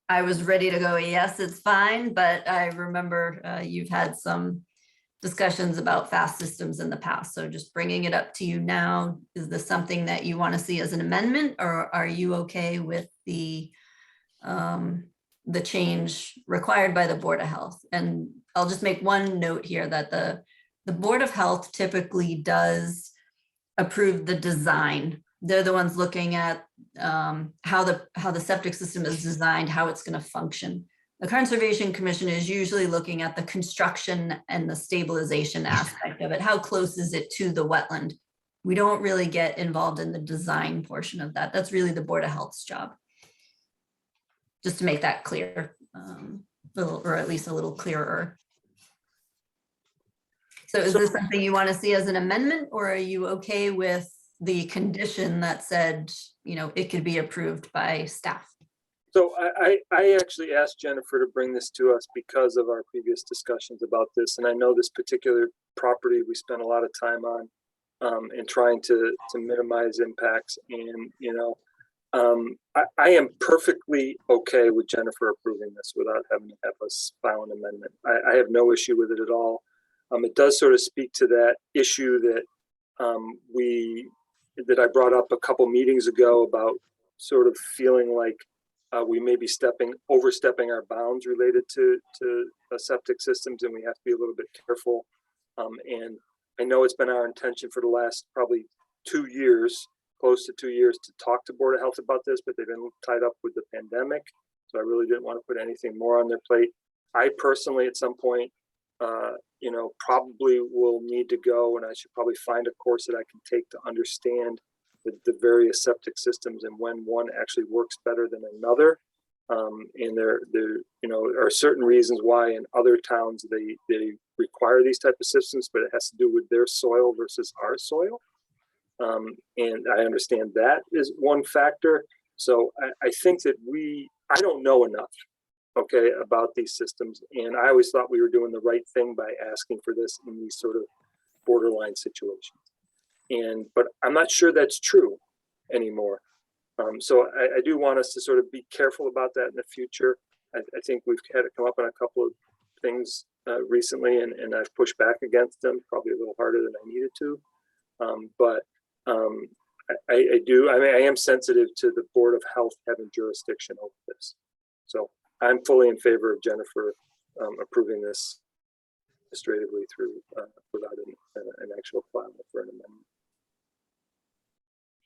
I was ready to go, yes, it's fine, but I remember you've had some discussions about FAST systems in the past. So just bringing it up to you now, is this something that you want to see as an amendment, or are you okay with the the change required by the Board of Health. And I'll just make one note here that the Board of Health typically does approve the design. They're the ones looking at how the septic system is designed, how it's going to function. The Conservation Commission is usually looking at the construction and the stabilization aspect of it. How close is it to the wetland? We don't really get involved in the design portion of that. That's really the Board of Health's job. Just to make that clear, or at least a little clearer. So is this something you want to see as an amendment, or are you okay with the condition that said, you know, it could be approved by staff? So I actually asked Jennifer to bring this to us because of our previous discussions about this. And I know this particular property we spent a lot of time on and trying to minimize impacts. And, you know, I am perfectly okay with Jennifer approving this without having to have us file an amendment. I have no issue with it at all. It does sort of speak to that issue that that I brought up a couple meetings ago about sort of feeling like we may be overstepping our bounds related to septic systems, and we have to be a little bit careful. And I know it's been our intention for the last probably 2 years, close to 2 years, to talk to Board of Health about this, but they've been tied up with the pandemic. So I really didn't want to put anything more on their plate. I personally, at some point, you know, probably will need to go, and I should probably find a course that I can take to understand the various septic systems and when one actually works better than another. And there, you know, are certain reasons why in other towns they require these type of systems, but it has to do with their soil versus our soil. And I understand that is one factor. So I think that I don't know enough, okay, about these systems. And I always thought we were doing the right thing by asking for this in these sort of borderline situations. But I'm not sure that's true anymore. So I do want us to sort of be careful about that in the future. I think we've had to come up on a couple of things recently, and I've pushed back against them probably a little harder than I needed to. I am sensitive to the Board of Health having jurisdiction over this. So I'm fully in favor of Jennifer approving this administratively through without an actual file for an amendment.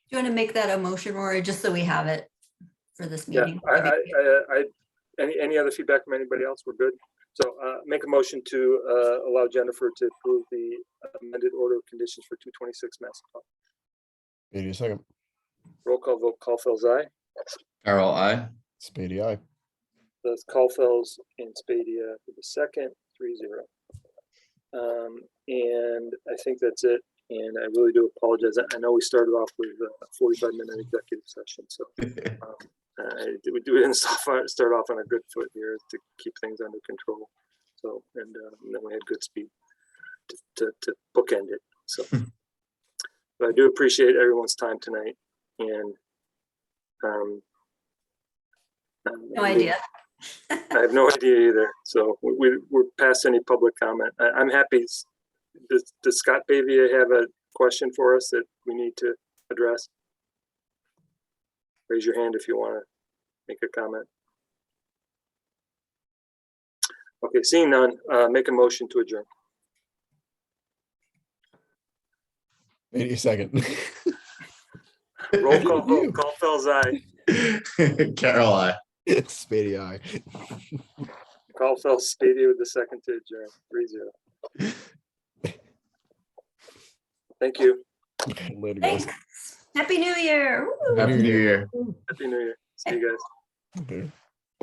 Do you want to make that a motion, Rory, just so we have it for this meeting? Yeah, any other feedback from anybody else? We're good. So make a motion to allow Jennifer to approve the amended order of conditions for 226 Massacre. Maybe a second. Roll call vote. Caulfield's aye. Carol, I. Spady, aye. That's Caulfield's and Spadia for the second, 3-0. And I think that's it. And I really do apologize. I know we started off with a 45-minute executive session, so we didn't start off on a good foot here to keep things under control. So, and then we had good speed to bookend it. So, but I do appreciate everyone's time tonight. And No idea. I have no idea either. So we're past any public comment. I'm happy. Does Scott Pavia have a question for us that we need to address? Raise your hand if you want to make a comment. Okay, seeing none, make a motion to adjourn. Maybe a second. Roll call vote. Caulfield's aye. Carol, I. Spady, aye. Caulfield Stadium with the second to adjourn. 3-0. Thank you. Later, guys. Thanks. Happy New Year. Woo. Happy New Year. Happy New Year. See you guys. Okay.